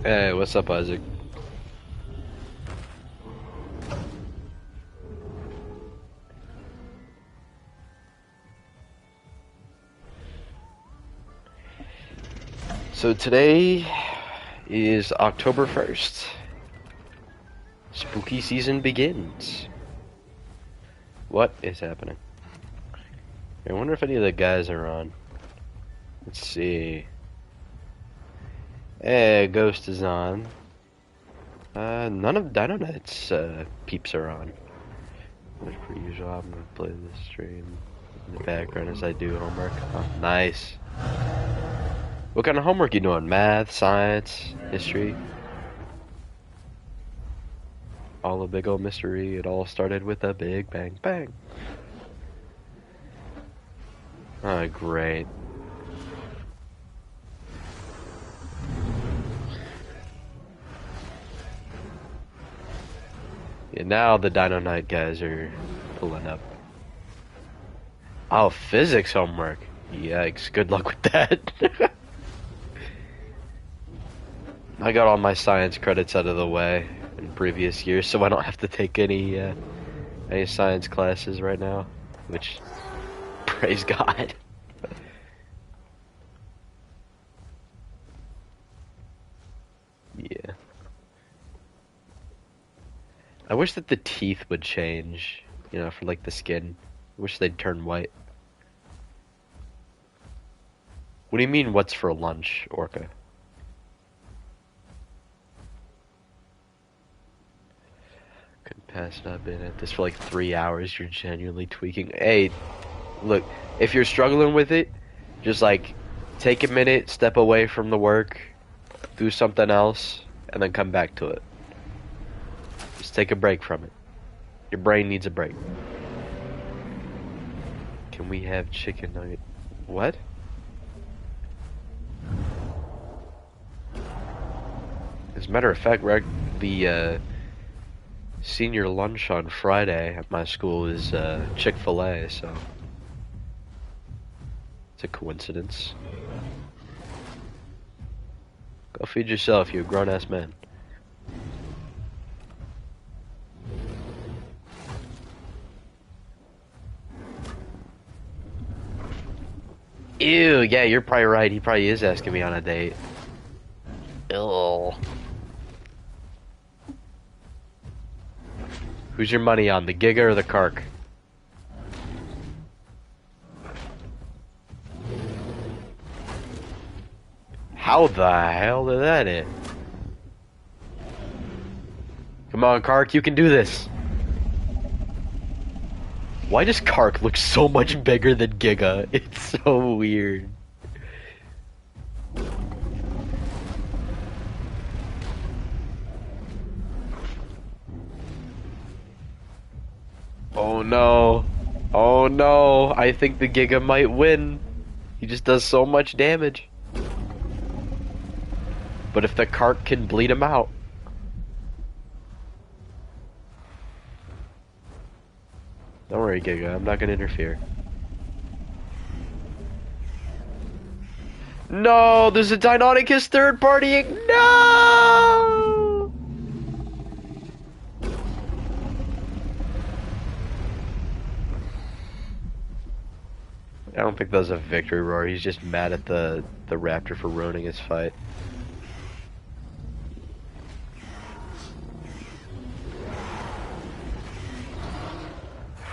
Hey, what's up, Isaac? So today is October 1st. Spooky season begins. What is happening? I wonder if any of the guys are on. Let's see. Hey, Ghost is on. None of Dino Knight's peeps are on. As per usual, I'm gonna play this stream in the background as I do homework. Oh, nice. What kind of homework you doing? Math, science, history? All a big old mystery. It all started with a big bang bang. Oh, great. Yeah, now the Dino Knight guys are pulling up. Oh, physics homework. Yikes, good luck with that. I got all my science credits out of the way in previous years, so I don't have to take any science classes right now, which, praise God. Yeah. I wish that the teeth would change, you know, for like the skin. I wish they'd turn white. What do you mean, what's for lunch, Orca? Couldn't pass not been at this for like 3 hours. You're genuinely tweaking. Hey, look, if you're struggling with it, just like take a minute, step away from the work, do something else, and then come back to it. Just take a break from it. Your brain needs a break. Can we have chicken nugget? What? As a matter of fact, the senior lunch on Friday at my school is Chick-fil-A, so it's a coincidence. Go feed yourself, you grown-ass man. Ew, yeah, you're probably right. He probably is asking me on a date. Ew. Who's your money on, the Giga or the Kark? How the hell did that hit? Come on, Kark, you can do this. Why does Kark look so much bigger than Giga? It's so weird. Oh no. Oh no. I think the Giga might win. He just does so much damage. But if the Kark can bleed him out. Don't worry, Giga. I'm not gonna interfere. No! There's a Deinonychus third partying! No! I don't think that was a victory roar. He's just mad at the raptor for ruining his fight.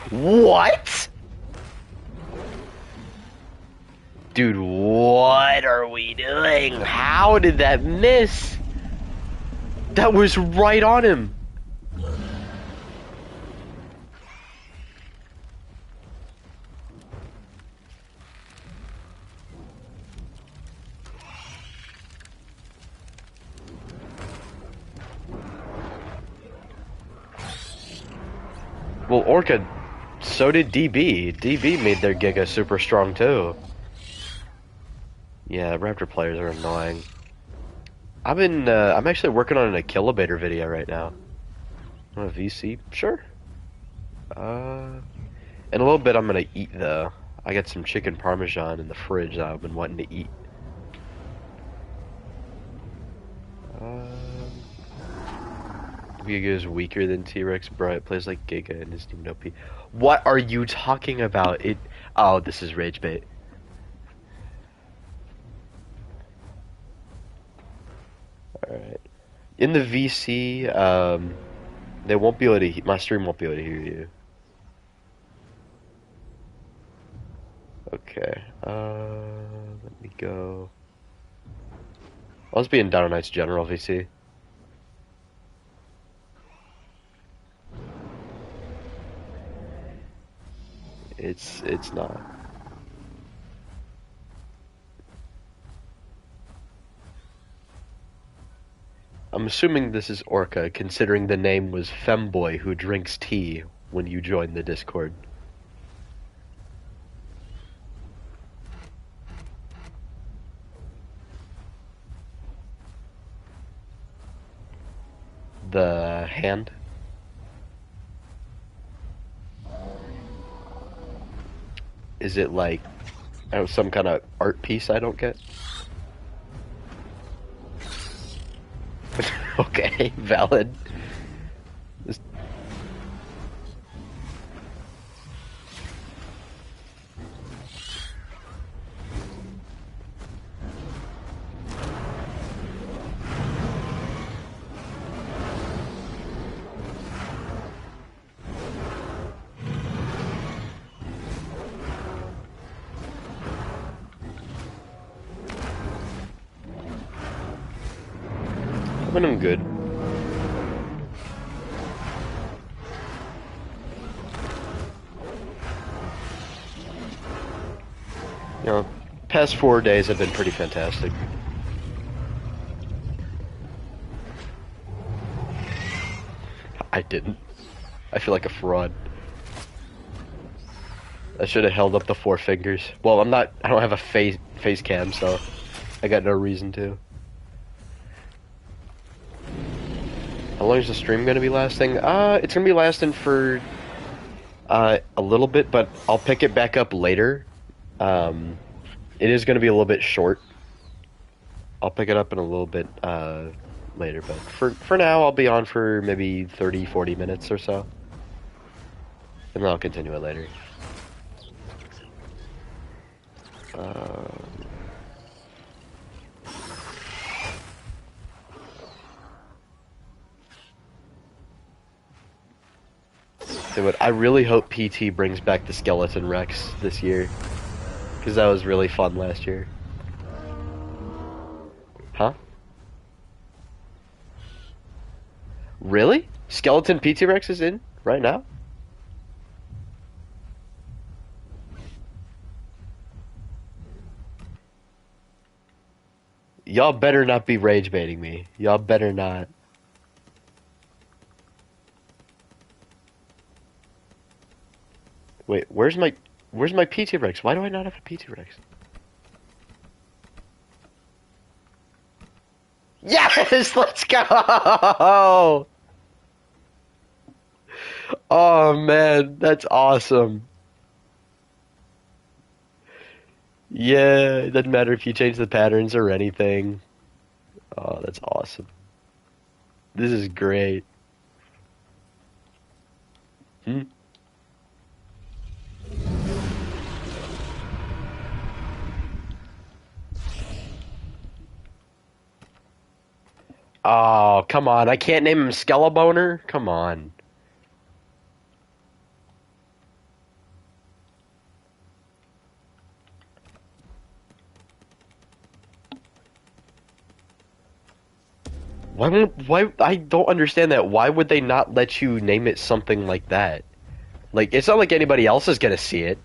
What? Dude, what are we doing? How did that miss? That was right on him. Well, Orca, so did DB. DB made their Giga super strong too. Yeah, Raptor players are annoying. I'm actually working on a Kilobator video right now. Want a VC? Sure. In a little bit I'm gonna eat though. I got some chicken parmesan in the fridge that I've been wanting to eat. Giga is weaker than T-Rex, bro. It plays like Giga and isn't even OP. What are you talking about? It. Oh, this is rage bait. Alright. In the VC, they won't be able to. My stream won't be able to hear you. Okay. Let me go. I was being Down Knight's General VC. It's not. I'm assuming this is Orca, considering the name was Femboy who drinks tea when you joined the Discord. The hand. Is it like some kind of art piece I don't get? Okay, valid. This- But I'm good. You know, past 4 days have been pretty fantastic. I didn't. I feel like a fraud. I should have held up the 4 fingers. Well, I don't have a face cam, so I got no reason to. How long is the stream gonna be lasting? It's gonna be lasting for a little bit, but I'll pick it back up later. It is gonna be a little bit short. I'll pick it up in a little bit later, but for now I'll be on for maybe 30-40 minutes or so. And then I'll continue it later. Dude, I really hope PT brings back the Skeleton Rex this year. Because that was really fun last year. Huh? Really? Skeleton PT Rex is in right now? Y'all better not be rage baiting me. Y'all better not. Wait, where's my PT Rex? Why do I not have a PT Rex? Yes, let's go! Oh man, that's awesome. Yeah, it doesn't matter if you change the patterns or anything. Oh, that's awesome. This is great. Hmm? Oh, come on. I can't name him Skelebaner? Come on. Why, I don't understand that. Why would they not let you name it something like that? Like, it's not like anybody else is gonna see it.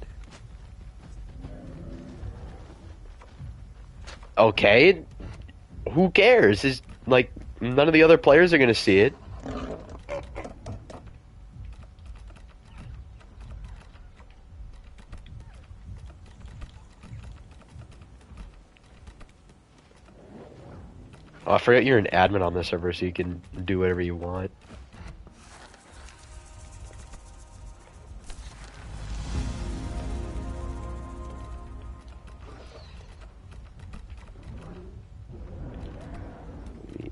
Okay, who cares? Is like, none of the other players are gonna see it. Oh, I forgot you're an admin on this server, so you can do whatever you want.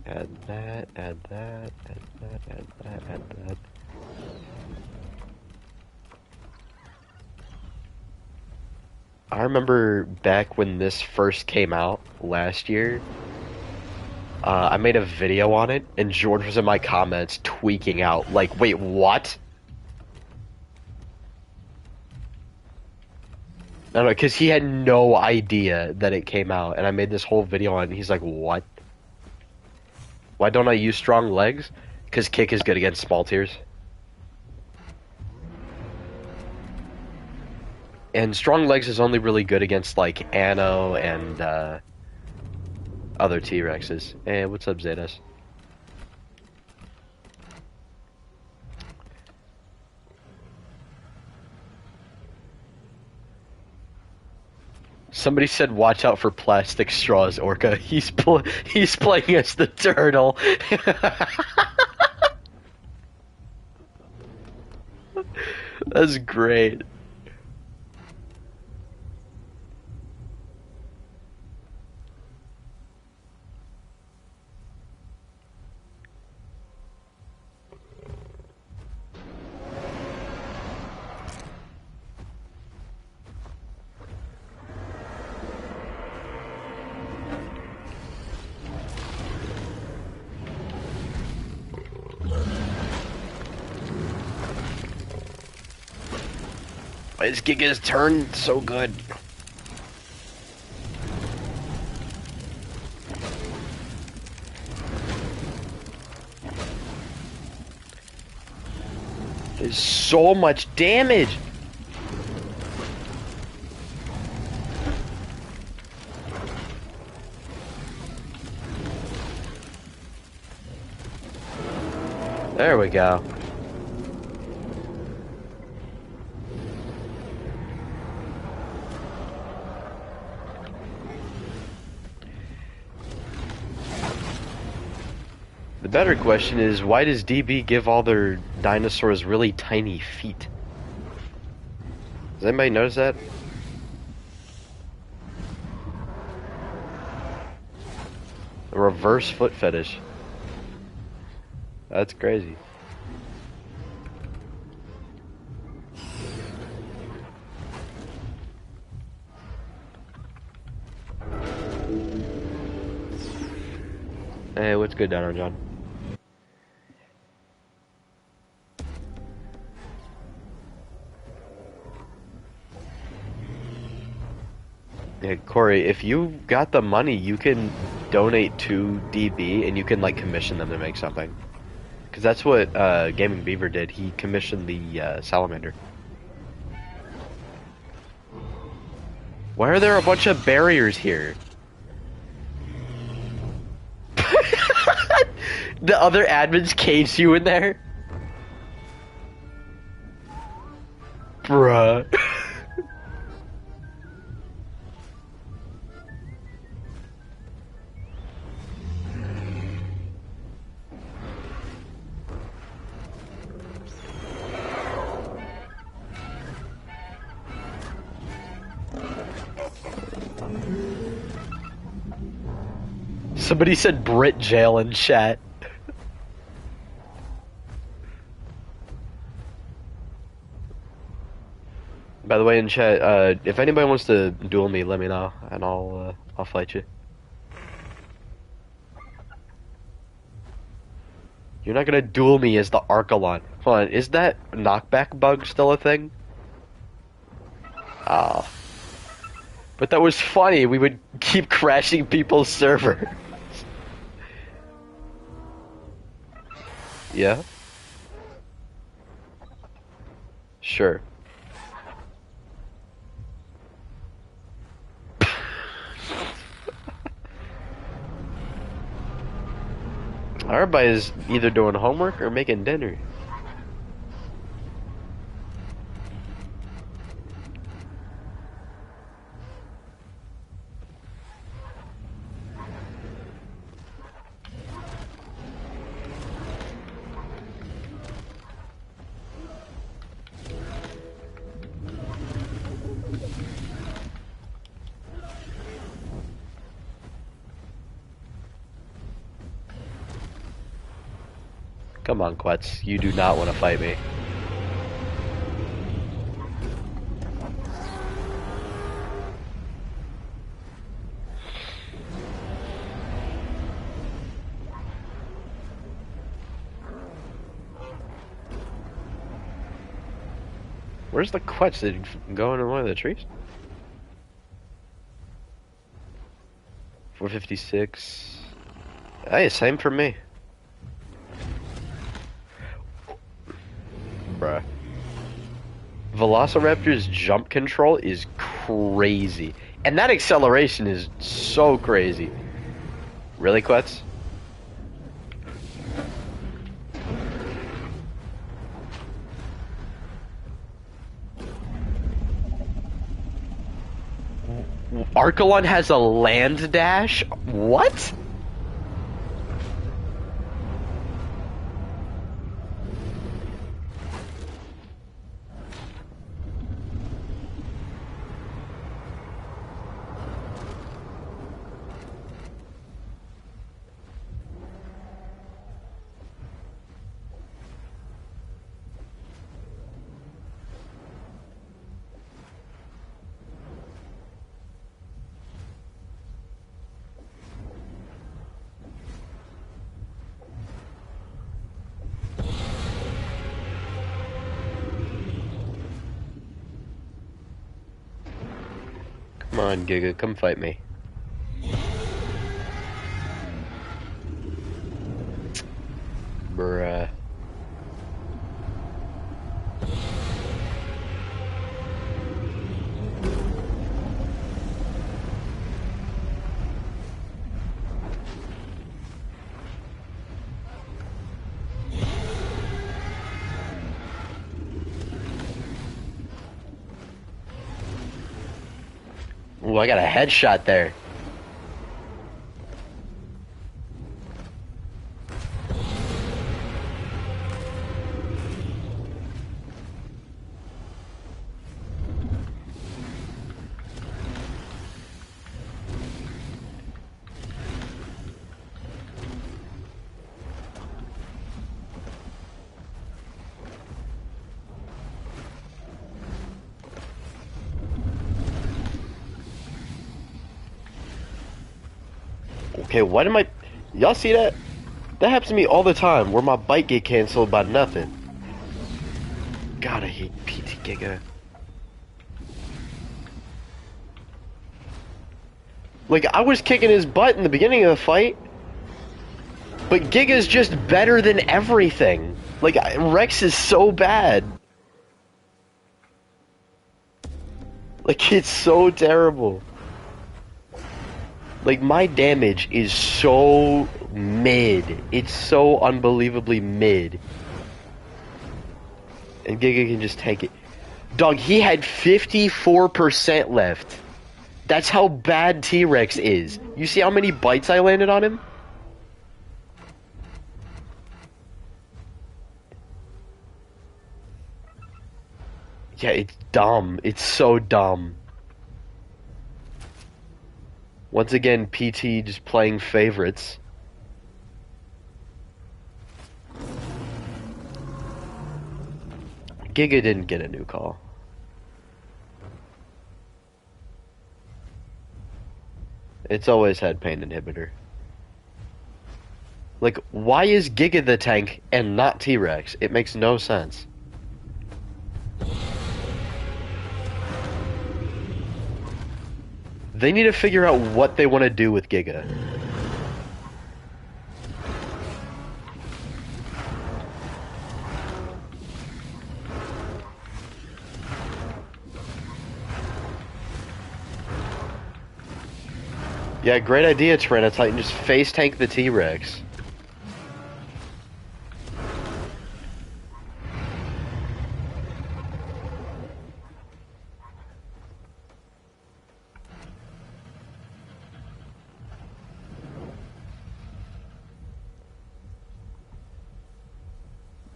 Add that, add that, add that, add that, add that. I remember back when this first came out last year, I made a video on it, and George was in my comments tweaking out, like, wait, what? I don't know, because he had no idea that it came out, and I made this whole video on it, and he's like, what? Why don't I use strong legs? Because kick is good against small tiers. And strong legs is only really good against, like, Anno and, other T-Rexes. Hey, what's up, Zetas? Somebody said, "Watch out for plastic straws, Orca." He's playing as the turtle. That's great. His Giga's turn so good. There's so much damage. There we go. The better question is, why does DB give all their dinosaurs really tiny feet? Does anybody notice that? A reverse foot fetish. That's crazy. Hey, what's good down there, John? Yeah, Corey, if you got the money, you can donate to DB and you can like commission them to make something. Because that's what Gaming Beaver did. He commissioned the salamander. Why are there a bunch of barriers here? The other admins caged you in there? Bruh. Somebody said Brit jail in chat. By the way, in chat, if anybody wants to duel me, let me know, and I'll fight you. You're not gonna duel me as the Archelon. Hold on, is that knockback bug still a thing? Ah. But that was funny, we would keep crashing people's server. Yeah? Sure. Everybody's either doing homework or making dinner. Come on, Quetz. You do not want to fight me. Where's the Quetz? Did he go into one of the trees? 456. Hey, same for me. Bruh. Velociraptor's jump control is crazy. And that acceleration is so crazy. Really, Quetz? Archelon has a land dash? What? Come on, Giga, come fight me. Bruh. Ooh, I got a headshot there. Okay, what am I... Y'all see that? That happens to me all the time, where my bike get canceled by nothing. God, I hate PT Giga. Like, I was kicking his butt in the beginning of the fight, but Giga's just better than everything. Like, Rex is so bad. Like, it's so terrible. Like, my damage is so mid. It's so unbelievably mid. And Giga can just take it. Dog, he had 54% left. That's how bad T-Rex is. You see how many bites I landed on him? Yeah, it's dumb. It's so dumb. Once again, PT just playing favorites. Giga didn't get a new call. It's always had pain inhibitor. Like, why is Giga the tank and not T-Rex? It makes no sense. They need to figure out what they want to do with Giga. Yeah, great idea, Tyranitar. Just face tank the T-Rex.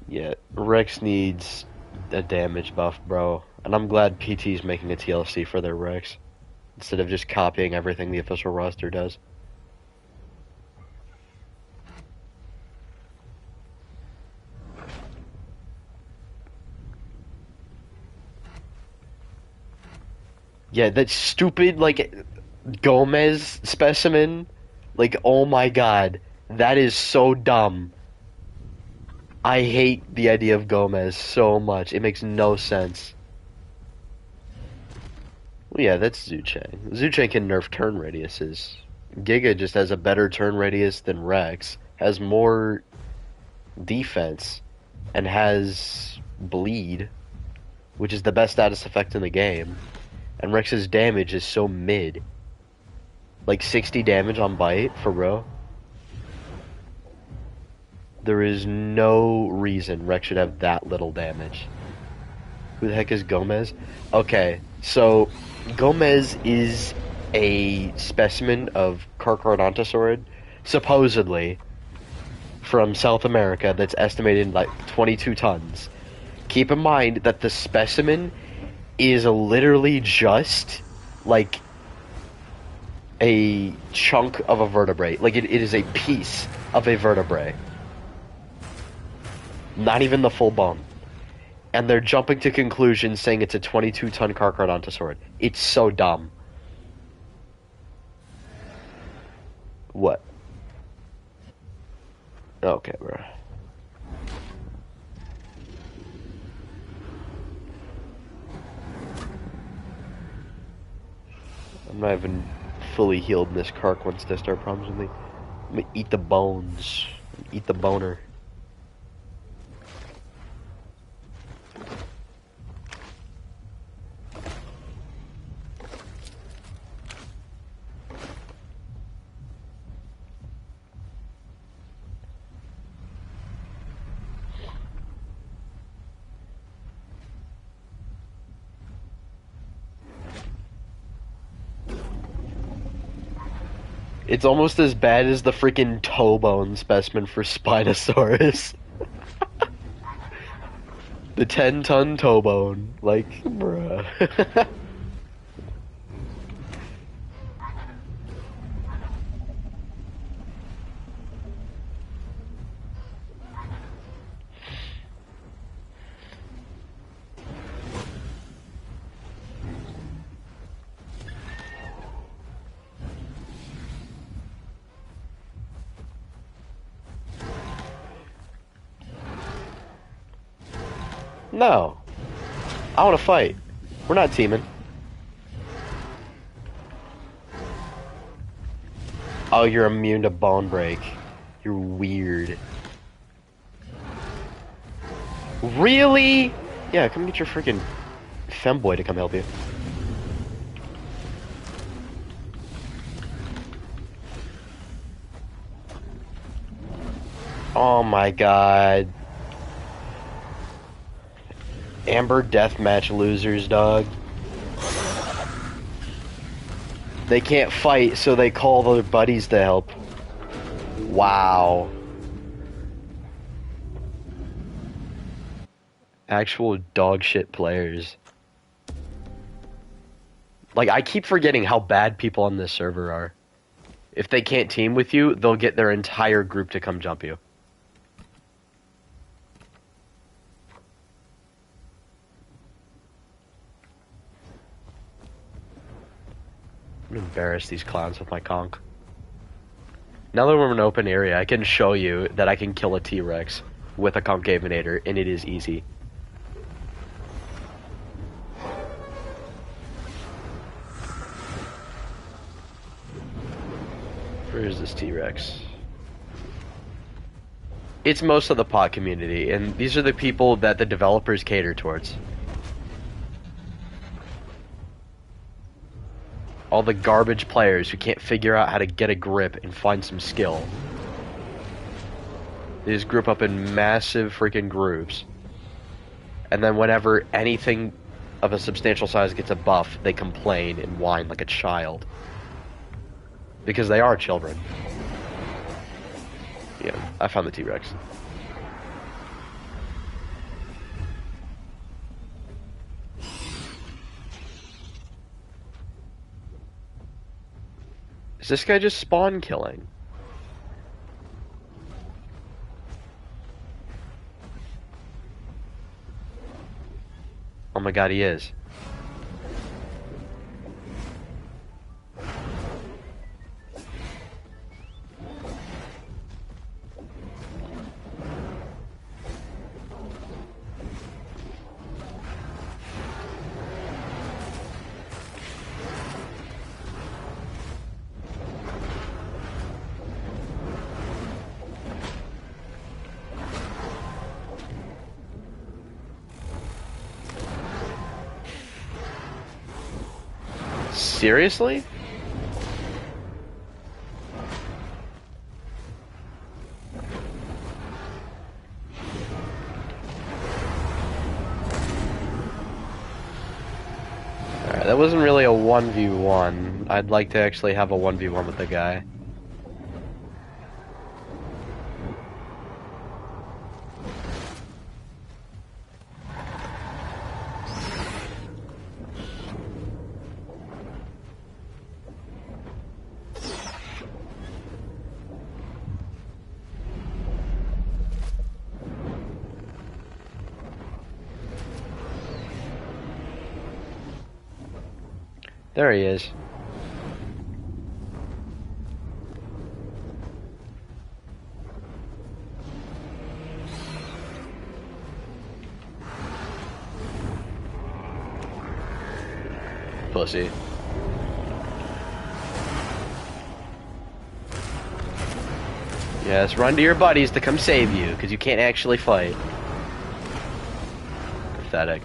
Yeah, Rex needs a damage buff, bro. And I'm glad PT's making a TLC for their Rex, instead of just copying everything the official roster does. Yeah, that stupid, like, Gomez specimen. Like, oh my god. That is so dumb. I hate the idea of Gomez so much. It makes no sense. Well, yeah, that's Zuchang. Zuchang can nerf turn radiuses. Giga just has a better turn radius than Rex, has more defense, and has bleed, which is the best status effect in the game. And Rex's damage is so mid. Like 60 damage on bite, for real. There is no reason Rex should have that little damage. Who the heck is Gomez? Okay, so Gomez is a specimen of Carcharodontosaurid, supposedly from South America, that's estimated in like 22 tons. Keep in mind that the specimen is literally just like a chunk of a vertebrae. Like it is a piece of a vertebrae. Not even the full bone. And they're jumping to conclusions saying it's a 22-ton Carcharodontosaurid. It's so dumb. What? Okay, bro. I'm not even fully healed and this Kark wants to start problems with me. I'm gonna eat the bones. Eat the boner. It's almost as bad as the freaking toe bone specimen for Spinosaurus. The 10-ton toe bone. Like, bruh. No. I want to fight. We're not teaming. Oh, you're immune to bone break. You're weird. Really? Yeah, come get your freaking femboy to come help you. Oh my god. Amber deathmatch losers, dog. They can't fight, so they call their buddies to help. Wow. Actual dog shit players. Like, I keep forgetting how bad people on this server are. If they can't team with you, they'll get their entire group to come jump you. I'm gonna embarrass these clowns with my conch. Now that we're in an open area, I can show you that I can kill a T-Rex with a Concavenator, and it is easy. Where is this T-Rex? It's most of the pot community, and these are the people that the developers cater towards. All the garbage players who can't figure out how to get a grip and find some skill. They just group up in massive freaking groups. And then whenever anything of a substantial size gets a buff, they complain and whine like a child. Because they are children. Yeah, I found the T-Rex. Is this guy just spawn killing? Oh my god, he is. Seriously? Alright, that wasn't really a 1v1. I'd like to actually have a 1v1 with the guy. There he is. Pussy. Yes, run to your buddies to come save you, because you can't actually fight. Pathetic.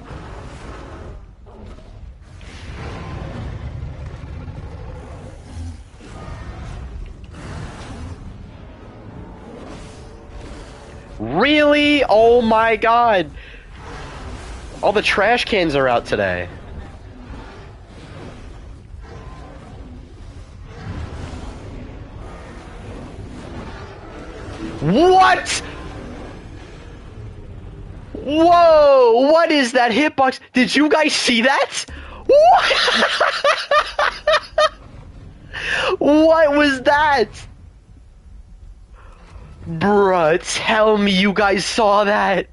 Really? Oh my god! All the trash cans are out today. What?! Whoa! What is that hitbox? Did you guys see that? What? What was that? Bruh, tell me you guys saw that.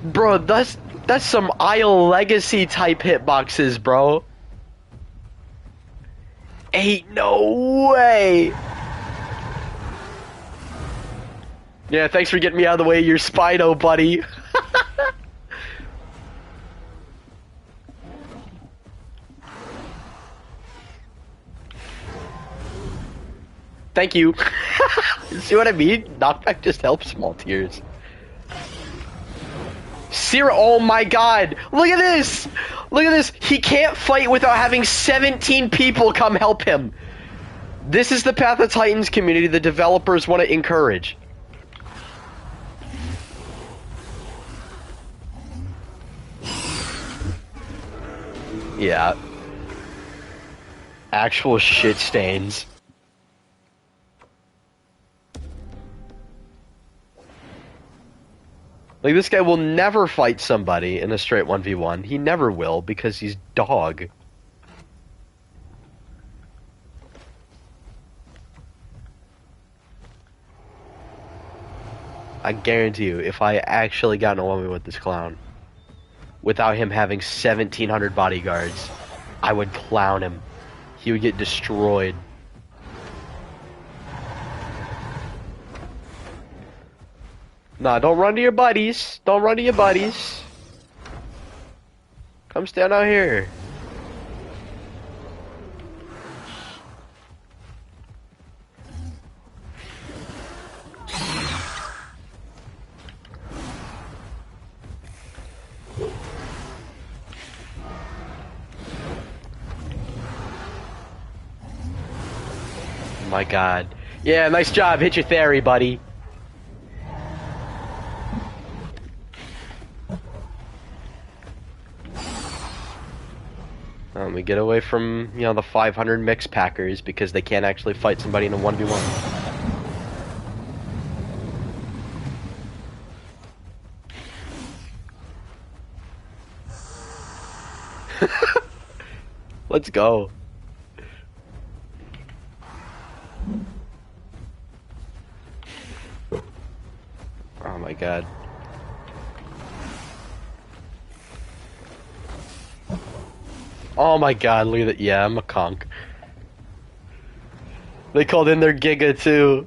Bro, that's some Isle Legacy type hitboxes, bro. Ain't no way. Yeah, thanks for getting me out of the way of your Spino, buddy. Thank you. See what I mean? Knockback just helps small tiers. Oh my god! Look at this! Look at this! He can't fight without having 17 people come help him! This is the Path of Titans community the developers want to encourage. Yeah. Actual shit stains. Like, this guy will never fight somebody in a straight 1v1. He never will, because he's dog. I guarantee you, if I actually got in a 1v1 with this clown, without him having 1,700 bodyguards, I would clown him. He would get destroyed. Nah, don't run to your buddies. Don't run to your buddies. Come stand out here. Oh my god. Yeah, nice job. Hit your theory, buddy. We get away from, you know, the 500 mix packers because they can't actually fight somebody in a 1v1. Let's go. Oh my god. Oh my god, look at that. Yeah, I'm a conk. They called in their Giga too.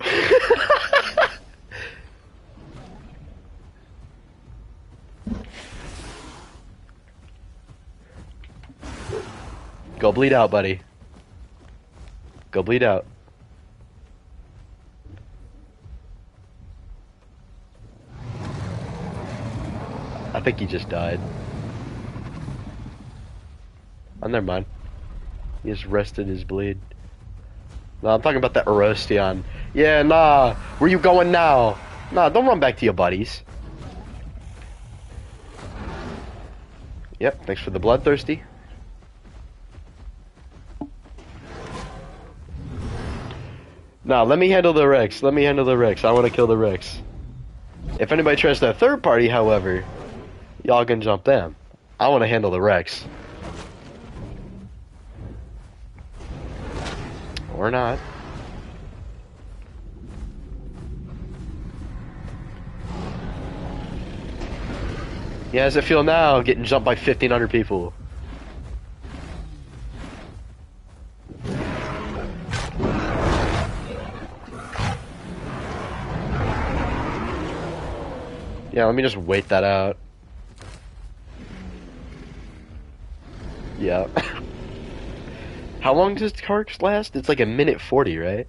Go bleed out, buddy. Go bleed out. think he just died. Oh, never mind. He just rested his bleed. No, I'm talking about that Erosteon. Yeah, nah. Where you going now? Nah, don't run back to your buddies. Yep, thanks for the bloodthirsty. Nah, let me handle the Rex. Let me handle the Rex. I want to kill the Rex. If anybody tries that third party, however, y'all can jump them. I want to handle the Rex. Or not. Yeah, how's it feel now, getting jumped by 1,500 people? Yeah, let me just wait that out. Yeah. How long does Karks last? It's like a minute 40, right?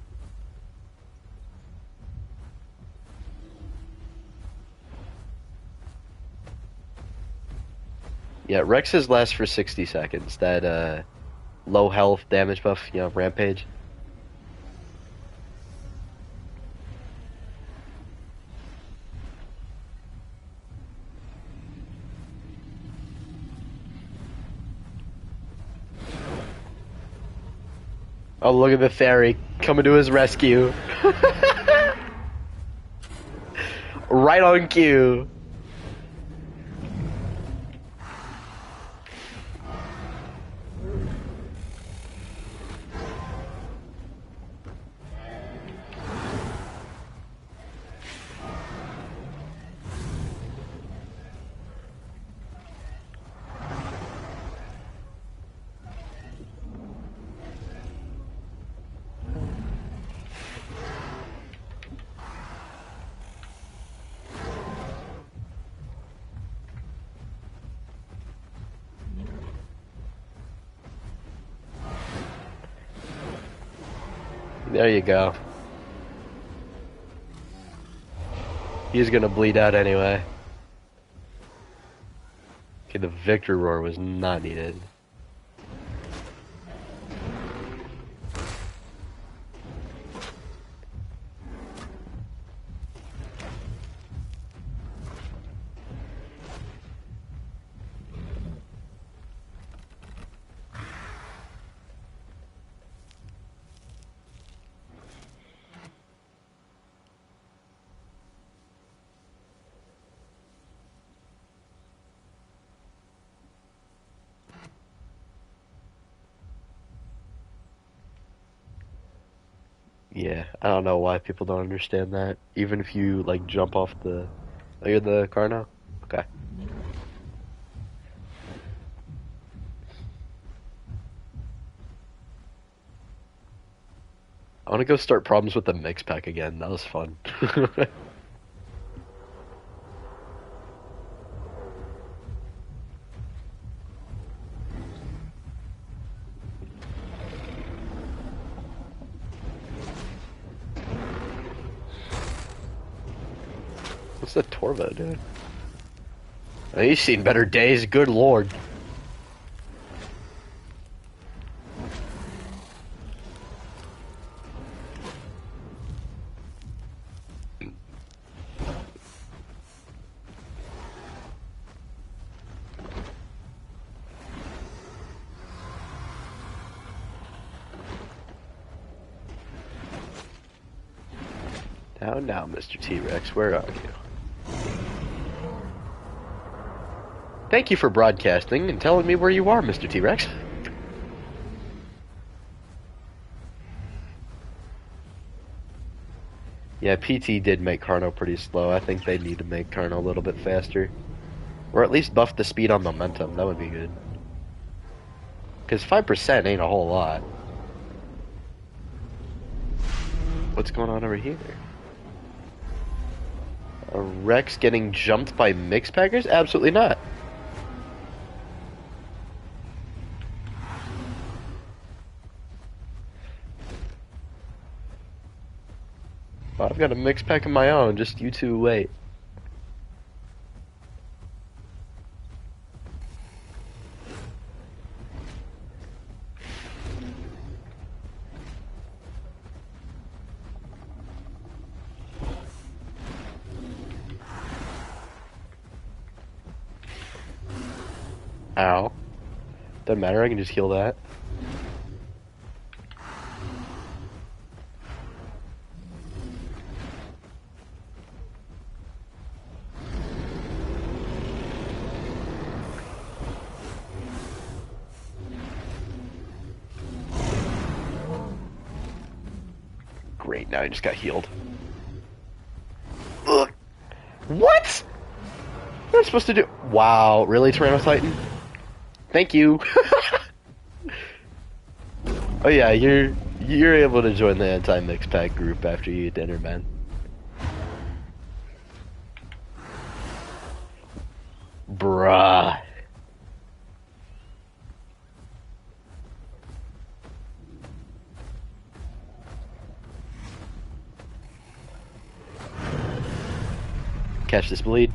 Yeah, Rex's last for 60 seconds. That, low health damage buff, you know, Rampage. Oh, look at the fairy coming to his rescue. Right on cue. There you go. He's gonna bleed out anyway. Okay, the Victor Roar was not needed. Yeah, I don't know why people don't understand that. Even if you, like, jump off the... Oh, you're the car now? Okay. I want to go start problems with the mix pack again. That was fun. What's the Torvo doing? Oh, he's seen better days, good lord. Now, Mr. T-Rex, where are you? Thank you for broadcasting and telling me where you are, Mr. T-Rex. Yeah, PT did make Carno pretty slow. I think they need to make Carno a little bit faster. Or at least buff the speed on momentum. That would be good. Because 5% ain't a whole lot. What's going on over here? A Rex getting jumped by mix packers? Absolutely not. Well, I've got a mix pack of my own, just you two wait. Ow. Doesn't matter, I can just heal that. Great, now I just got healed. Ugh. What? What am I supposed to do? Wow, really, Tyrannotitan? Thank you. Oh yeah, you're able to join the anti-mix pack group after you eat dinner, man. Bruh. Catch this bleed.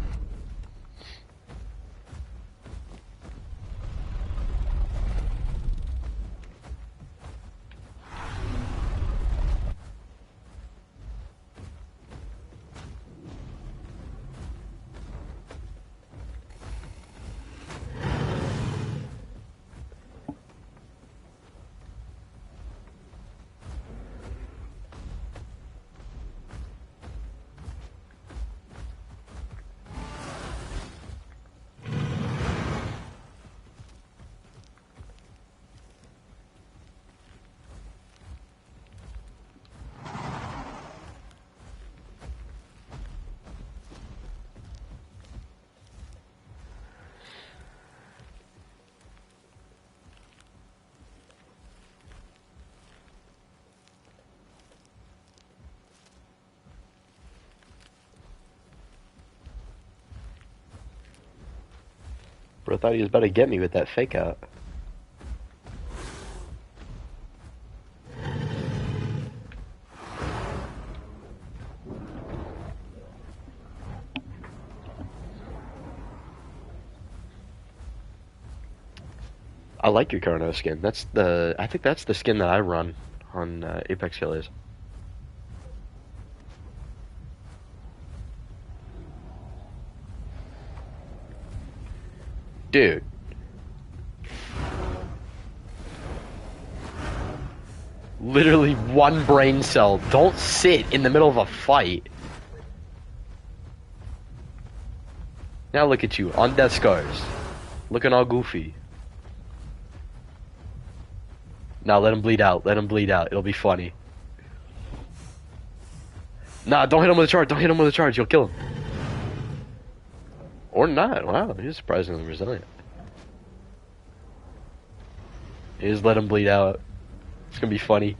Bro, thought he was about to get me with that fake out. I like your Carno skin. I think that's the skin that I run on Apex Killers. Dude. Literally one brain cell. Don't sit in the middle of a fight. Now look at you, on Death Scars. Looking all goofy. Now let him bleed out. Let him bleed out. It'll be funny. Nah, don't hit him with a charge. Don't hit him with a charge. You'll kill him. Or not. Wow, he's surprisingly resilient. You just let him bleed out. It's gonna be funny.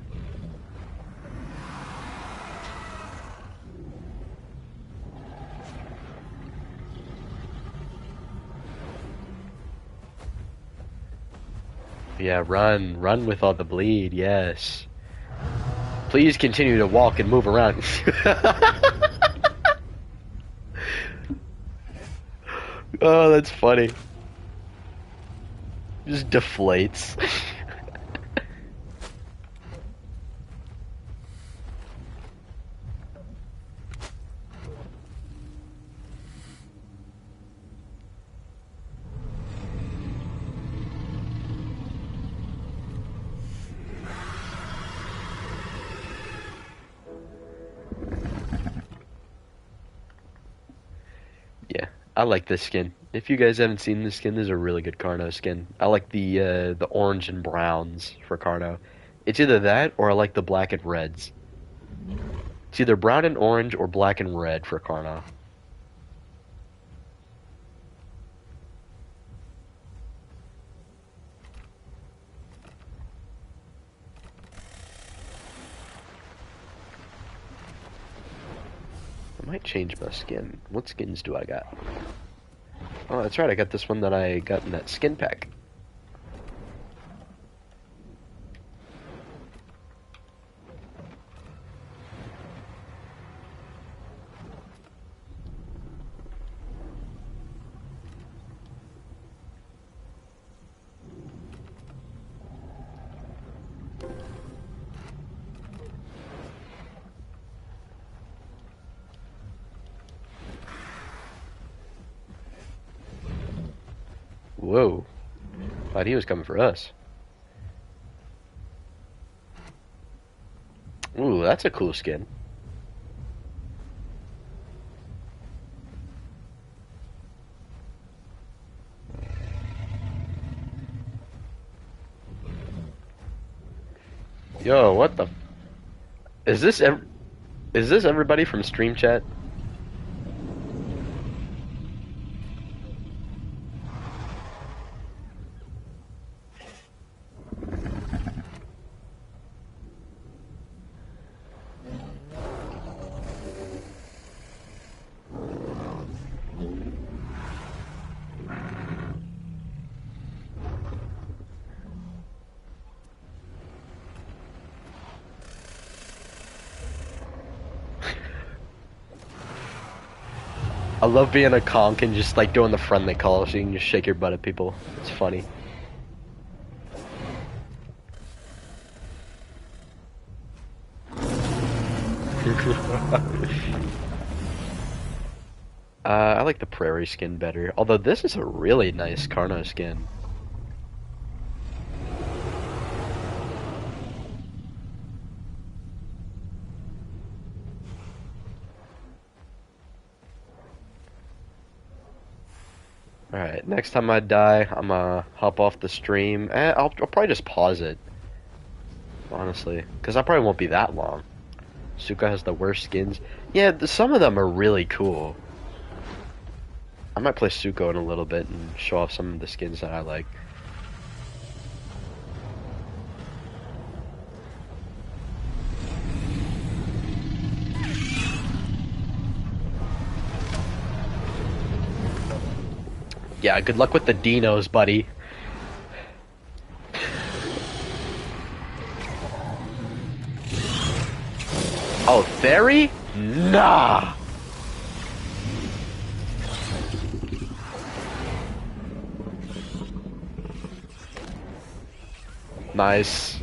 Yeah, run. Run with all the bleed, yes. Please continue to walk and move around. Oh, that's funny. Just deflates. Yeah, I like this skin. If you guys haven't seen this skin, this is a really good Carno skin. I like the orange and browns for Carno. It's either that or I like the black and reds. It's either brown and orange or black and red for Carno. I might change my skin. What skins do I got? Oh, that's right. I got this one that I got in that skin pack. Whoa. Thought he was coming for us. Ooh, that's a cool skin. Yo, what the? Is this is this everybody from Stream Chat? I love being a conch and just like doing the friendly call so you can just shake your butt at people. It's funny. I like the prairie skin better. Although this is a really nice Carno skin. Alright, next time I die, I'm gonna hop off the stream. I'll probably just pause it. Honestly. Because I probably won't be that long. Suka has the worst skins. Yeah, some of them are really cool. I might play Suko in a little bit and show off some of the skins that I like. Yeah, good luck with the dinos, buddy. Oh, Theory? Nah! Nice.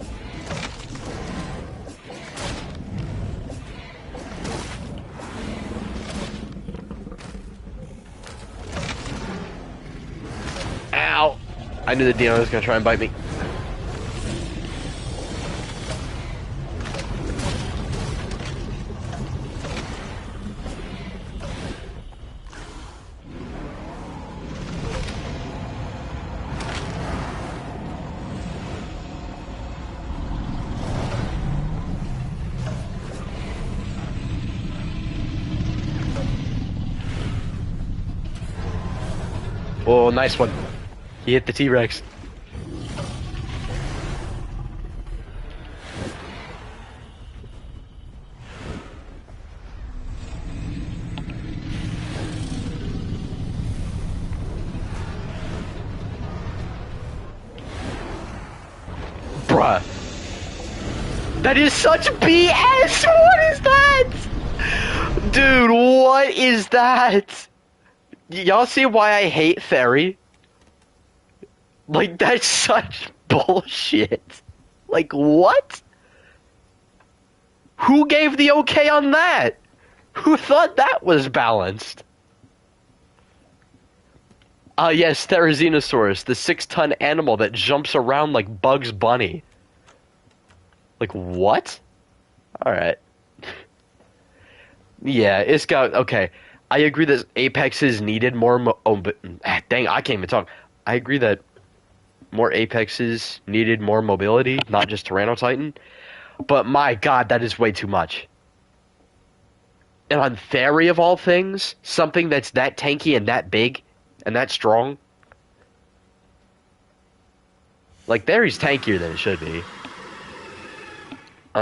Ow! I knew the Dino was gonna try and bite me. Oh, nice one. He hit the T-Rex. Bruh. That is such BS! What is that? Dude, what is that? Y'all see why I hate Theory? Like, that's such bullshit. Like, what? Who gave the okay on that? Who thought that was balanced? Yes, Therizinosaurus, the 6-ton animal that jumps around like Bugs Bunny. Like, what? Alright. Yeah, it's got... Okay, I agree that Apexes needed more... dang, I can't even talk. I agree that more Apexes needed more mobility, not just Tyrannotitan. But my god, that is way too much. And on Theory of all things, something that's that tanky and that big and that strong. Like, Theory's tankier than it should be.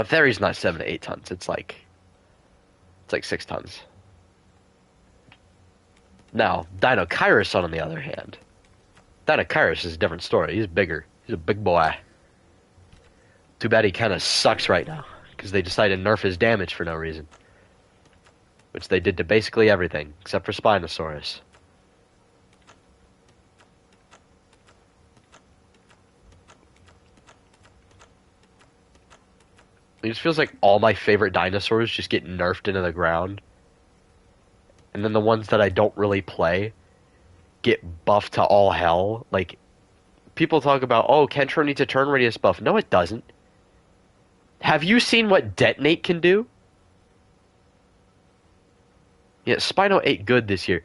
Theory's not 7 to 8 tons. It's like 6 tons. Now, Deinokairos, on the other hand. Deinokairos is a different story. He's bigger. He's a big boy. Too bad he kind of sucks right now, because they decided to nerf his damage for no reason. Which they did to basically everything, except for Spinosaurus. It just feels like all my favorite dinosaurs just get nerfed into the ground. And then the ones that I don't really play get buffed to all hell. Like, people talk about, oh, Kentro needs a turn radius buff. No, it doesn't. Have you seen what Detonate can do? Yeah, Spino ate good this year.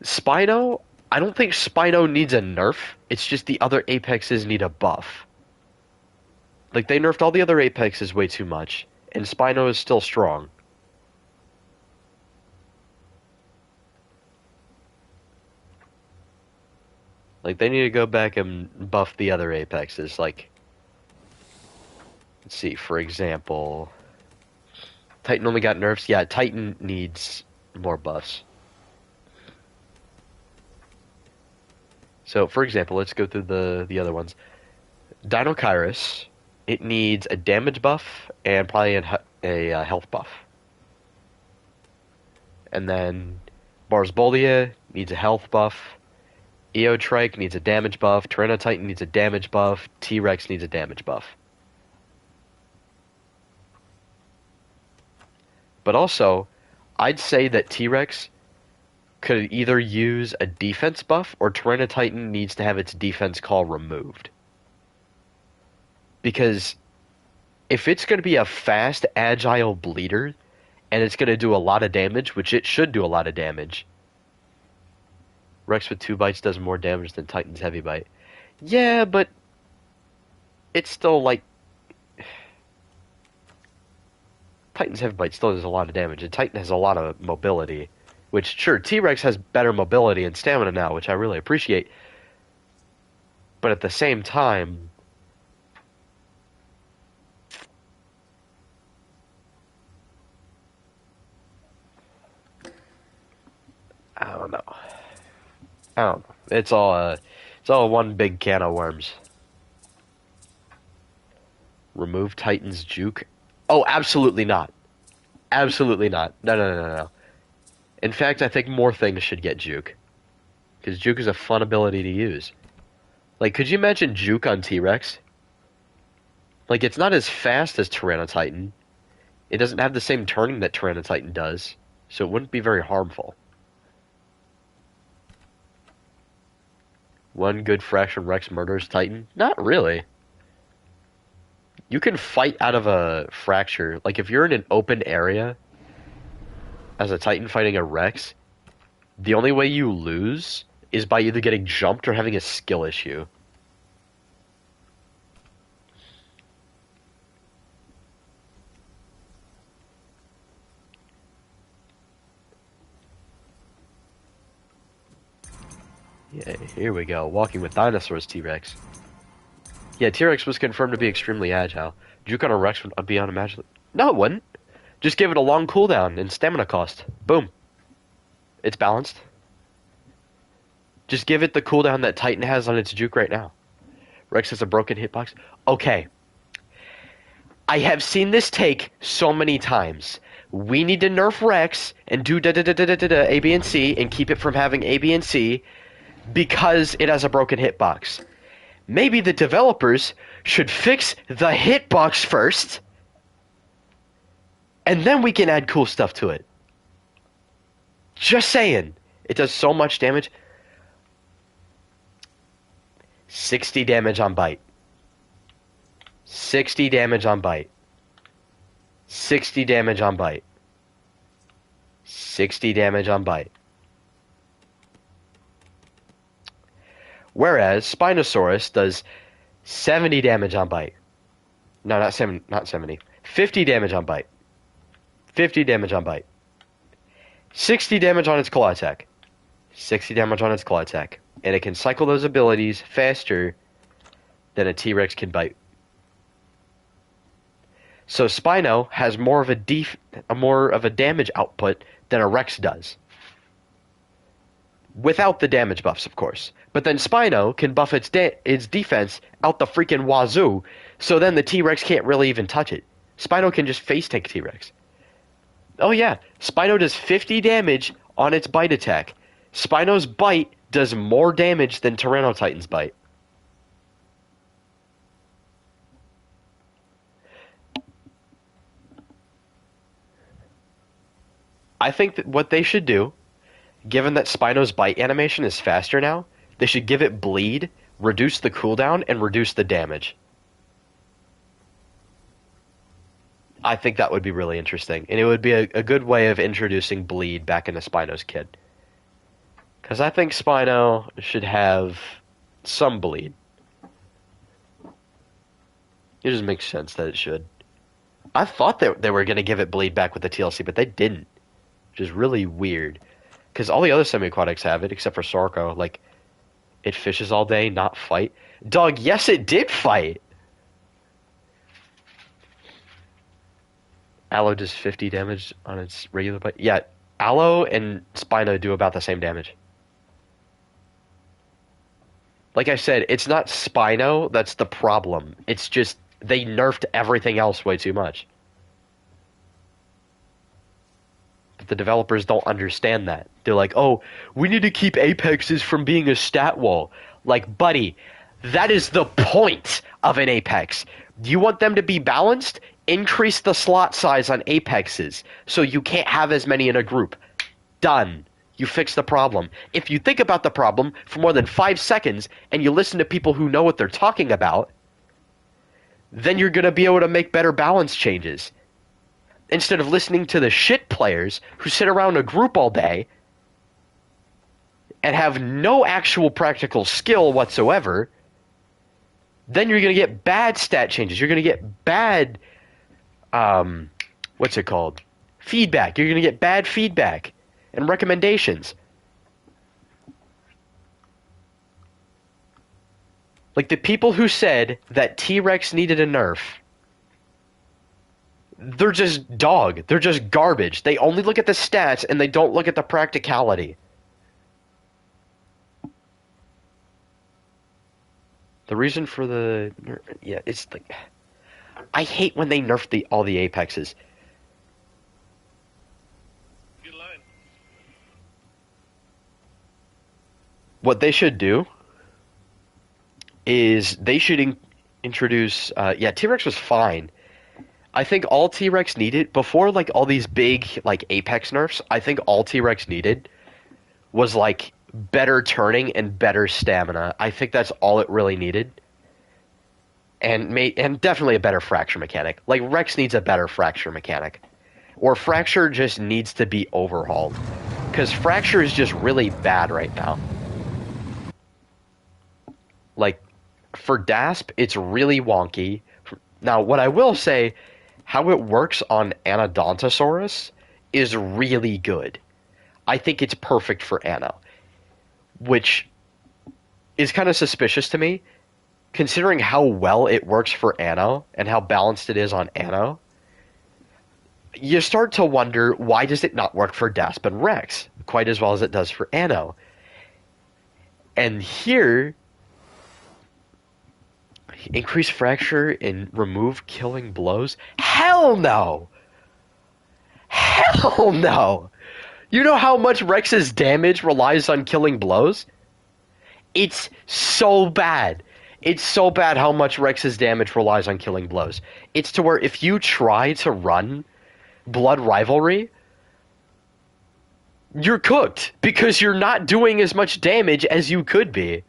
Spino, I don't think Spino needs a nerf. It's just the other Apexes need a buff. Like, they nerfed all the other Apexes way too much, and Spino is still strong. Like, they need to go back and buff the other Apexes. Like, let's see, for example, Titan only got nerfs. Yeah, Titan needs more buffs. So, for example, let's go through the other ones. Dino Kyrus, it needs a damage buff and probably a health buff. And then Barzboldia needs a health buff. Eotrike needs a damage buff. Tyranitar needs a damage buff. T-Rex needs a damage buff. But also, I'd say that T-Rex could either use a defense buff or Tyranitar needs to have its defense call removed. Because if it's going to be a fast, agile bleeder, and it's going to do a lot of damage, which it should do a lot of damage, Rex with 2 bites does more damage than Titan's heavy bite. Yeah, but it's still like... Titan's heavy bite still does a lot of damage, and Titan has a lot of mobility. Which, sure, T-Rex has better mobility and stamina now, which I really appreciate. But at the same time... I don't know. I don't know. It's all one big can of worms. Remove Titan's juke? Oh, absolutely not. Absolutely not. No. In fact, I think more things should get juke. Because juke is a fun ability to use. Like, could you imagine juke on T-Rex? Like, it's not as fast as Tyranitar. It doesn't have the same turning that Tyranitar does, so it wouldn't be very harmful. One good fraction Rex murders Titan? Not really. You can fight out of a fracture. Like, if you're in an open area as a Titan fighting a Rex, the only way you lose is by either getting jumped or having a skill issue. Yeah, here we go. Walking with dinosaurs, T-Rex. Yeah, T-Rex was confirmed to be extremely agile. Juke on a Rex would be unimaginable. No, it wouldn't. Just give it a long cooldown and stamina cost. Boom. It's balanced. Just give it the cooldown that Titan has on its Juke right now. Rex has a broken hitbox. Okay. I have seen this take so many times. We need to nerf Rex and do A, B, and C and keep it from having A, B, and C because it has a broken hitbox. Maybe the developers should fix the hitbox first, and then we can add cool stuff to it. Just saying. It does so much damage. 60 damage on bite. 60 damage on bite. 60 damage on bite. 60 damage on bite. Whereas Spinosaurus does 70 damage on bite. No, not 70. 50 damage on bite. 50 damage on bite. 60 damage on its claw attack. 60 damage on its claw attack. And it can cycle those abilities faster than a T-Rex can bite. So Spino has more of a damage output than a Rex does. Without the damage buffs, of course. But then Spino can buff its defense out the freaking wazoo, so then the T-Rex can't really even touch it. Spino can just face tank T-Rex. Oh yeah, Spino does 50 damage on its bite attack. Spino's bite does more damage than Tyranitar's bite. I think that what they should do, given that Spino's bite animation is faster now, they should give it bleed reduce the cooldown, and reduce the damage. I think that would be really interesting, and it would be a good way of introducing bleed back into Spino's kit. Because I think Spino should have some bleed. It just makes sense that it should. I thought they were going to give it bleed back with the TLC, but they didn't, which is really weird. Because all the other semi-aquatics have it, except for Sorko. Like, it fishes all day, not fight. Dog, yes, it did fight! Aloe does 50 damage on its regular bite. Yeah, Aloe and Spino do about the same damage. Like I said, it's not Spino that's the problem. It's just they nerfed everything else way too much. But the developers don't understand that. They're like, oh, we need to keep Apexes from being a stat wall. Like, buddy, that is the point of an Apex. Do you want them to be balanced? Increase the slot size on Apexes so you can't have as many in a group. Done. You fix the problem. If you think about the problem for more than 5 seconds and you listen to people who know what they're talking about, then you're going to be able to make better balance changes. Instead of listening to the shit players who sit around a group all day and have no actual practical skill whatsoever, then you're going to get bad stat changes. You're going to get bad, what's it called? Feedback. You're going to get bad feedback and recommendations. Like the people who said that T-Rex needed a nerf, they're just dog. They're just garbage. They only look at the stats and they don't look at the practicality. The reason for the... Yeah, it's like... I hate when they nerf all the Apexes. What they should do is they should introduce... yeah, T-Rex was fine. I think all T-Rex needed, before like all these big like Apex nerfs, I think all T-Rex needed was like better turning and better stamina. I think that's all it really needed. And definitely a better fracture mechanic. Like Rex needs a better fracture mechanic. Or Fracture just needs to be overhauled. Because Fracture is just really bad right now. Like, for DASP, it's really wonky. Now, what I will say, how it works on Anodontosaurus is really good. I think it's perfect for Ano. Which is kind of suspicious to me, considering how well it works for Ano and how balanced it is on Ano. You start to wonder, why does it not work for Dasp and Rex quite as well as it does for Ano? And here, increase fracture and remove killing blows? Hell no! Hell no! You know how much Rex's damage relies on killing blows? It's so bad. It's so bad how much Rex's damage relies on killing blows. It's to where if you try to run Blood Rivalry, you're cooked because you're not doing as much damage as you could be.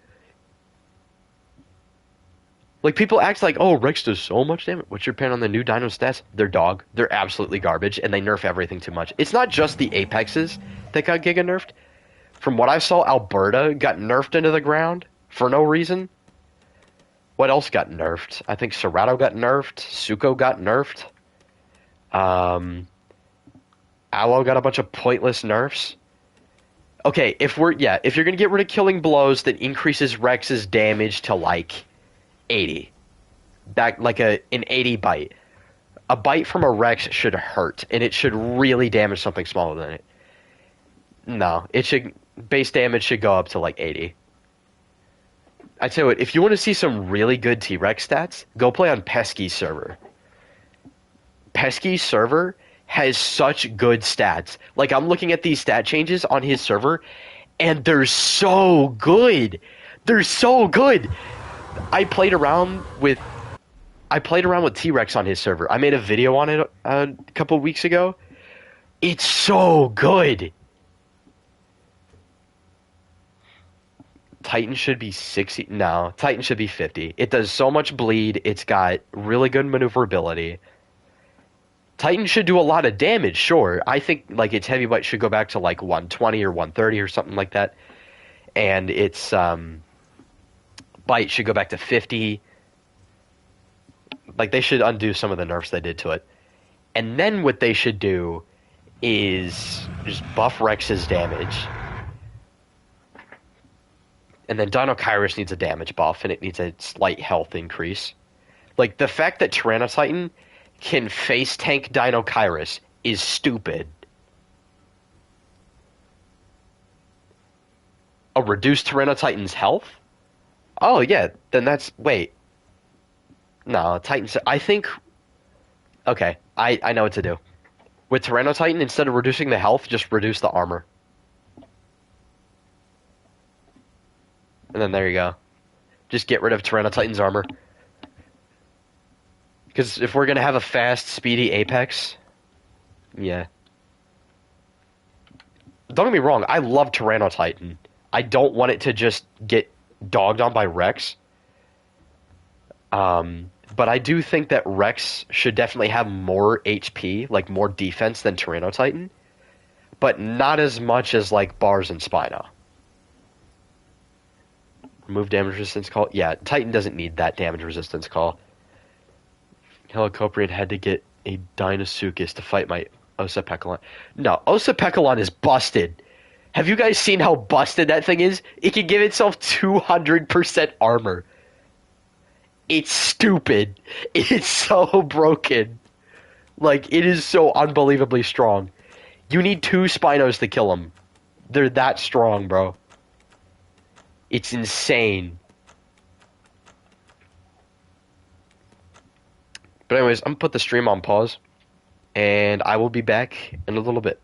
Like, people act like, oh, Rex does so much damage. What's your opinion on the new Dino stats? They're dog. They're absolutely garbage, and they nerf everything too much. It's not just the Apexes that got Giga nerfed. From what I saw, Alberta got nerfed into the ground for no reason. What else got nerfed? I think Cerato got nerfed. Suko got nerfed. Aloe got a bunch of pointless nerfs. Okay, if you're gonna get rid of killing blows that increases Rex's damage to like 80. Back like an 80 bite. A bite from a Rex should hurt, and it should really damage something smaller than it. No, base damage should go up to like 80. I tell you what, if you want to see some really good T-Rex stats, go play on Pesky's server. Pesky's server has such good stats. Like, I'm looking at these stat changes on his server, and they're so good. They're so good. I played around with T-Rex on his server. I made a video on it a couple weeks ago. It's so good. Titan should be 60. No, Titan should be 50. It does so much bleed. It's got really good maneuverability. Titan should do a lot of damage, sure. I think like its heavy bite should go back to like 120 or 130 or something like that. And its bite should go back to 50. Like they should undo some of the nerfs they did to it. And then what they should do is just buff Rex's damage. And then Dino Kyrus needs a damage buff, and it needs a slight health increase. Like, the fact that Tyranitar can face tank Dino Kyrus is stupid. A reduced Tyranitar's health? Oh, yeah, then that's... Wait. No, Titans... I think... Okay, I know what to do. With Tyranitar, instead of reducing the health, just reduce the armor. And then there you go. Just get rid of Tyranitar's armor. Because if we're going to have a fast, speedy Apex... Yeah. Don't get me wrong, I love Tyranitar. I don't want it to just get dogged on by Rex. But I do think that Rex should definitely have more HP, like more defense than Tyranitar. But not as much as like Bars and Spino. Remove damage resistance call. Yeah, Titan doesn't need that damage resistance call. Helicoprion had to get a Deinosuchus to fight my Osa-Pekalon. No, Osa-Pekalon is busted. Have you guys seen how busted that thing is? It can give itself 200% armor. It's stupid. It's so broken. Like, it is so unbelievably strong. You need 2 Spinos to kill him. They're that strong, bro. It's insane. But anyways, I'm gonna put the stream on pause, and I will be back in a little bit.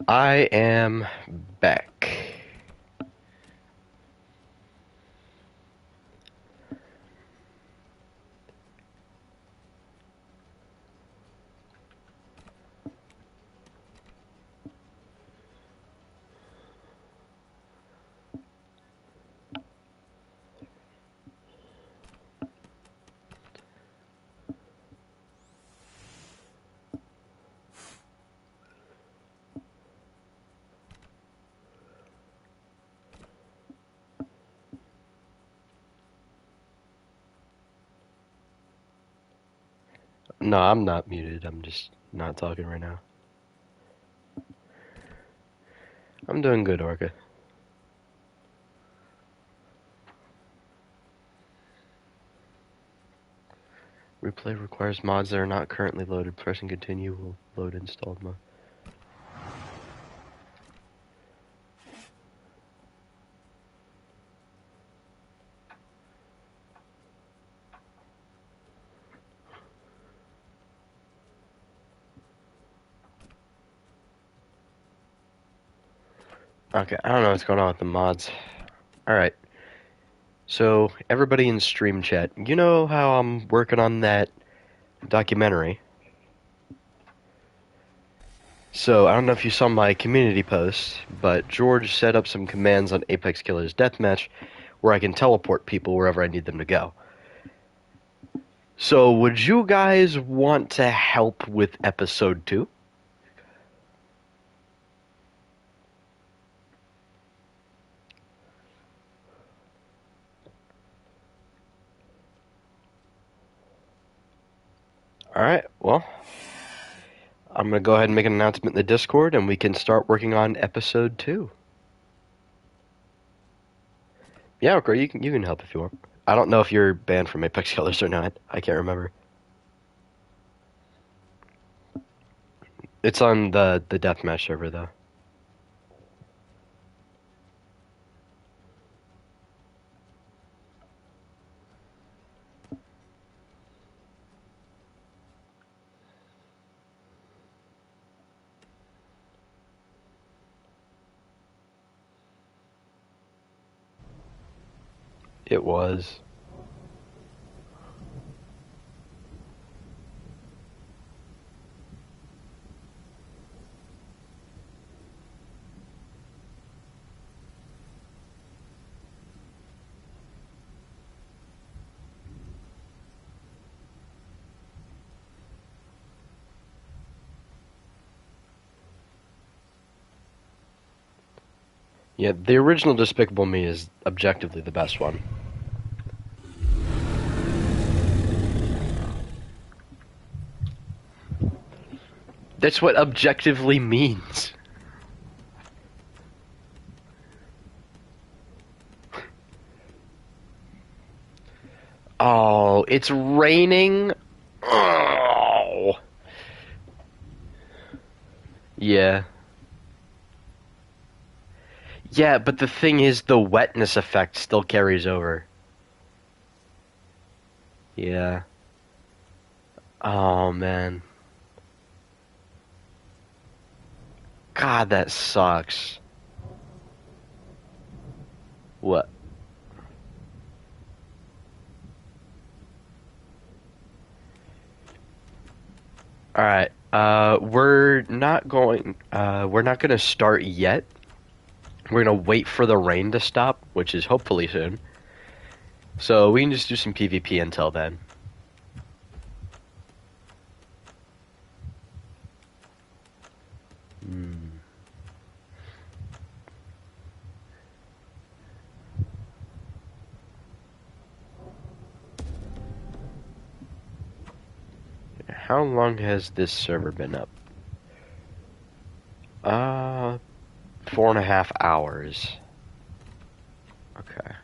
I am back. No, I'm not muted. I'm just not talking right now. I'm doing good, Orca. Replay requires mods that are not currently loaded. Pressing continue will load installed mod. Okay, I don't know what's going on with the mods. Alright. So, everybody in stream chat, you know how I'm working on that documentary? So, I don't know if you saw my community post, but George set up some commands on Apex Killers Deathmatch where I can teleport people wherever I need them to go. So, would you guys want to help with episode 2? Alright, well, I'm going to go ahead and make an announcement in the Discord, and we can start working on episode 2. Yeah, okay, you can help if you want. I don't know if you're banned from Apex Killers or not. I can't remember. It's on the deathmatch server, though. It was. Yeah, the original Despicable Me is objectively the best one. That's what objectively means. Oh, it's raining? Oh. Yeah. Yeah, but the thing is, the wetness effect still carries over. Yeah. Oh, man. God, that sucks. What? Alright, we're not gonna start yet. We're gonna wait for the rain to stop, which is hopefully soon. So we can just do some PvP until then. How long has this server been up? 4.5 hours. Okay.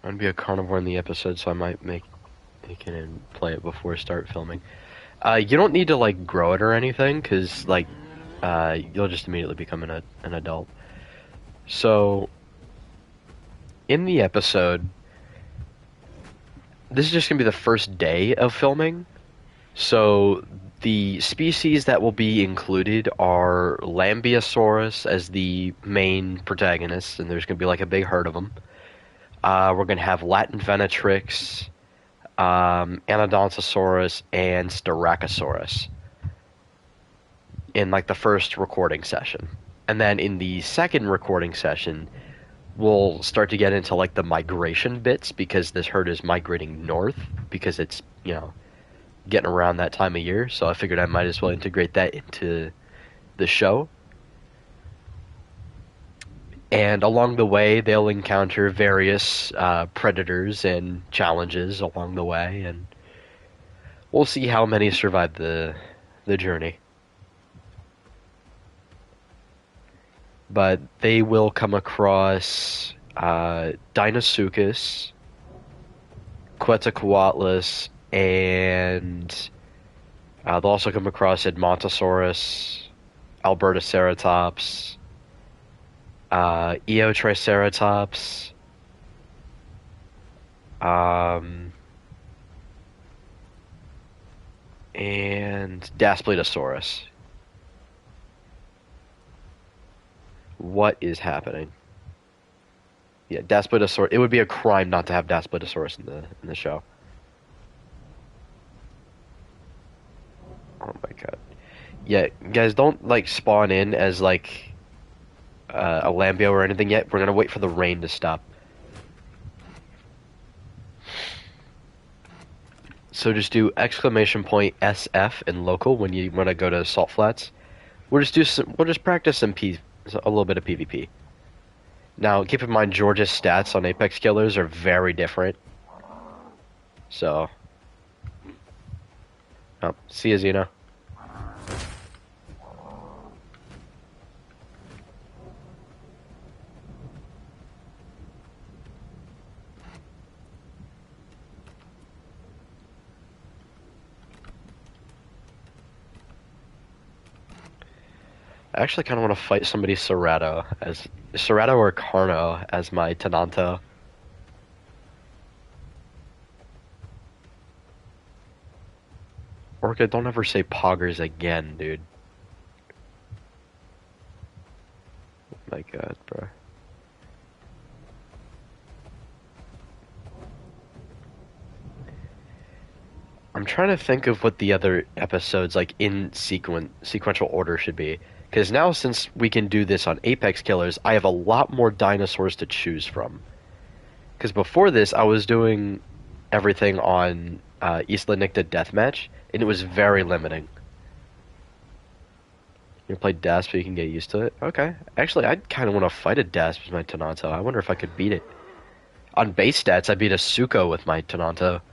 I'm gonna be a carnivore in the episode, so I might make it and play it before I start filming. You don't need to like grow it or anything, cause like you'll just immediately become an adult. So, in the episode, this is just going to be the first day of filming. So, the species that will be included are Lambeosaurus as the main protagonist, and there's going to be like a big herd of them. We're going to have Latin Venatrix, Anodontosaurus, and Styracosaurus in like the first recording session. And then in the second recording session, we'll start to get into like the migration bits because this herd is migrating north because it's, getting around that time of year. So I figured I might as well integrate that into the show. And along the way, they'll encounter various predators and challenges along the way, and we'll see how many survive the journey. But they will come across Deinosuchus, Quetzalcoatlus, and they'll also come across Edmontosaurus, Albertoceratops, Eotriceratops, and Daspletosaurus. What is happening? Yeah, Daspletosaurus. It would be a crime not to have Daspletosaurus in the show. Oh my god. Yeah, guys, don't like spawn in as like a Lambeo or anything yet. We're gonna wait for the rain to stop. So just do exclamation point SF in local when you want to go to Salt Flats. We'll just practice a little bit of PvP. Now, keep in mind George's stats on Apex Killers are very different. So, see you, Xeno. I actually kind of want to fight somebody Cerato or Carno as my Tenanto. Orca, don't ever say poggers again, dude. Oh my god, bro. I'm trying to think of what the other episodes, like, in sequential order should be. Because now, since we can do this on Apex Killers, I have a lot more dinosaurs to choose from. Because before this, I was doing everything on Isla Nicta Deathmatch, and it was very limiting. You play Dasp so you can get used to it? Okay. Actually, I kind of want to fight a Dasp with my Tenanto. I wonder if I could beat it. On base stats, I beat a Suko with my Tenanto.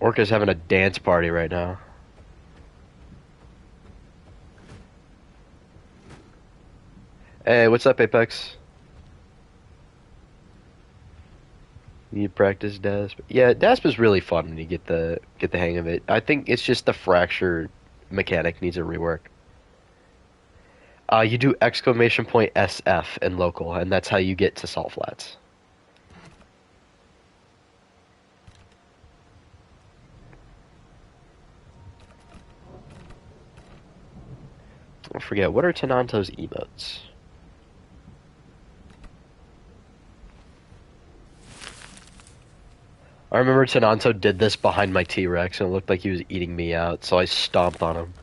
Orca's having a dance party right now. Hey, what's up, Apex? You practice Dasp? Yeah, Dasp is really fun when you get the hang of it. I think it's just the fracture mechanic needs a rework. You do exclamation point SF in local, and that's how you get to Salt Flats. Don't forget, what are Tenanto's emotes? I remember Tenanto did this behind my T-Rex, and it looked like he was eating me out, so I stomped on him.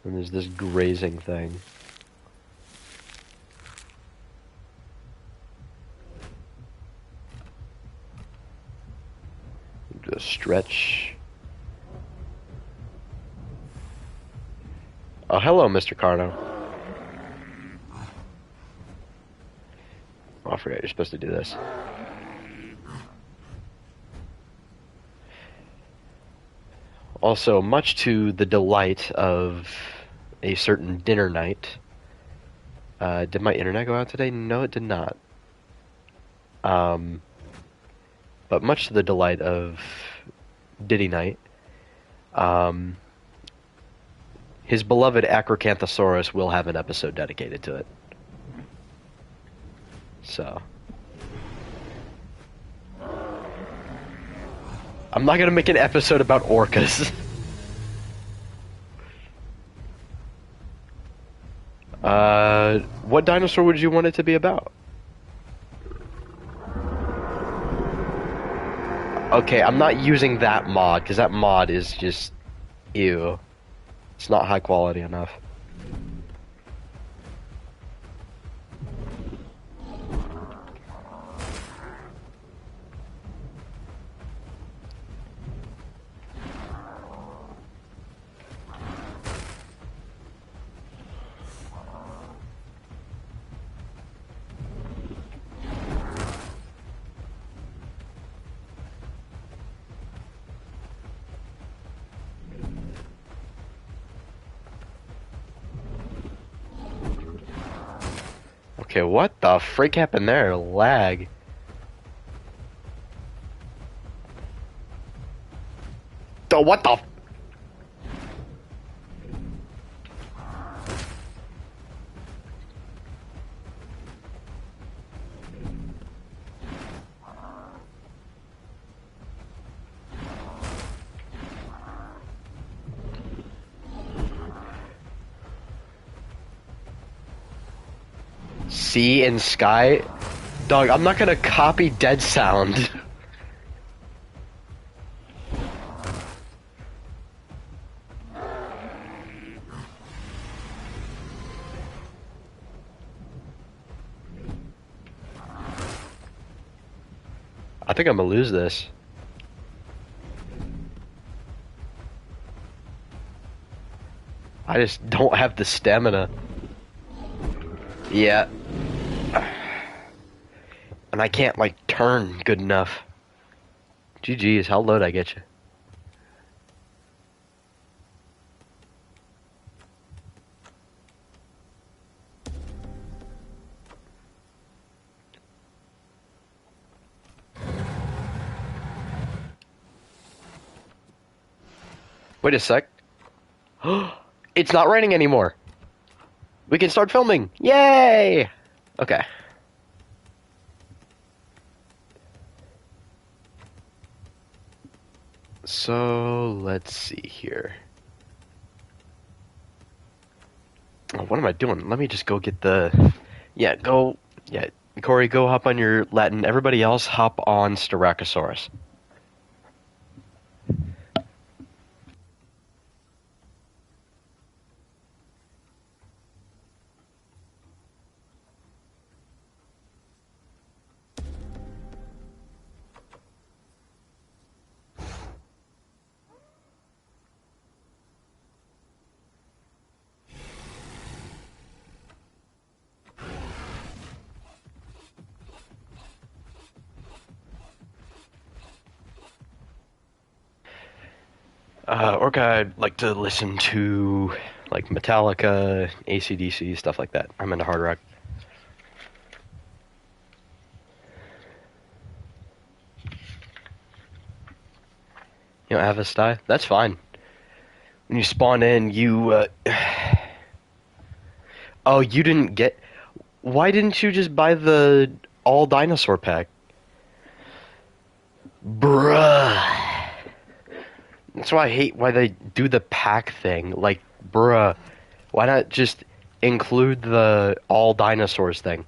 And there's this grazing thing. Just stretch. Oh, hello, Mr. Carno. Oh, I forgot you're supposed to do this. Also, much to the delight of a certain dinner night, Did my internet go out today? No, it did not. Um, but much to the delight of Diddy Knight, um, his beloved Acrocanthosaurus will have an episode dedicated to it. So, I'm not gonna make an episode about orcas. What dinosaur would you want it to be about? Okay, I'm not using that mod, because that mod is just... ew. It's not high quality enough. Okay, what the frick happened there? Lag. The what the... Sea and sky? Dog, I'm not gonna copy dead sound. I think I'm gonna lose this. I just don't have the stamina. Yeah. And I can't, like, turn good enough. GG's, how low did I get you? Wait a sec. It's not raining anymore. We can start filming. Yay! Okay. So, let's see here. Oh, what am I doing? Let me just go get the... Yeah, go... Yeah, Corey, go hop on your Latin. Everybody else, hop on Styracosaurus. Orca, I'd like to listen to, like, Metallica, AC/DC, stuff like that. I'm into hard rock. You don't have a style? That's fine. When you spawn in, you, Oh, you didn't get... Why didn't you just buy the all dinosaur pack? Bruh. That's why I hate why they do the pack thing. Like, bruh. Why not just include the all dinosaurs thing?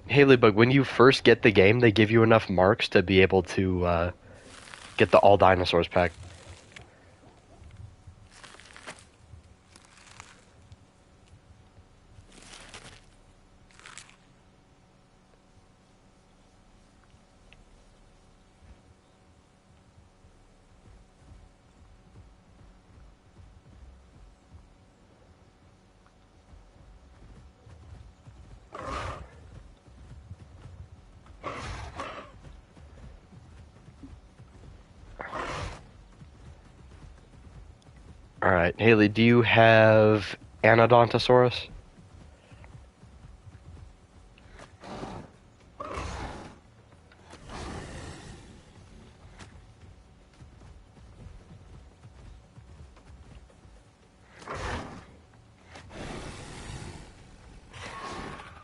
Haley-Bug, when you first get the game, they give you enough marks to be able to get the all dinosaurs pack. Alright, Haley, do you have Anodontosaurus?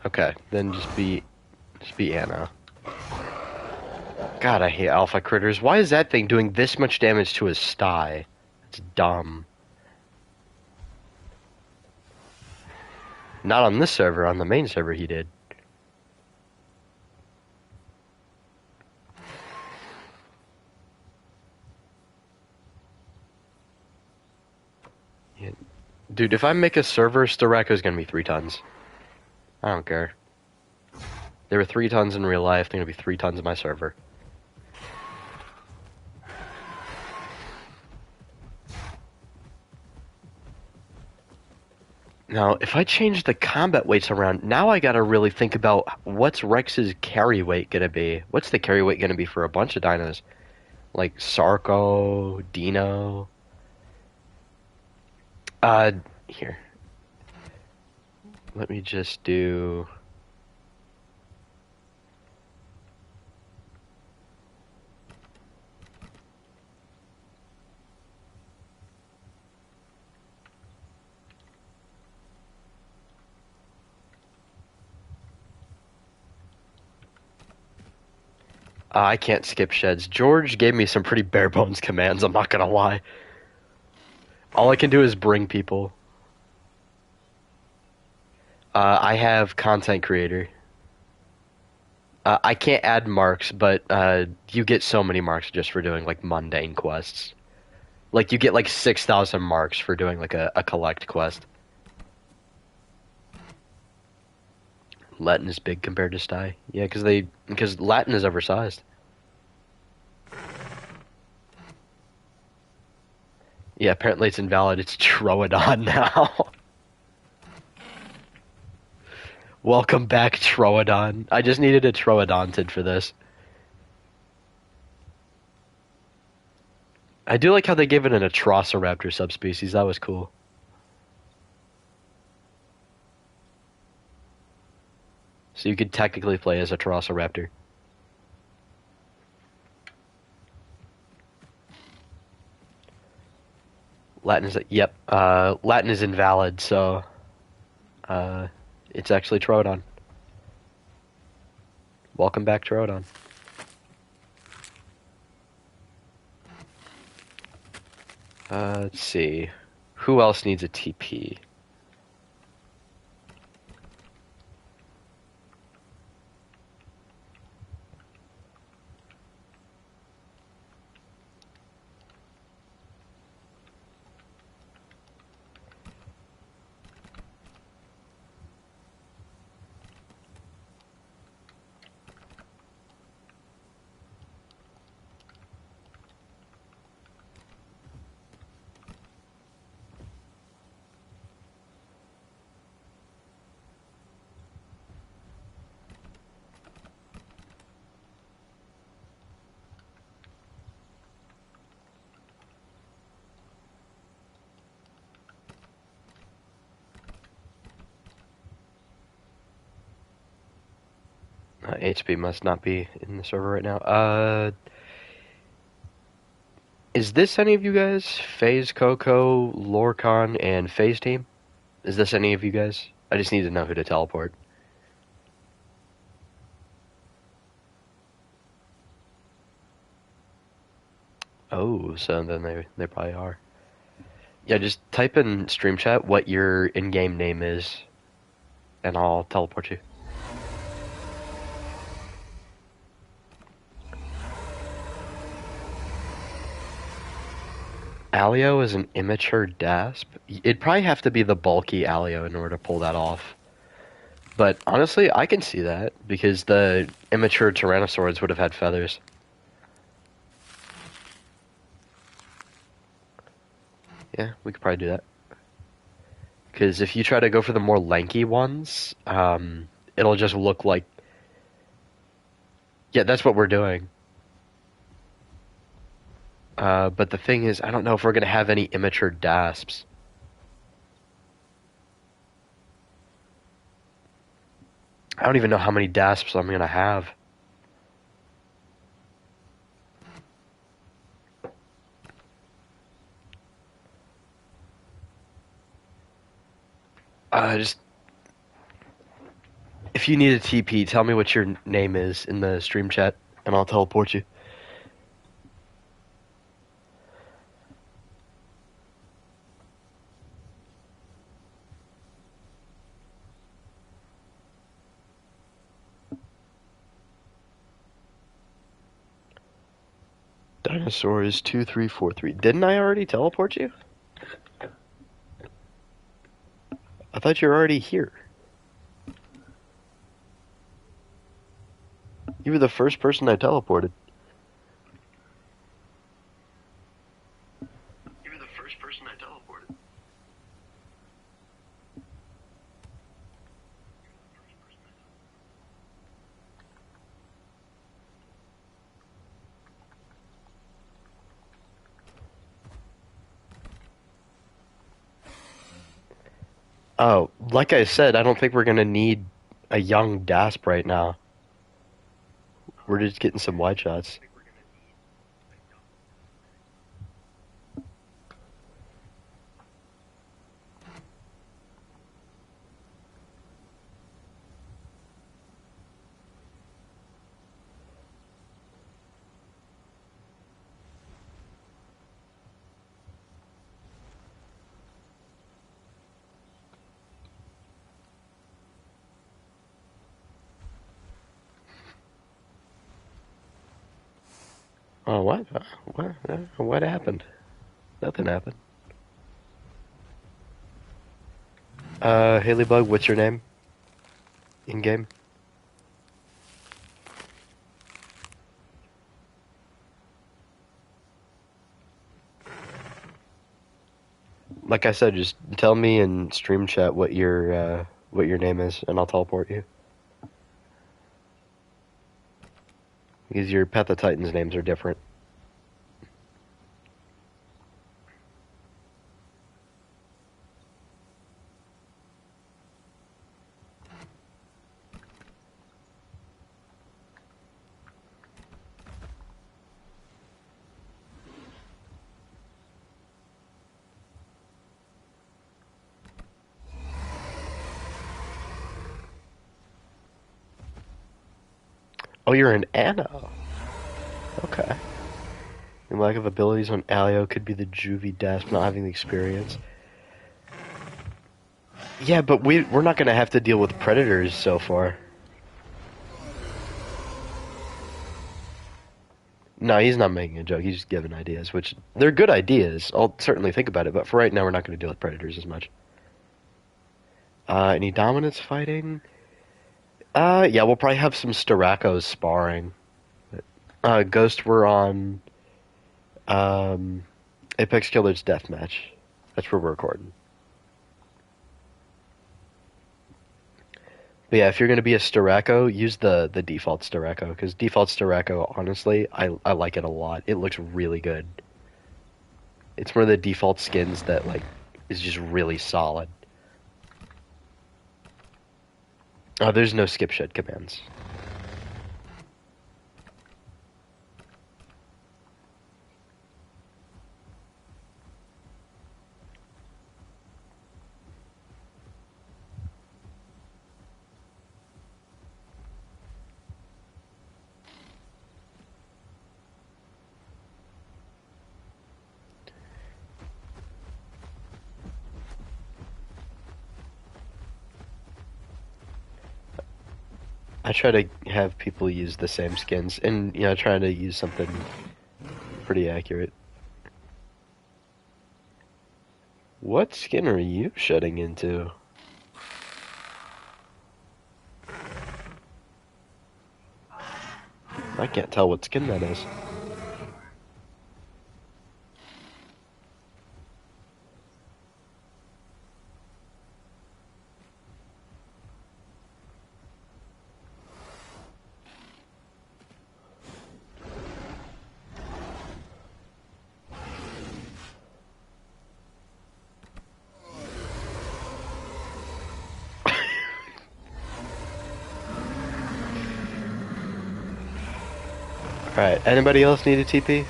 Okay, then just be Anna. God, I hate alpha critters. Why is that thing doing this much damage to his sty? It's dumb. Not on this server, on the main server he did. Yeah. Dude, if I make a server, Stareka's gonna be 3 tons. I don't care. They were 3 tons in real life, they're gonna be 3 tons in my server. Now, if I change the combat weights around, now I gotta really think about what's Rex's carry weight gonna be. What's the carry weight gonna be for a bunch of dinos? Like Sarko, Dino. Uh, Here. Let me just do... I can't skip sheds. George gave me some pretty bare bones commands, I'm not gonna lie. All I can do is bring people. I have content creator. I can't add marks, but you get so many marks just for doing like mundane quests. Like you get like 6,000 marks for doing like a collect quest. Latin is big compared to Sty. Yeah, because Latin is oversized. Yeah, apparently it's invalid. It's Troodon now. Welcome back, Troodon. I just needed a Troodonted for this. I do like how they gave it an Atrociraptor subspecies. That was cool. So you could technically play as a Atrociraptor. Latin is yep. Latin is invalid, so it's actually Troodon. Welcome back, Troodon. Let's see. Who else needs a TP? HP must not be in the server right now. Is this any of you guys? FaZe, Coco, Lorcon, and FaZe team? Is this any of you guys? I just need to know who to teleport. Oh, so then they probably are. Yeah, just type in stream chat what your in-game name is, and I'll teleport you. Alio is an immature Dasp? It'd probably have to be the bulky Alio in order to pull that off. But honestly, I can see that, because the immature Tyrannosaurs would have had feathers. Yeah, we could probably do that. Because if you try to go for the more lanky ones, it'll just look like... Yeah, that's what we're doing. But the thing is, I don't know if we're gonna have any immature DASPs. I don't even know how many DASPs I'm gonna have. Just if you need a TP, tell me what your name is in the stream chat, and I'll teleport you. Dinosaur is 2343. Didn't I already teleport you? I thought you were already here. You were the first person I teleported. You were the first person I teleported. Oh, like I said, I don't think we're gonna need a young DASP right now. We're just getting some wide shots. Oh, what? What happened? Nothing happened. Haley what's your name? In game? Like I said, just tell me in stream chat what your name is, and I'll teleport you. Because your Path of Titans names are different. Oh, you're an Anno. Okay. Your lack of abilities on Alio could be the juvie DASP not having the experience. Yeah, but we're not gonna have to deal with predators so far. No, he's not making a joke. He's just giving ideas, which they're good ideas. I'll certainly think about it, but for right now, we're not going to deal with predators as much. Any dominance fighting? Yeah, we'll probably have some Staracos sparring. Ghost, we're on Apex Killers Deathmatch. That's where we're recording. But yeah, if you're going to be a Staraco, use the default Staraco, because default Staraco, honestly, I like it a lot. It looks really good. It's one of the default skins that, like, is just really solid. There's no skip shed commands. I try to have people use the same skins, and trying to use something pretty accurate. What skin are you shutting into? I can't tell what skin that is. Alright, anybody else need a TP?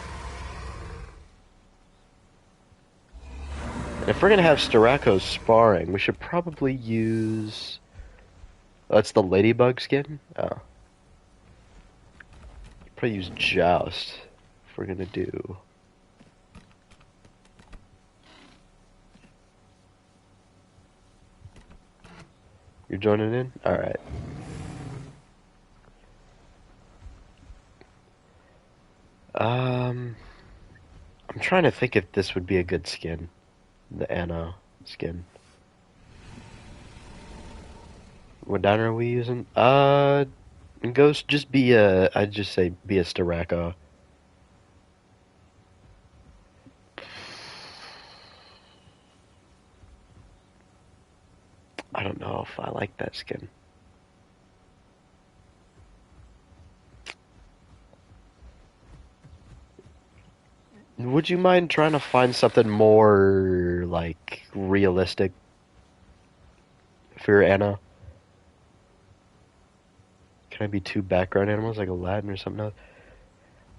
And if we're gonna have Staracos sparring, we should probably use... Oh, that's the Ladybug skin? Oh. Probably use Joust if we're gonna do... You're joining in? Alright. I'm trying to think if this would be a good skin. The Anna skin. What diner are we using? Ghost, just be I'd just say be a Starako. I don't know if I like that skin. Would you mind trying to find something more, like, realistic for your Anna? Can I be two background animals, like a Latin or something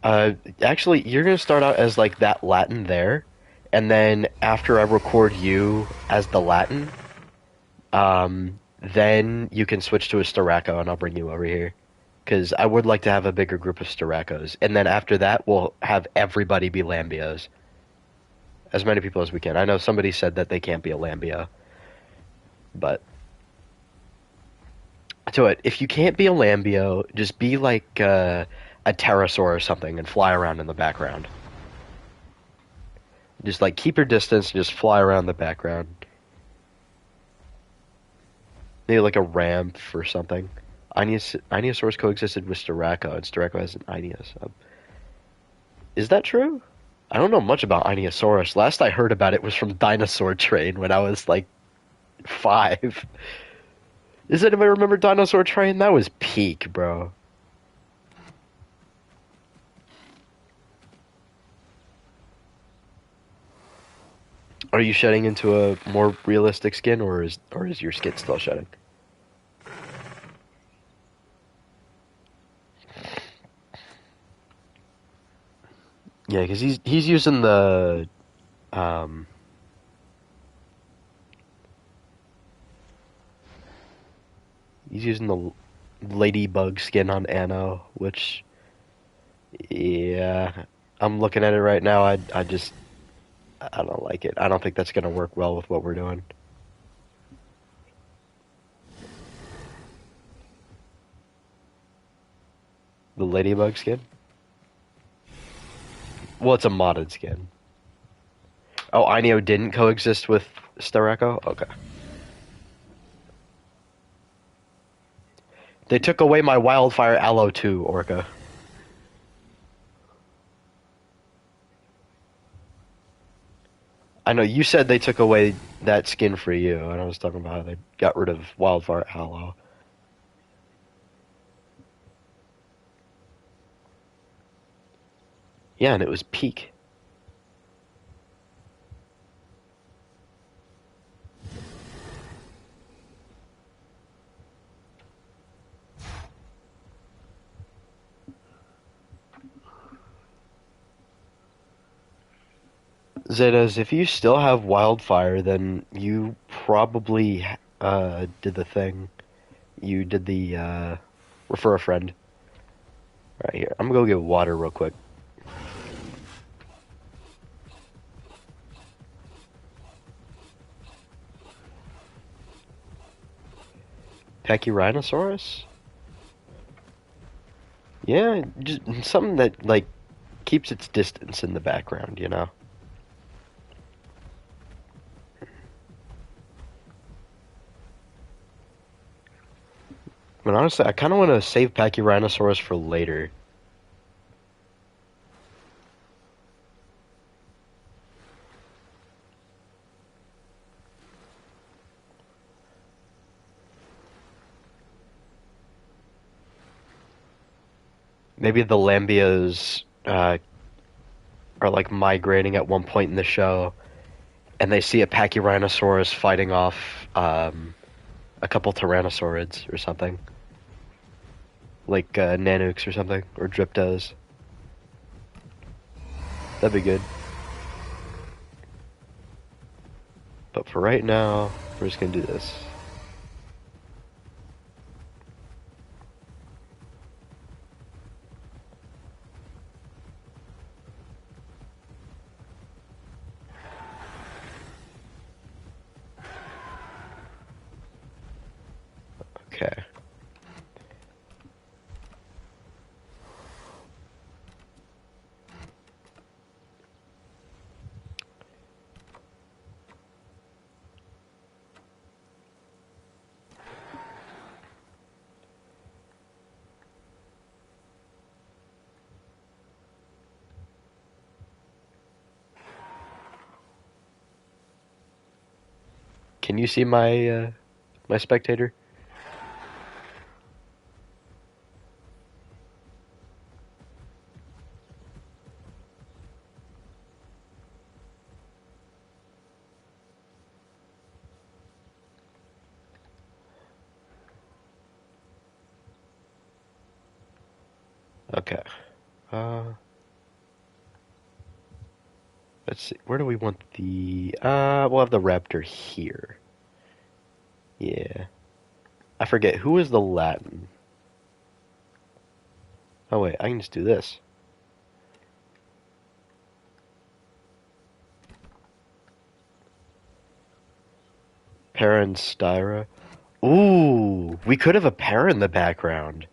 else? Actually, you're gonna start out as, like, that Latin there, and then after I record you as the Latin, then you can switch to a Starako and I'll bring you over here. Because I would like to have a bigger group of Starakos. And then after that, we'll have everybody be Lambios. As many people as we can. I know somebody said that they can't be a Lambio. But... So if you can't be a Lambio, just be like a pterosaur or something and fly around in the background. Just like keep your distance and just fly around the background. Maybe like a ramp or something. Ionosaurus coexisted with Starako, and Starako has an Ionos. Is that true? I don't know much about Ionosaurus. Last I heard about it was from Dinosaur Train when I was like 5. Does anybody remember Dinosaur Train? That was peak, bro. Are you shedding into a more realistic skin, or is your skin still shedding? Yeah, because he's using the he's using the ladybug skin on Anno, which yeah, I'm looking at it right now. I don't like it. I don't think that's gonna work well with what we're doing. The ladybug skin? Well, it's a modded skin. Oh, Aineo didn't coexist with Starako? Okay. They took away my Wildfire Aloe too, Orca. I know, you said they took away that skin for you, and I was talking about how they got rid of Wildfire Aloe. Yeah, and it was peak. Zetas, if you still have Wildfire, then you probably did the thing. You did the refer a friend. Right here. I'm gonna go get water real quick. Pachyrhinosaurus? Yeah, just something that, like, keeps its distance in the background, you know? But honestly, I kind of want to save Pachyrhinosaurus for later. Maybe the Lambios are like migrating at one point in the show, and they see a Pachyrhinosaurus fighting off a couple Tyrannosaurids or something. Like Nanooks or something, or Dryptos. That'd be good. But for right now, we're just gonna do this. Okay. Can you see my my spectator? Okay. Uh, let's see. Where do we want the? We'll have the raptor here. Yeah. I forget who is the Latin. Oh wait, I can just do this. Paranstyra. Ooh, we could have a pair in the background.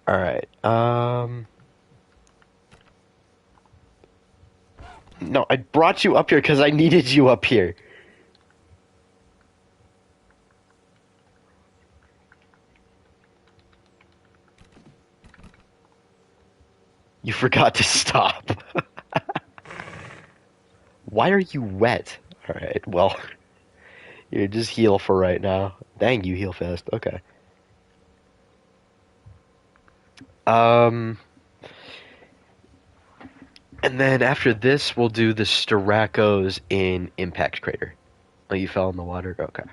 All right. No, I brought you up here because I needed you up here. You forgot to stop. Why are you wet? All right. Well, you just heal for right now. Dang, you heal fast. Okay. Um, and then after this, we'll do the Steracos in Impact Crater. Oh, you fell in the water? Okay.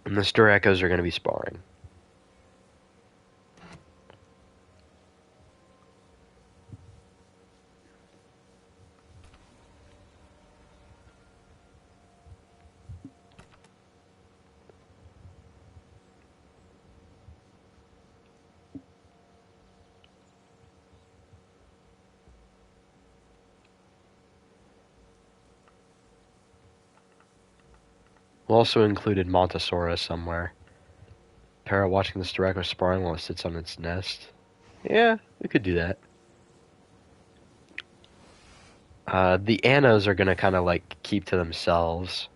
And the Steracos are going to be sparring. We'll also included Montosaurus somewhere. Parrot watching the Steracos sparring while it sits on its nest. Yeah, we could do that. The Annos are going to kind of like keep to themselves.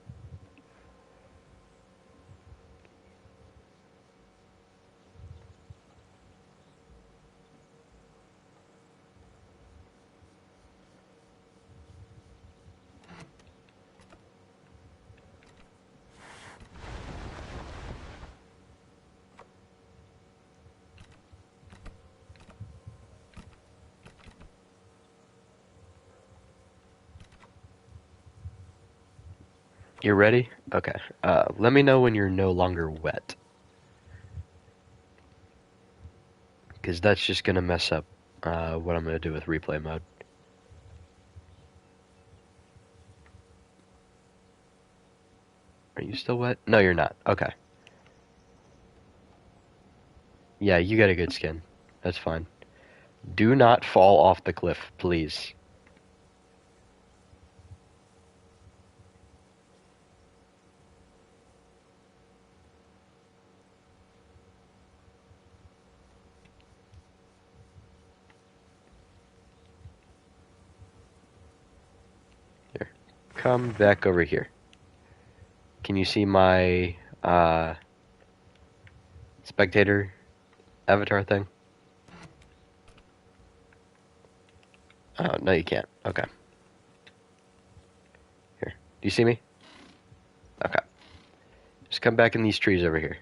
You ready? Okay. Let me know when you're no longer wet. Because that's just going to mess up what I'm going to do with replay mode. Are you still wet? No, you're not. Okay. Yeah, you got a good skin. That's fine. Do not fall off the cliff, please. Here. Come back over here. Can you see my spectator avatar thing? Oh, no, you can't. Okay. Here. Do you see me? Okay. Just come back in these trees over here.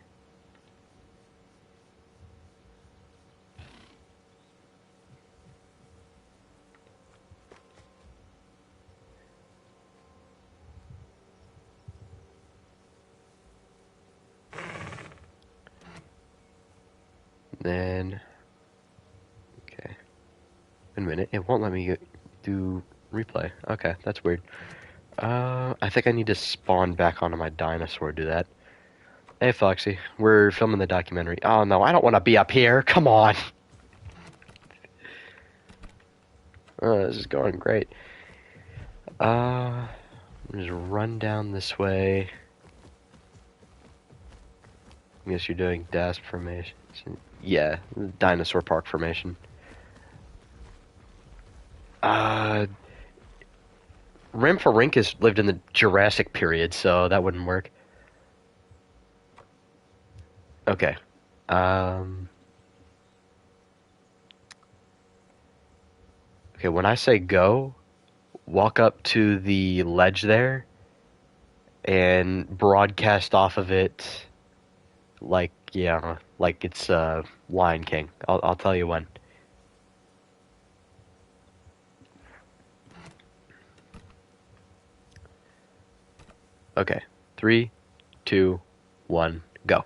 Then, okay. Wait a minute, it won't let me do replay. Okay, that's weird. I think I need to spawn back onto my dinosaur to do that. Hey, Foxy, we're filming the documentary. Oh no, I don't want to be up here. Come on. Oh, this is going great. Just run down this way. I guess you're doing DASP formation. Yeah, dinosaur park formation. Rhamphorhynchus lived in the Jurassic period, so that wouldn't work. Okay. Okay, when I say go, walk up to the ledge there and broadcast off of it like, yeah, like it's Lion King. I'll tell you when. Okay. 3, 2, 1, go.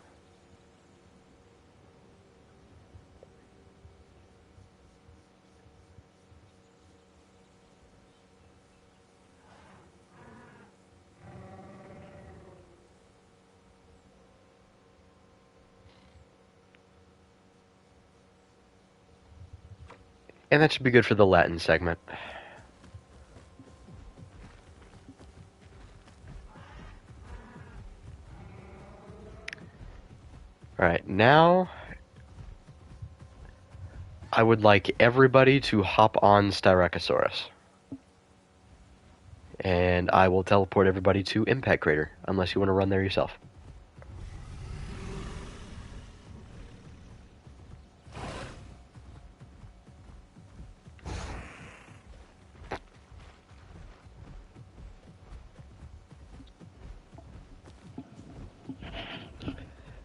And that should be good for the Latin segment. Alright, now I would like everybody to hop on Styracosaurus. And I will teleport everybody to Impact Crater, unless you want to run there yourself.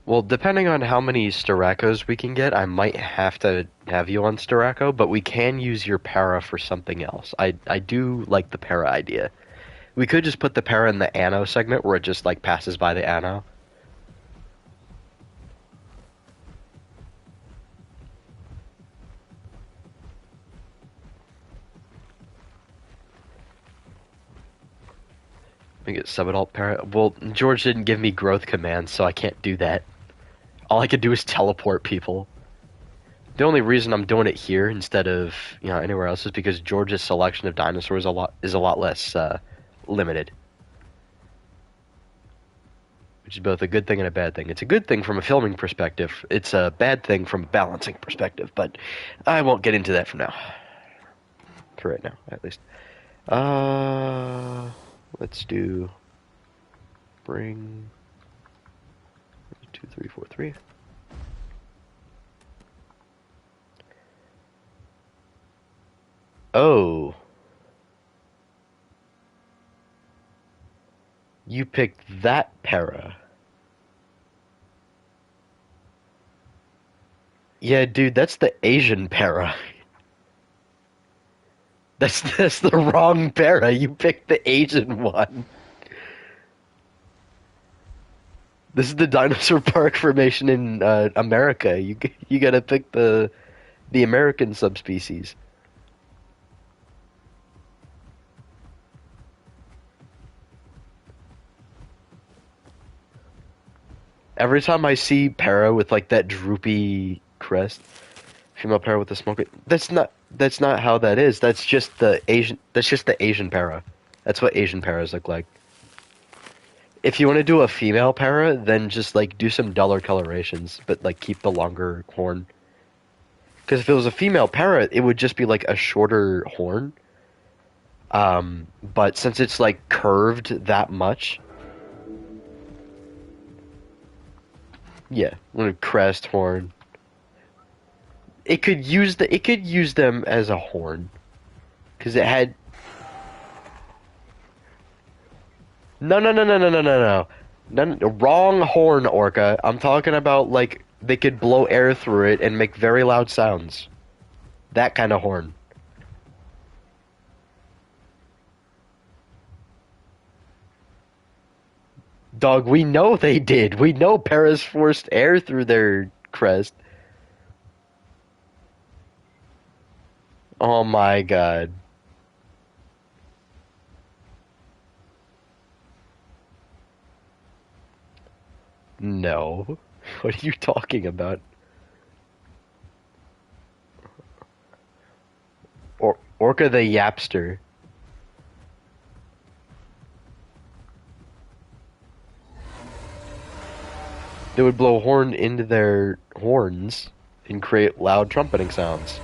Well, depending on how many Styracos we can get, I might have to have you on Styraco, but we can use your para for something else. I do like the para idea. We could just put the para in the Anno segment where it just like passes by the Anno. We get subadult para. Well, George didn't give me growth commands, so I can't do that. All I can do is teleport people. The only reason I'm doing it here instead of anywhere else is because George's selection of dinosaurs is a lot less limited, which is both a good thing and a bad thing. It's a good thing from a filming perspective. It's a bad thing from a balancing perspective, but I won't get into that for now. For right now, at least. Let's do bring 2, 3, 4, 3. Oh. You picked that para. Yeah, dude, that's the Asian para. That's the wrong para. You picked the Asian one. This is the dinosaur park formation in America. You gotta pick the American subspecies. Every time I see para with like that droopy crest, female para with the smoke, that's not how that is. That's just the Asian para. That's what Asian paras look like. If you want to do a female para, then just like do some duller colorations, but like keep the longer horn. Because if it was a female para, it would just be like a shorter horn. But since it's like curved that much, yeah, crest horn. It could use them as a horn, because it had. No, wrong horn, Orca. I'm talking about like they could blow air through it and make very loud sounds. That kind of horn. Dog, we know they did. We know Paris forced air through their crest. Oh my god. No. What are you talking about? Orca the Yapster. They would blow horn into their horns and create loud trumpeting sounds.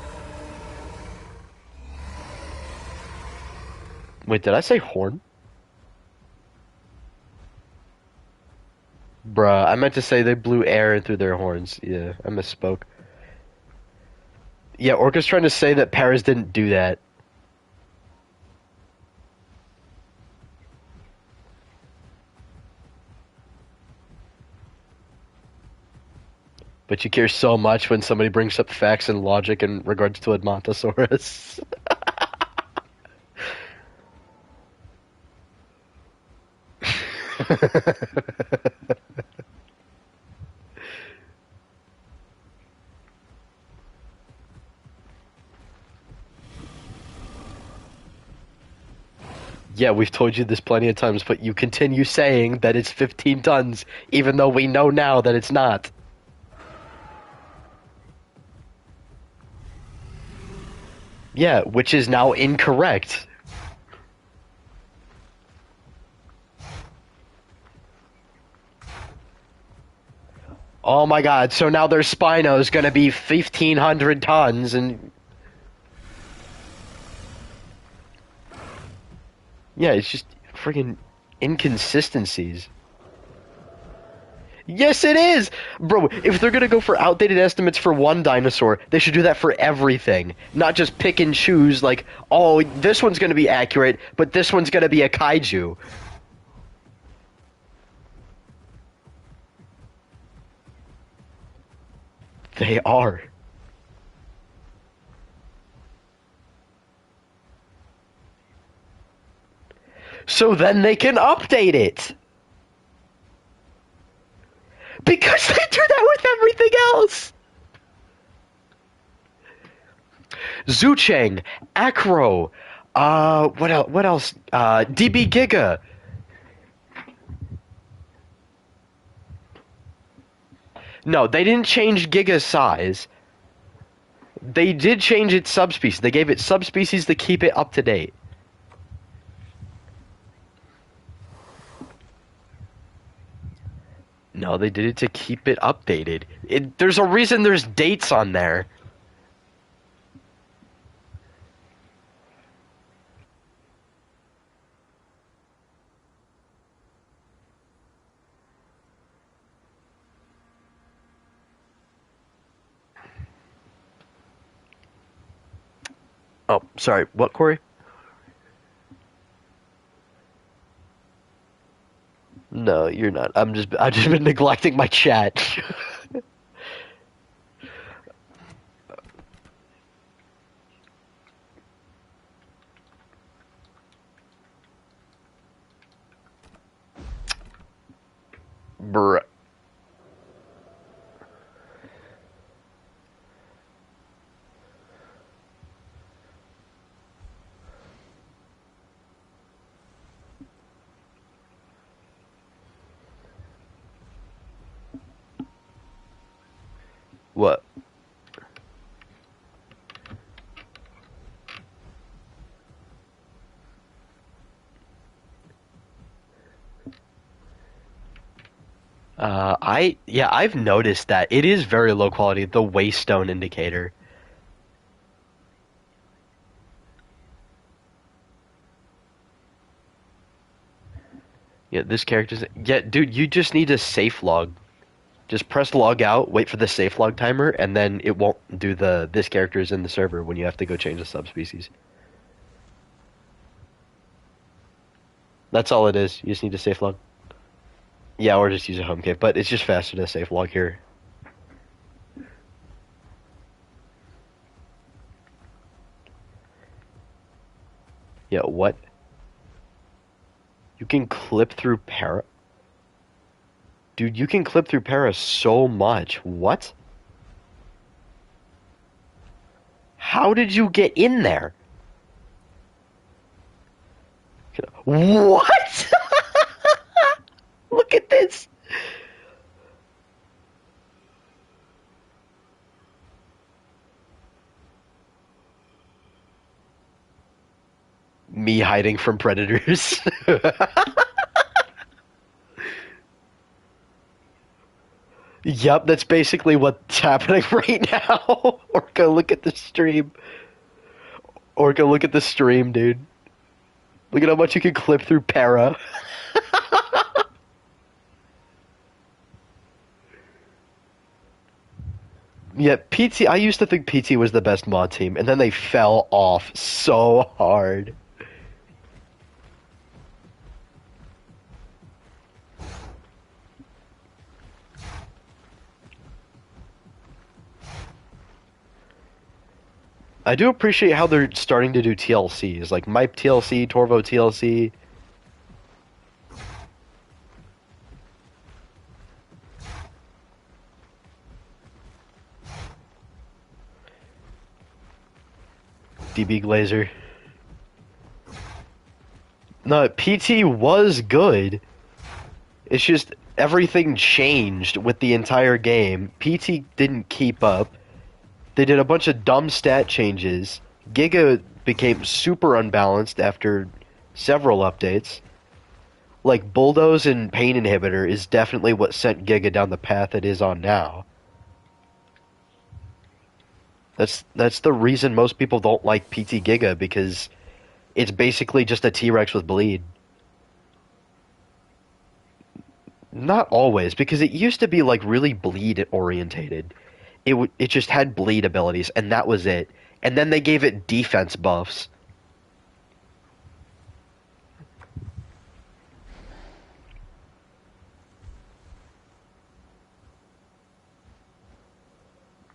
Wait, did I say horn? Bruh, I meant to say they blew air through their horns. Yeah, I misspoke. Yeah, Orca's trying to say that Paris didn't do that. But you care so much when somebody brings up facts and logic in regards to Edmontosaurus. Yeah, we've told you this plenty of times, but you continue saying that it's 15 tons, even though we know now that it's not. Yeah, which is now incorrect. Oh my god, so now their Spino is gonna be 1,500 tons, and yeah, it's just freaking inconsistencies. Yes, it is! Bro, if they're gonna go for outdated estimates for one dinosaur, they should do that for everything. Not just pick and choose, like, oh, this one's gonna be accurate, but this one's gonna be a kaiju. They are. So then they can update it! Because they do that with everything else! Zucheng, Acro, what else? DB Giga. No, they didn't change Giga's size. They did change its subspecies. They gave it subspecies to keep it up to date. No, they did it to keep it updated. There's a reason there's dates on there. Oh, sorry. What, Corey? No, you're not. I've just been neglecting my chat. Bruh. What? Yeah, I've noticed that it is very low quality, the waystone indicator. Yeah, this character's. Yeah, dude, you just need a safe log. Just press log out, wait for the safe log timer, and then it won't do the this character is in the server when you have to go change the subspecies. That's all it is. You just need a safe log. Yeah, or just use a home kit, but it's just faster to safe log here. Yeah, what? You can clip through para. Dude, you can clip through para so much. What? How did you get in there? What? Look at this. Me hiding from predators. Yep, that's basically what's happening right now. Orca, look at the stream. Orca, look at the stream, dude. Look at how much you can clip through para. Yeah, PT. I used to think PT was the best mod team, and then they fell off so hard. I do appreciate how they're starting to do TLCs, like Mipe TLC, Torvo TLC. DB Glazer. No, PT was good. It's just everything changed with the entire game. PT didn't keep up. They did a bunch of dumb stat changes. Giga became super unbalanced after several updates. Like, Bulldoze and Pain Inhibitor is definitely what sent Giga down the path it is on now. That's the reason most people don't like PT Giga, because it's basically just a T-Rex with bleed. Not always, because it used to be like really bleed orientated. It just had bleed abilities, and that was it. And then they gave it defense buffs.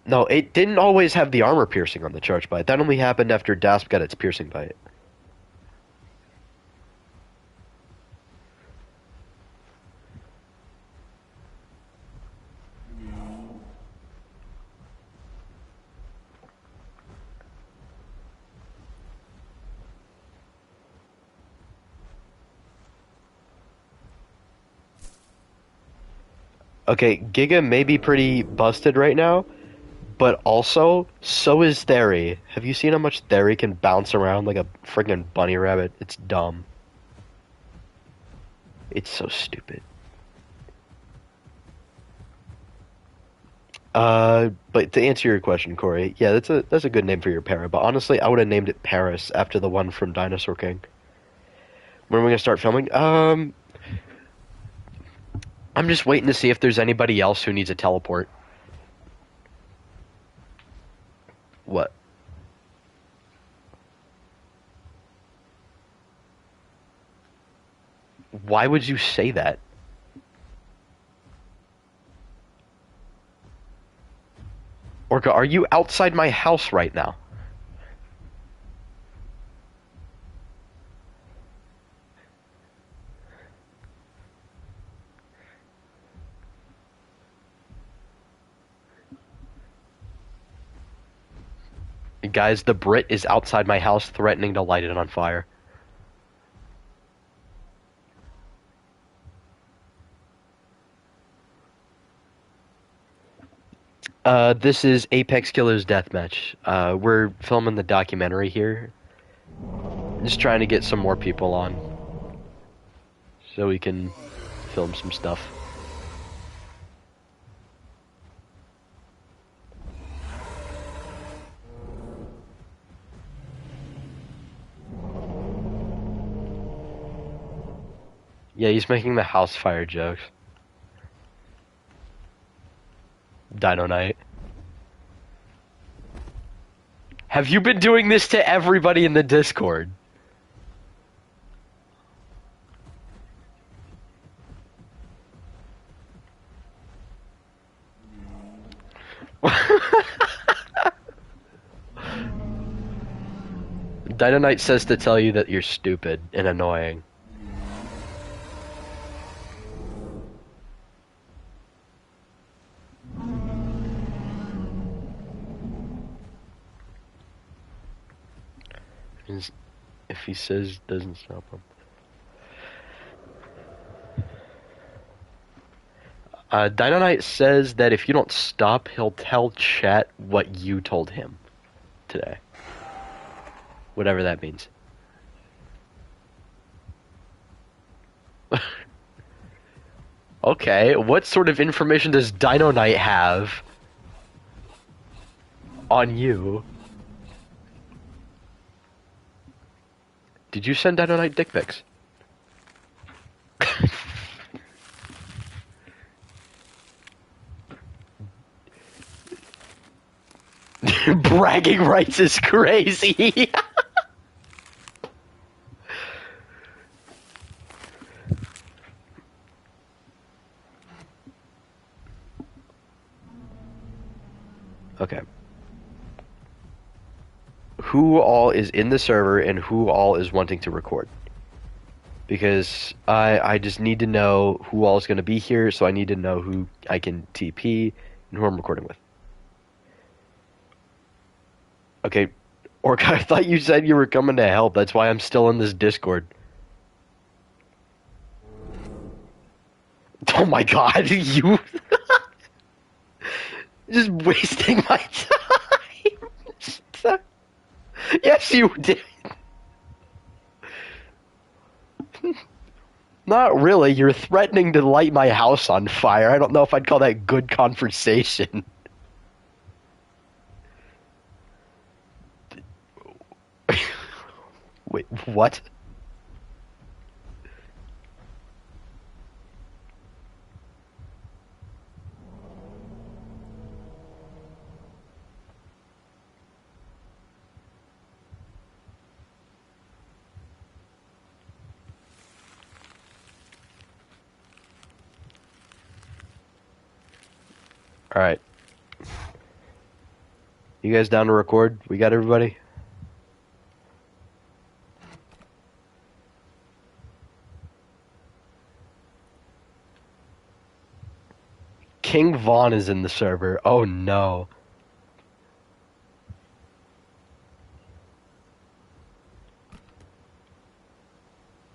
No, it didn't always have the armor piercing on the charge bite. That only happened after Dasp got its piercing bite. Okay, Giga may be pretty busted right now, but also, so is Theory. Have you seen how much Theory can bounce around like a friggin' bunny rabbit? It's dumb. It's so stupid. But to answer your question, Corey, yeah, that's a good name for your para. But honestly, I would have named it Paris after the one from Dinosaur King. When are we gonna start filming? I'm just waiting to see if there's anybody else who needs a teleport. What? Why would you say that? Orca, are you outside my house right now? Guys, the Brit is outside my house threatening to light it on fire. This is Apex Killers Deathmatch. We're filming the documentary here. Just trying to get some more people on. So we can film some stuff. Yeah, he's making the house fire jokes. Dino Knight. Have you been doing this to everybody in the Discord? Dino Knight says to tell you that you're stupid and annoying. If he says doesn't stop him. Dino Knight says that if you don't stop, he'll tell chat what you told him today. Whatever that means. Okay, what sort of information does Dino Knight have on you? Did you send Dino Knight dick pics? Bragging rights is crazy. Okay. Who all is in the server and who all is wanting to record? Because I just need to know who all is going to be here, so I need to know who I can TP and who I'm recording with. Okay, Orca, I thought you said you were coming to help. That's why I'm still in this Discord. Oh my god, you... just wasting my time. Yes, you did. Not really. You're threatening to light my house on fire. I don't know if I'd call that good conversation. Wait, what? Alright. You guys down to record? We got everybody? King Von is in the server. Oh no.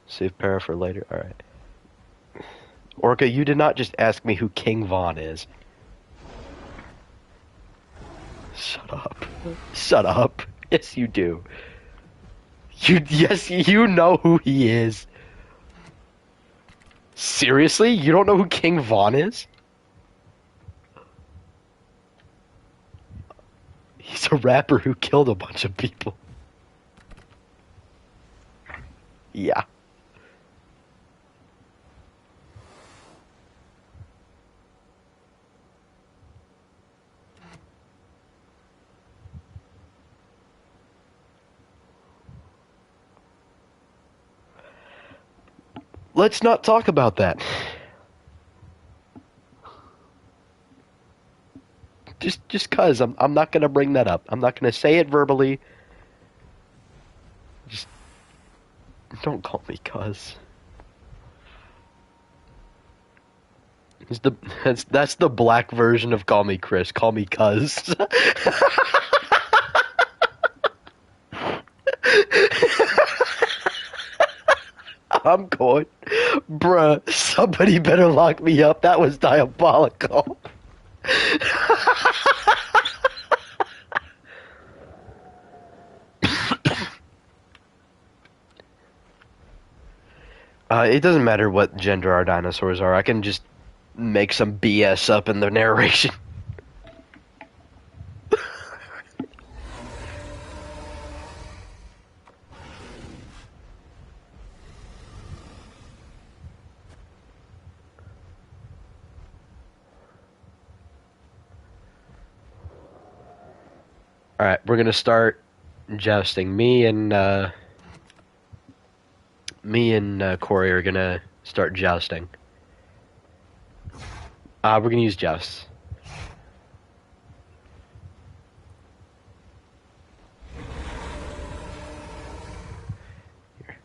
Save para for later. Alright. Orca, you did not just ask me who King Von is. Shut up. Shut up. Yes, you do. Yes, you know who he is. Seriously? You don't know who King Von is? He's a rapper who killed a bunch of people. Yeah. Let's not talk about that. Just cause I'm not gonna bring that up. I'm not gonna say it verbally. Just don't call me cuz. That's the black version of call me Chris. Call me cuz. I'm going, bruh, somebody better lock me up. That was diabolical. It doesn't matter what gender our dinosaurs are. I can just make some BS up in the narration. Alright, we're gonna start jousting. Me and Corey are gonna start jousting. We're gonna use jousts. Here.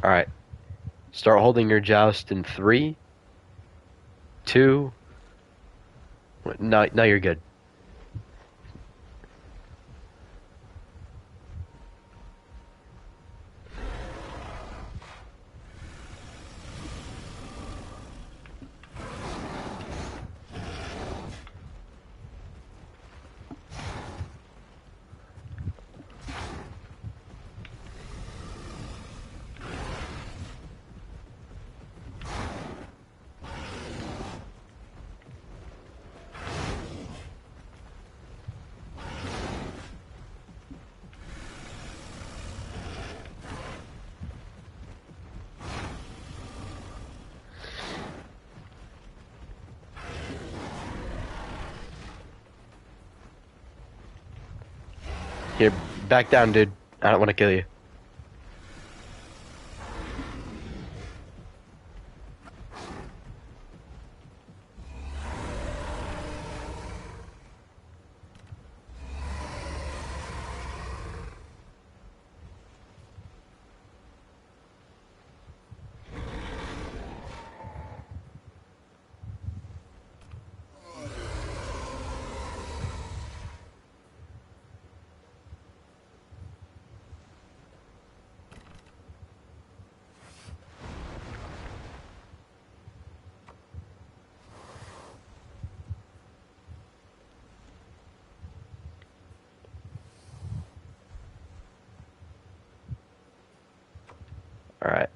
Alright. Start holding your joust in 3, 2. Now you're good. Here, back down, dude. I don't want to kill you. Alright.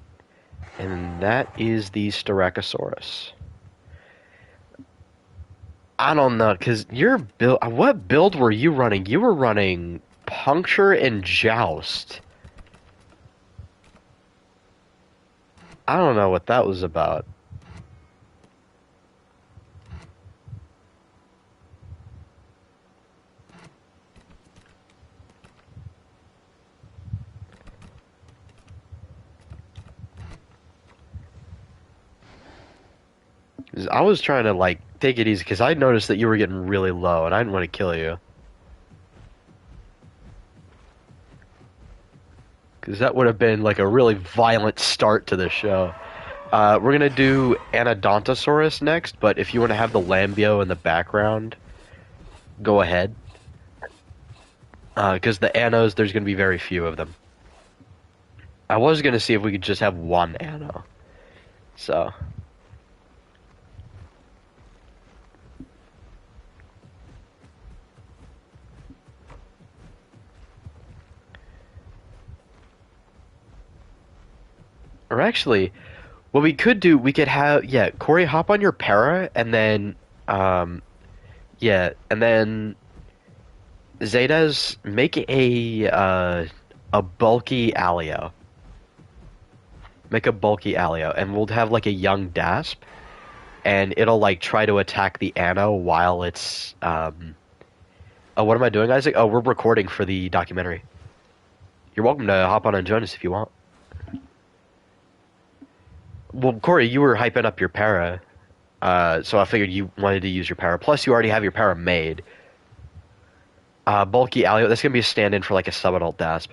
And that is the Styracosaurus. I don't know, because your build. What build were you running? You were running Puncture and Joust. I don't know what that was about. I was trying to, like, take it easy, because I noticed that you were getting really low, and I didn't want to kill you. Because that would have been, like, a really violent start to the show. We're going to do Anodontosaurus next, but if you want to have the Lambio in the background, go ahead. Because the Anos, there's going to be very few of them. I was going to see if we could just have one Ano. So... Or actually, what we could do, we could have, yeah, Corey, hop on your para, and then, yeah, and then Zetas, make a bulky Alio. Make a bulky Alio, and we'll have, like, a young Dasp, and it'll, like, try to attack the Ano while it's, oh, what am I doing, Isaac? Oh, we're recording for the documentary. You're welcome to hop on and join us if you want. Well, Corey, you were hyping up your para, so I figured you wanted to use your para. Plus, you already have your para made. Bulky Alio, that's going to be a stand-in for, like, a sub-adult Dasp.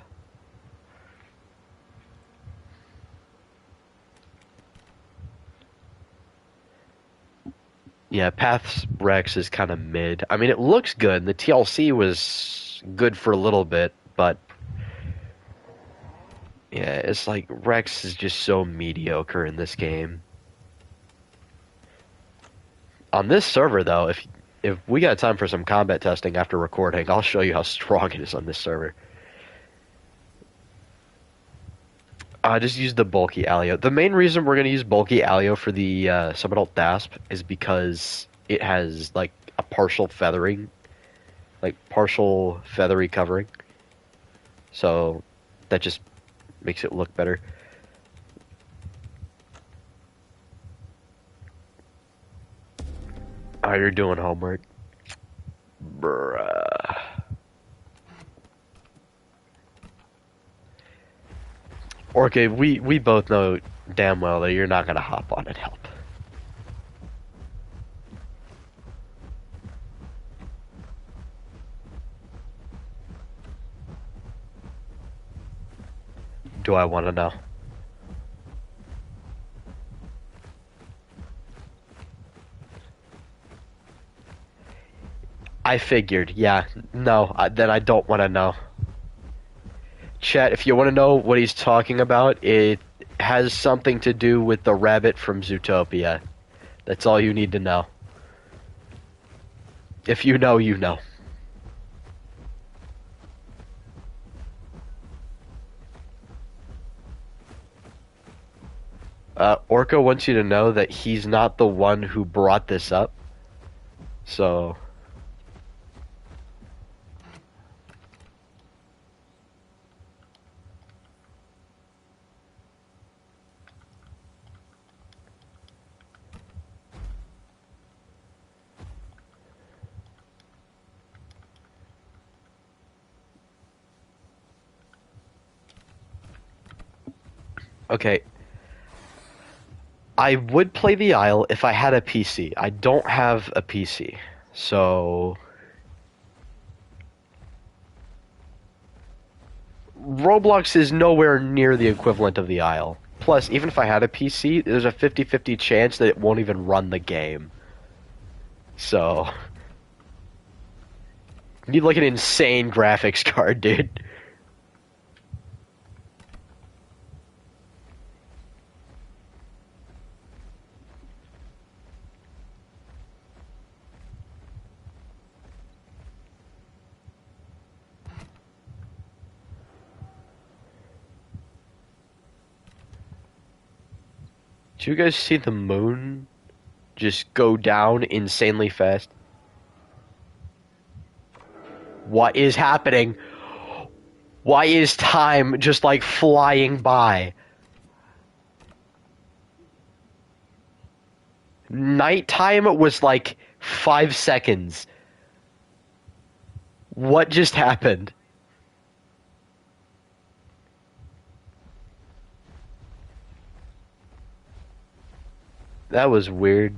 Yeah, Path's Rex is kind of mid. I mean, it looks good. The TLC was good for a little bit, but... yeah, it's like Rex is just so mediocre in this game. On this server, though, if we got time for some combat testing after recording, I'll show you how strong it is on this server. Just use the bulky Alio. The main reason we're going to use bulky Alio for the sub-adult Dasp is because it has, like, a partial feathering. Like, partial feathery covering. So, that just makes it look better. Oh, you're doing homework. Bruh. Okay, we both know damn well that you're not gonna hop on and help. Do I want to know? I figured. Yeah. No, then I don't want to know. Chat, if you want to know what he's talking about, it has something to do with the rabbit from Zootopia. That's all you need to know. If you know, you know. Orca wants you to know that he's not the one who brought this up. So, okay. I would play the Isle if I had a PC. I don't have a PC. So, Roblox is nowhere near the equivalent of the Isle. Plus, even if I had a PC, there's a 50-50 chance that it won't even run the game. So, you need like an insane graphics card, dude. Do you guys see the moon just go down insanely fast? What is happening? Why is time just like flying by? Nighttime was like 5 seconds. What just happened? That was weird.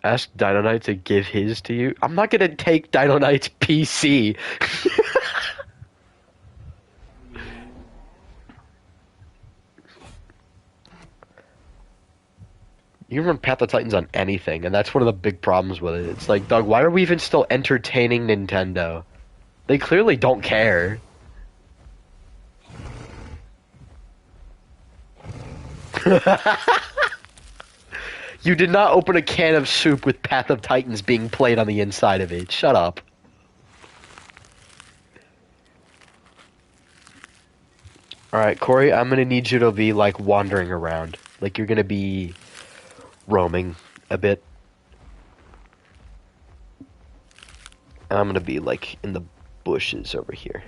Ask Dino Knight to give his to you. I'm not gonna take Dino Knight's PC. You can run Path of Titans on anything, and that's one of the big problems with it. It's like, Doug, why are we even still entertaining Nintendo? They clearly don't care. You did not open a can of soup with Path of Titans being played on the inside of it. Shut up. Alright, Corey, I'm gonna need you to be, like, wandering around. Like, you're gonna be roaming a bit. And I'm gonna be, like, in the bushes over here.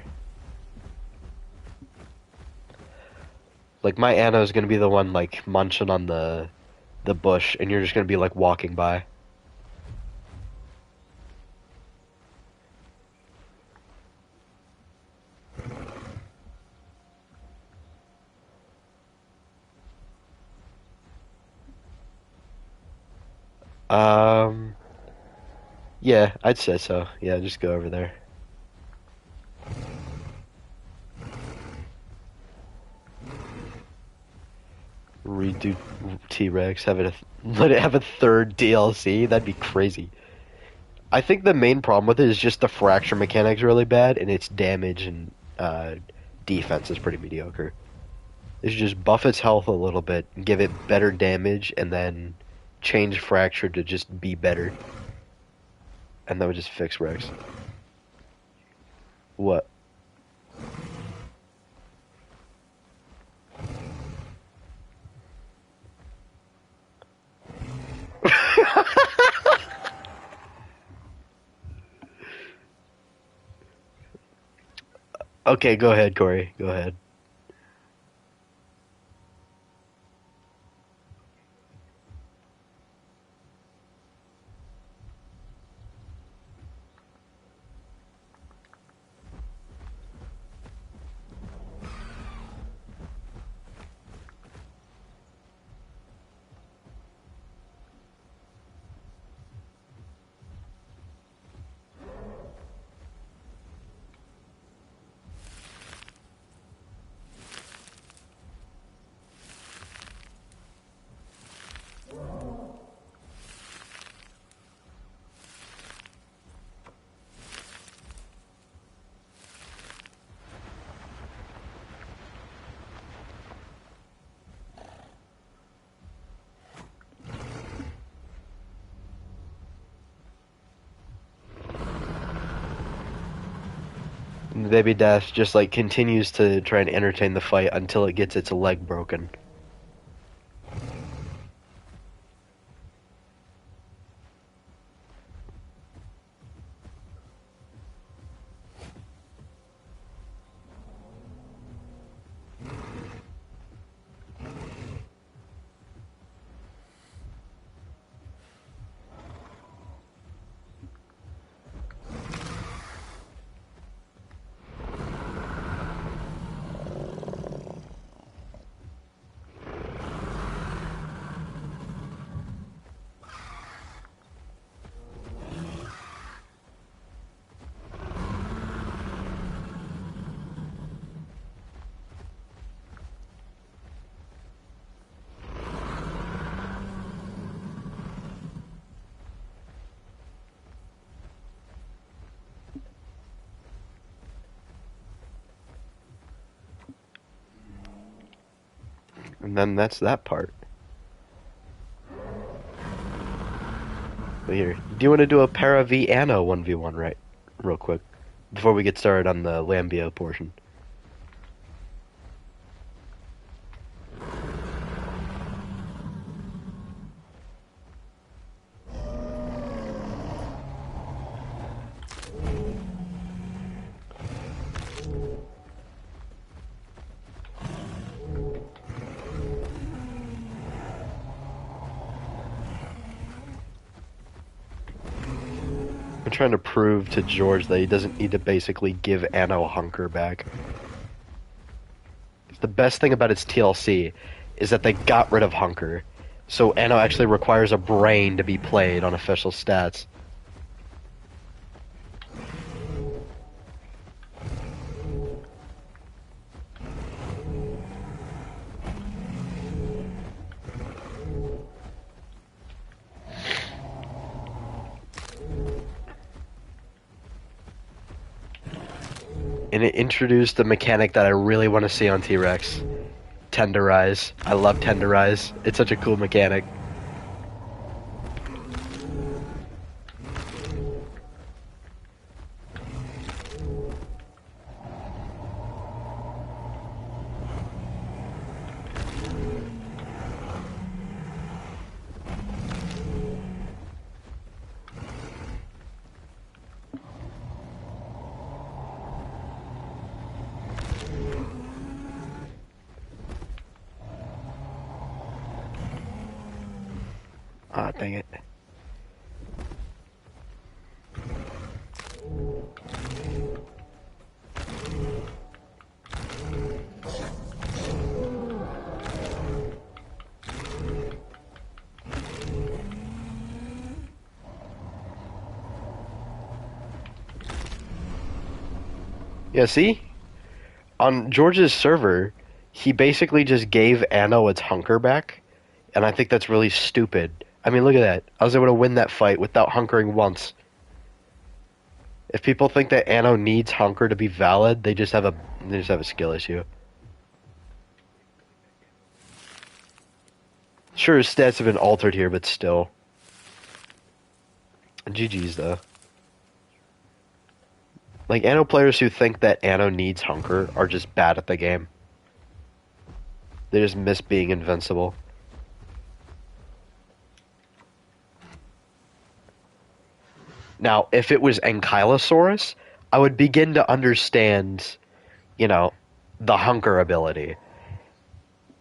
Like, my Anna is gonna be the one, like, munching on the bush, and you're just gonna be, like, walking by. Um, yeah, I'd say so. Yeah, just go over there. Redo T-Rex, let it have a third DLC. That'd be crazy. I think the main problem with it is just the fracture mechanic's really bad, and its damage and defense is pretty mediocre. They should just buff its health a little bit, give it better damage, and then change fracture to just be better. And that would just fix Rex. What? Okay, go ahead, Corey. Go ahead. And the baby Dash just like continues to try and entertain the fight until it gets its leg broken. And then that's that part. But here, do you want to do a Para v Anno 1v1 right? Real quick. Before we get started on the Lambio portion. I'm trying to prove to George that he doesn't need to basically give Anno Hunker back. The best thing about its TLC is that they got rid of Hunker, so Anno actually requires a brain to be played on official stats. And it introduced the mechanic that I really want to see on T-Rex. Tenderize. I love Tenderize. It's such a cool mechanic. Ah, dang it. Yeah, see? On George's server, he basically just gave Anno its hunker back, and I think that's really stupid. I mean, look at that. I was able to win that fight without hunkering once. If people think that Anno needs hunker to be valid, they just have a skill issue. Sure, his stats have been altered here, but still. GG's though. Like, Anno players who think that Anno needs hunker are just bad at the game. They just miss being invincible. Now, if it was Ankylosaurus, I would begin to understand, you know, the hunker ability.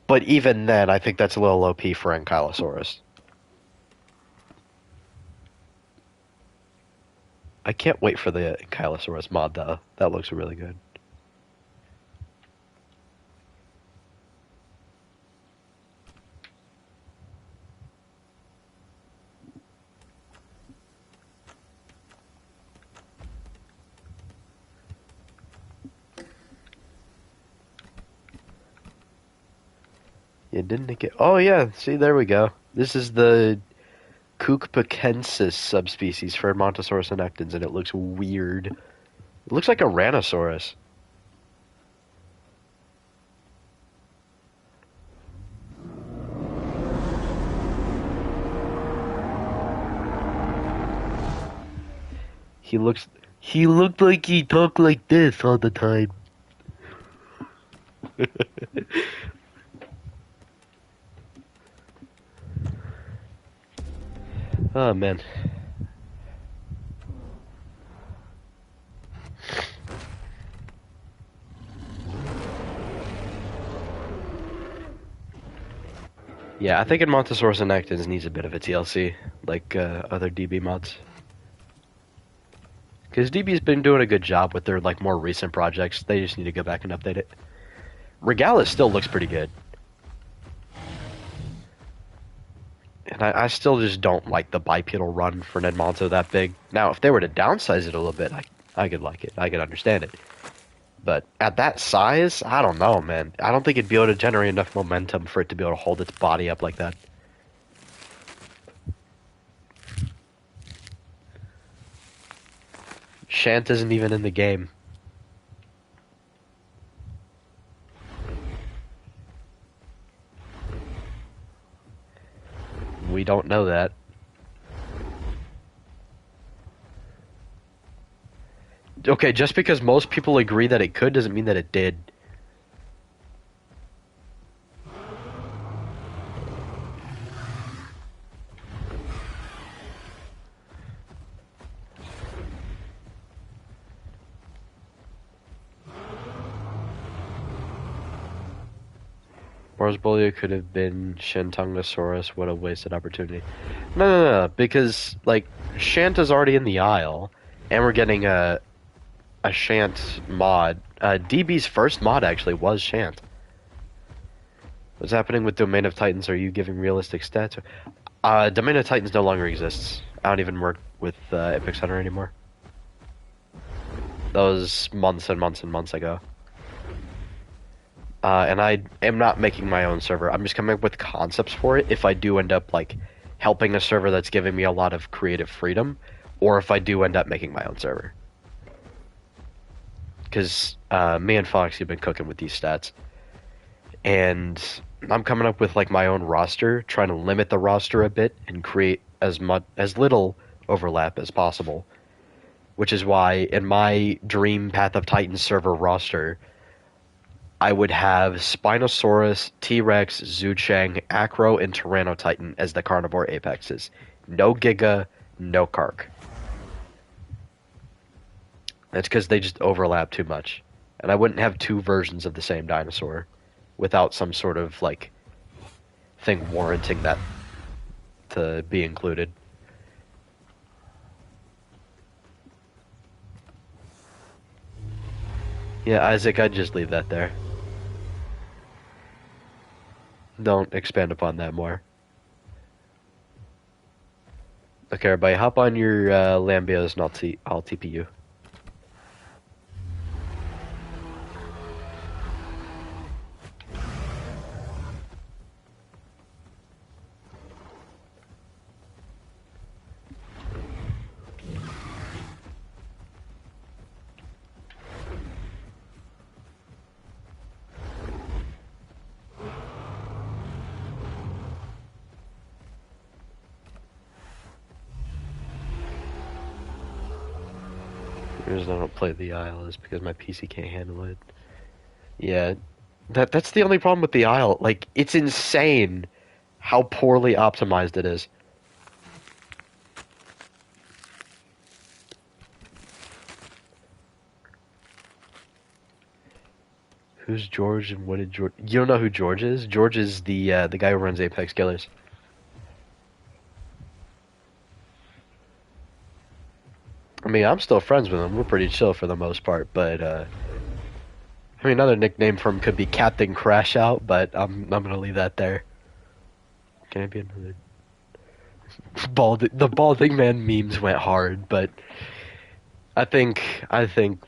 But even then, I think that's a little OP for Ankylosaurus. I can't wait for the Ankylosaurus mod, though. That looks really good. Yeah, didn't it get... Oh, yeah, see, there we go. This is the Cookpacensis subspecies for Montosaurus annectens, and it looks weird. It looks like a Rhinoceros. He looks... He looked like he talked like this all the time. Oh man. Yeah, I think in Montosaurus and Nectins needs a bit of a TLC, like other DB mods. Because DB's been doing a good job with their like more recent projects. They just need to go back and update it. Regalis still looks pretty good. And I still just don't like the bipedal run for an Edmonto that big. Now, if they were to downsize it a little bit, I could like it. I could understand it. But at that size, I don't know, man. I don't think it'd be able to generate enough momentum for it to be able to hold its body up like that. Shant isn't even in the game. We don't know that. Okay, just because most people agree that it could doesn't mean that it did. Morsbolia could have been Shantungosaurus. What a wasted opportunity. No, because like Shant is already in the aisle, and we're getting a Shant mod. DB's first mod actually was Shant. What's happening with Domain of Titans? Are you giving realistic stats? Domain of Titans no longer exists. I don't even work with Epic Center anymore. That was months and months and months ago. And I am not making my own server. I'm just coming up with concepts for it if I do end up like helping a server that's giving me a lot of creative freedom, or if I do end up making my own server. Because me and Foxy have been cooking with these stats, and I'm coming up with like my own roster, trying to limit the roster a bit and create as little overlap as possible. Which is why in my Dream Path of Titans server roster, I would have Spinosaurus, T-Rex, Zuchang, Acro, and Tyrannotitan as the carnivore apexes. No Giga, no Kark. That's because they just overlap too much. And I wouldn't have two versions of the same dinosaur without some sort of, like, thing warranting that to be included. Yeah, Isaac, I'd just leave that there. Don't expand upon that more. Okay, everybody, hop on your Lambios and I'll TP you. The reason I don't play the Isle is because my PC can't handle it. Yeah, that's the only problem with the Isle. Like, it's insane how poorly optimized it is. Who's George and what did George? You don't know who George is? George is the guy who runs Apex Killers. I mean, I'm still friends with him. We're pretty chill for the most part, but I mean, another nickname for him could be Captain Crash Out, but I'm gonna leave that there. Can it be another? The balding man memes went hard, but I think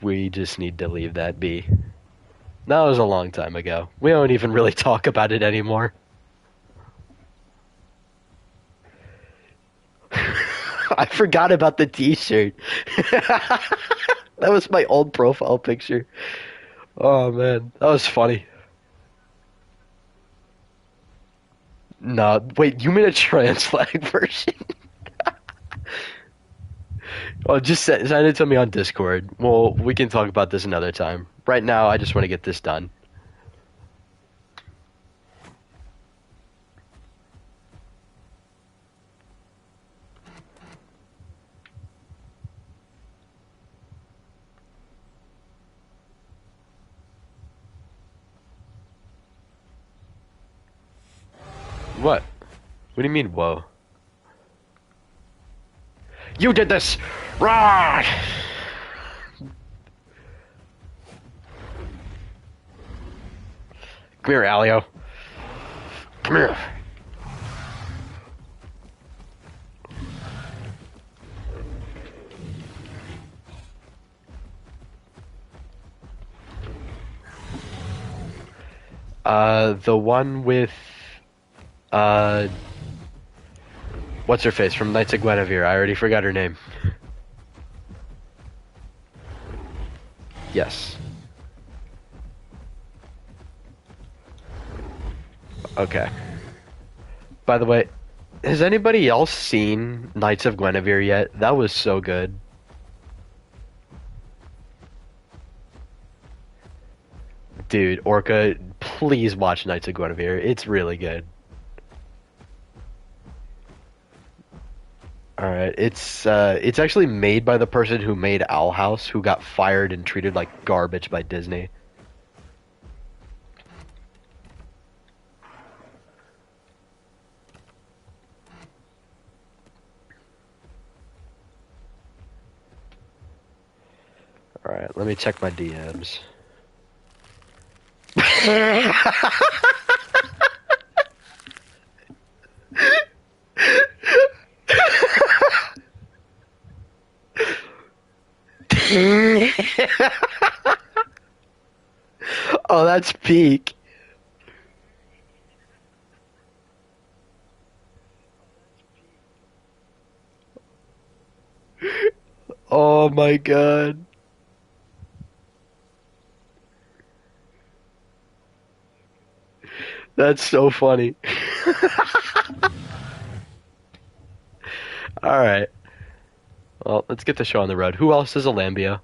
we just need to leave that be. That was a long time ago. We don't even really talk about it anymore. I forgot about the T-shirt. That was my old profile picture. Oh man, that was funny. No, wait, you mean a trans flag version? Well, just send it to me on Discord. Well, we can talk about this another time. Right now, I just want to get this done. What? What do you mean, whoa? You did this! Rah! Come here, Alio. Come here. The one with, uh, what's her face from Knights of Guinevere? I already forgot her name. Yes. Okay. By the way, has anybody else seen Knights of Guinevere yet? That was so good. Dude, Orca, please watch Knights of Guinevere. It's really good. Alright, it's actually made by the person who made Owl House, who got fired and treated like garbage by Disney. Alright, let me check my DMs. Oh, that's peak. Oh my god. That's so funny. Alright. Well, let's get the show on the road. Who else is a Lambio?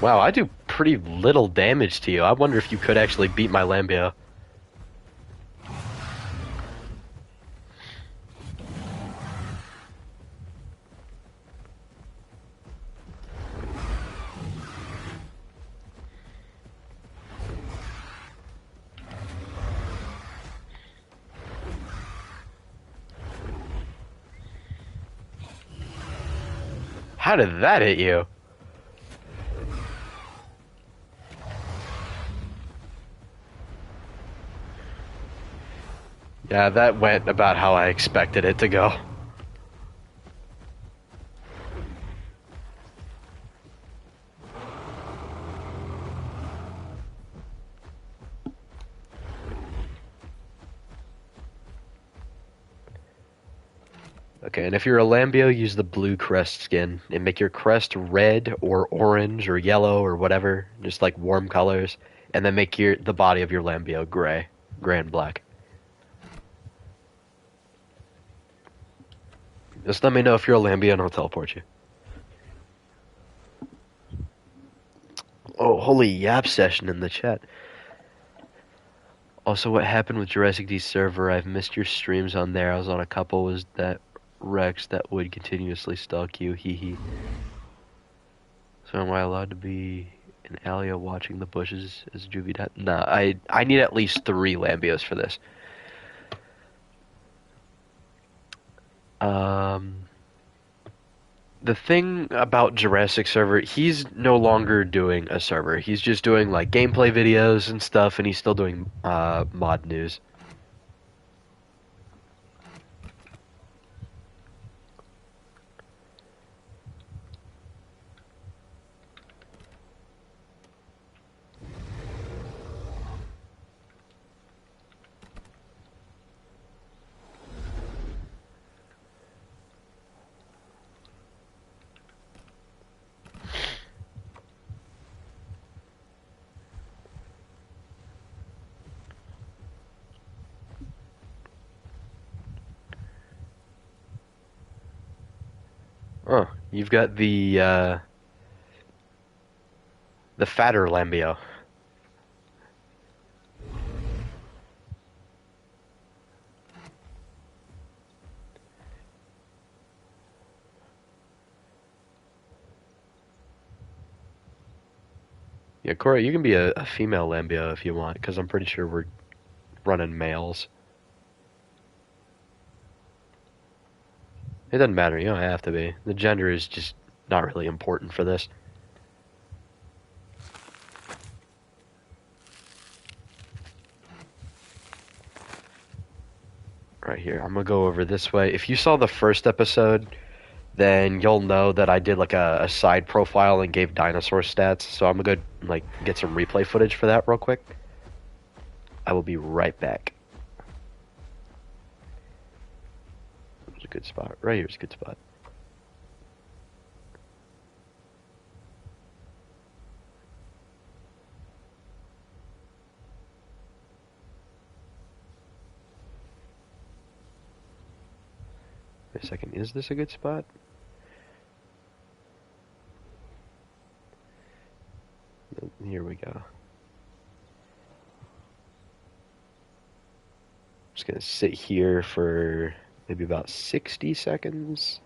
Wow, I do pretty little damage to you. I wonder if you could actually beat my Lambio. How did that hit you? Yeah, that went about how I expected it to go. Okay, and if you're a Lambio, use the blue crest skin and make your crest red or orange or yellow or whatever, just like warm colors, and then make the body of your Lambio gray and black. Just let me know if you're a Lambio and I'll teleport you. Oh, holy yap session in the chat. Also, what happened with Jurassic D server? I've missed your streams on there. I was on a couple. Was that Rex that would continuously stalk you? Hee hee. So am I allowed to be an Alia watching the bushes as Juvie? Nah, I need at least 3 Lambios for this. The thing about Jurassic server, he's no longer doing a server. He's just doing like gameplay videos and stuff, and he's still doing mod news. Oh, you've got the fatter Lambio. Yeah, Corey, you can be a female Lambio if you want, because I'm pretty sure we're running males. It doesn't matter, you don't have to be. The gender is just not really important for this. Right here, I'm gonna go over this way. If you saw the first episode, then you'll know that I did like a side profile and gave dinosaur stats. So I'm gonna go like get some replay footage for that real quick. I will be right back. There's a good spot. Right here's a good spot. Wait a second, is this a good spot? Here we go. Just gonna sit here for maybe about 60 seconds.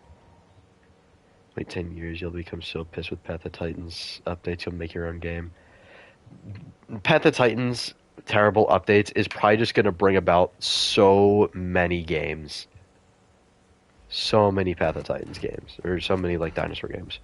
Wait 10 years, you'll become so pissed with Path of Titans updates, you'll make your own game. Path of Titans terrible updates is probably just gonna bring about so many games. So many Path of Titans games. Or so many like dinosaur games.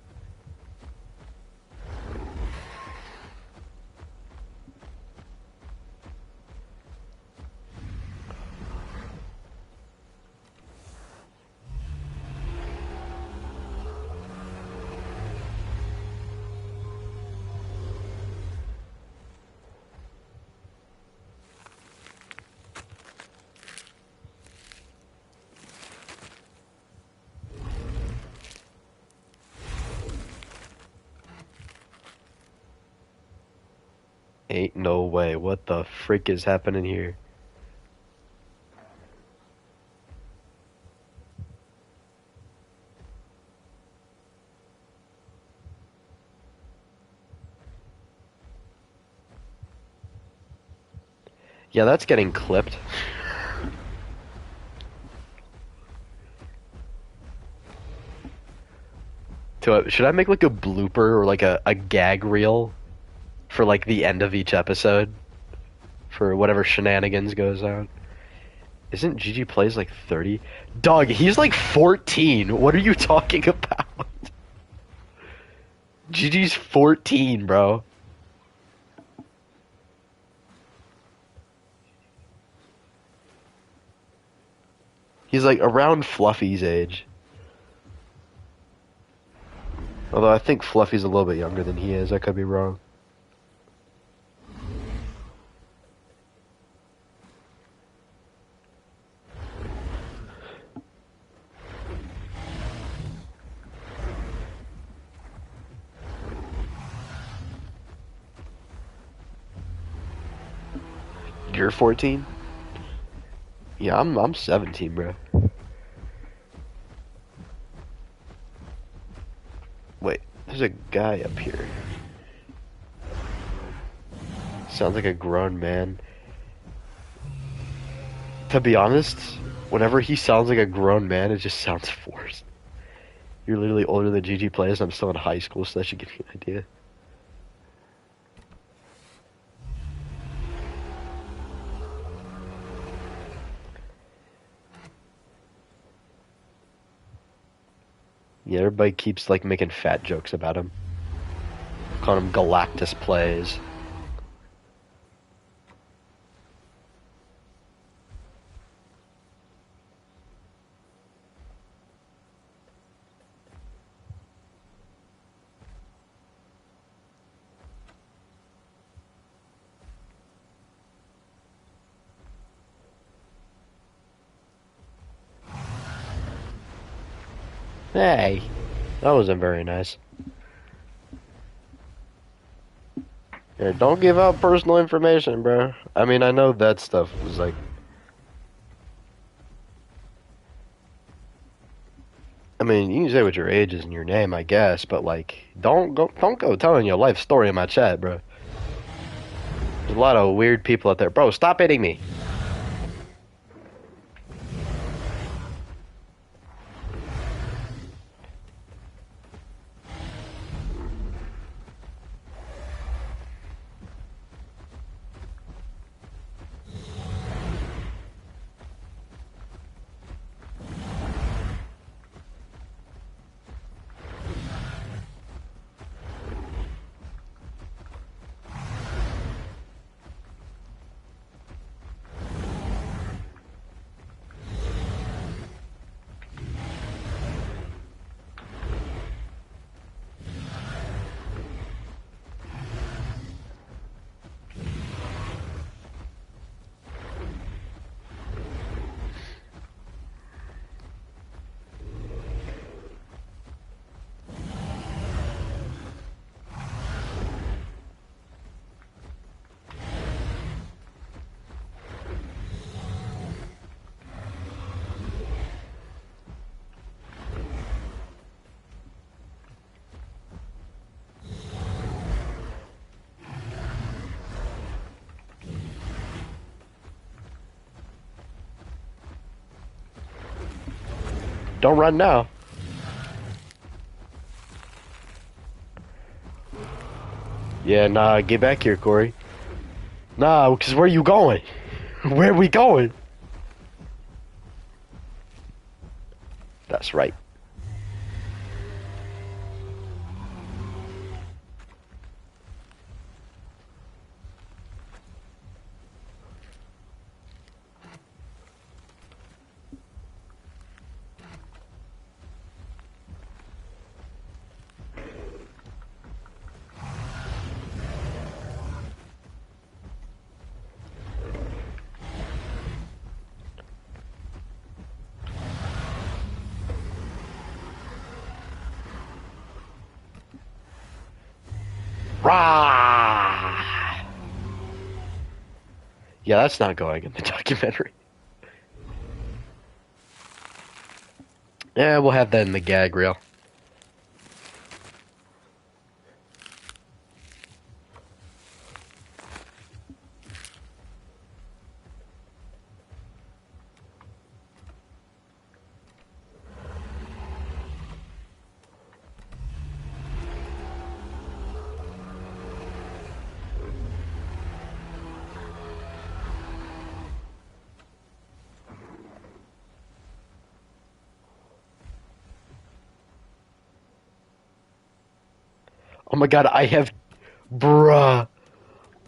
Ain't no way. What the frick is happening here? Yeah, that's getting clipped. Should I make like a blooper or like a gag reel for like the end of each episode? For whatever shenanigans goes on? Isn't GG Plays like 30? Dog, he's like 14. What are you talking about? GG's 14, bro. He's like around Fluffy's age. Although I think Fluffy's a little bit younger than he is. I could be wrong. You're 14? Yeah, I'm 17, bro. Wait, there's a guy up here. Sounds like a grown man. To be honest, whenever he sounds like a grown man, it just sounds forced. You're literally older than GG Plays, and I'm still in high school, so that should give you an idea. Yeah, everybody keeps like making fat jokes about him. Calling him Galactus Plays. Hey, that wasn't very nice. Yeah, don't give out personal information, bro. I mean, I know that stuff was like... I mean, you can say what your age is and your name, I guess, but like, don't go telling your life story in my chat, bro. There's a lot of weird people out there, bro. Stop hitting me. Don't run now. Yeah, nah, get back here, Corey. Nah, because where you going? Where are we going? That's right. Rah! Yeah, that's not going in the documentary. Yeah, we'll have that in the gag reel. Oh my god, bruh,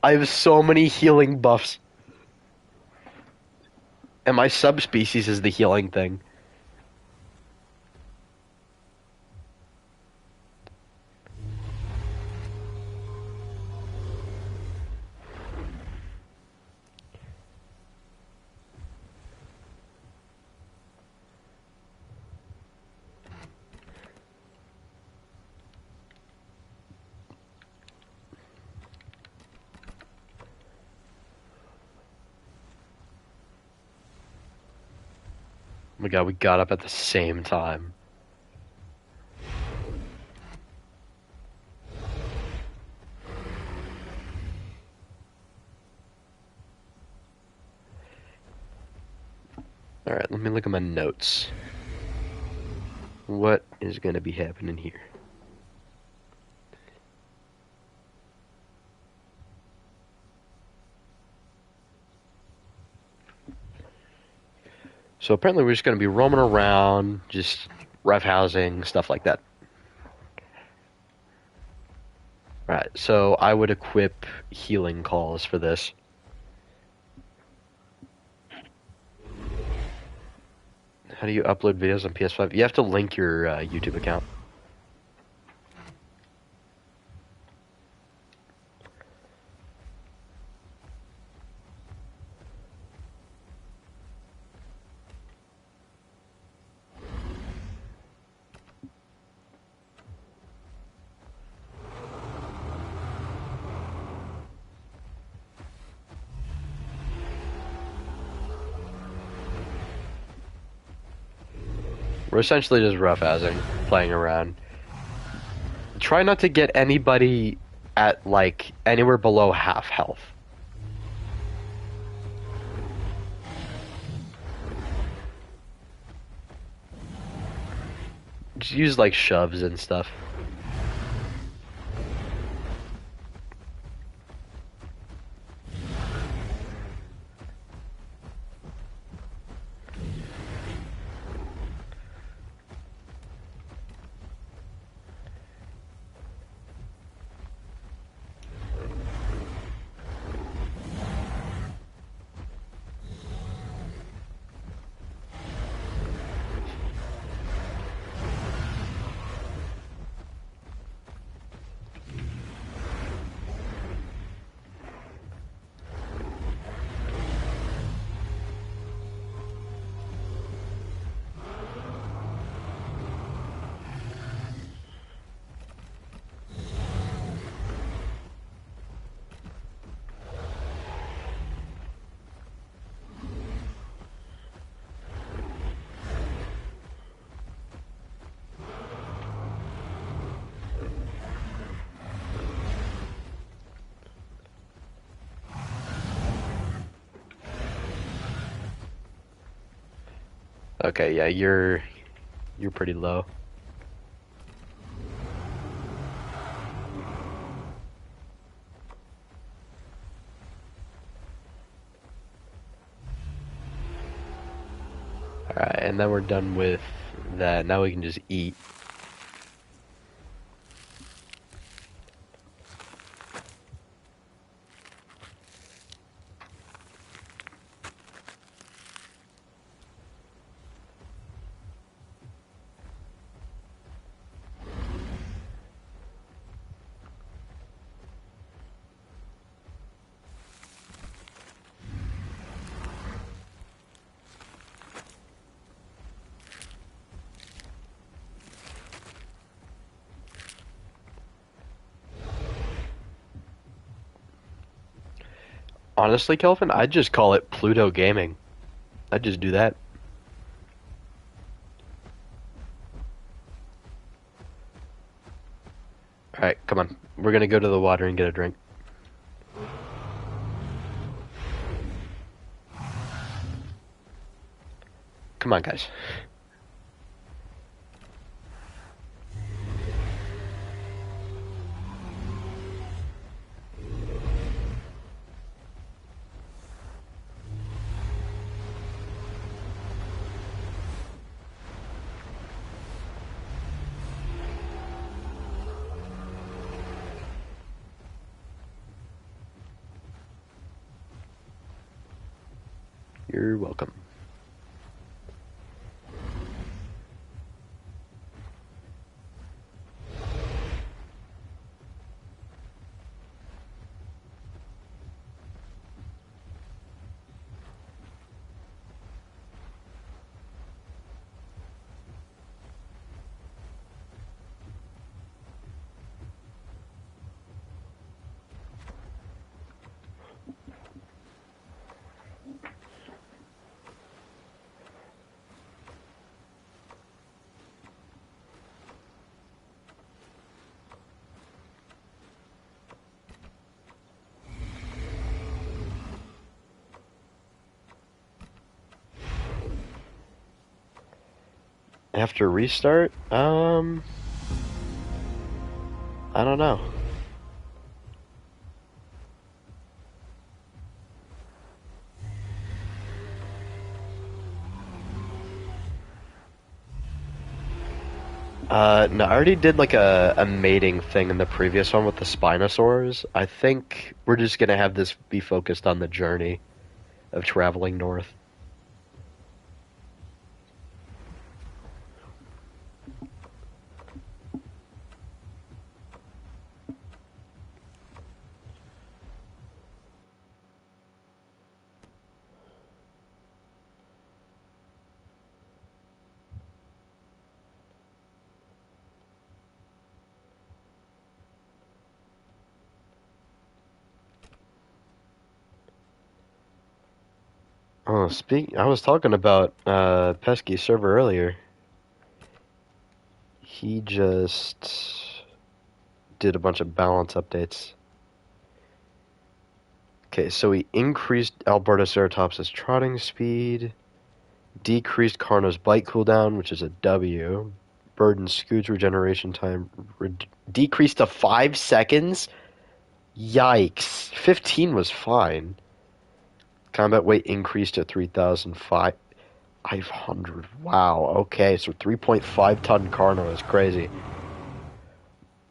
I have so many healing buffs. And my subspecies is the healing thing. Oh my god, we got up at the same time. Alright, let me look at my notes. What is gonna be happening here? So apparently we're just gonna be roaming around, just roughhousing, stuff like that. Right, so I would equip healing calls for this. How do you upload videos on PS5? You have to link your YouTube account. We're essentially just roughhousing, playing around. Try not to get anybody at like anywhere below half health. Just use like shoves and stuff. Okay, yeah, you're pretty low. Alright, and then we're done with that. Now we can just eat. Honestly, Kelvin, I'd just call it Pluto Gaming. I'd just do that. Alright, come on. We're gonna go to the water and get a drink. Come on, guys. You're welcome. After restart? I don't know. No, I already did like a mating thing in the previous one with the Spinosaurs. I think we're just gonna have this be focused on the journey of traveling north. Oh, I was talking about pesky server earlier. He just did a bunch of balance updates. Okay, so he increased Albertoceratops's trotting speed, decreased Carno's bite cooldown, which is a W, burdened Scoot's regeneration time decreased to 5 seconds? Yikes. 15 was fine. Combat weight increased to 3,500. Wow, okay, so 3.5 ton Carno is crazy.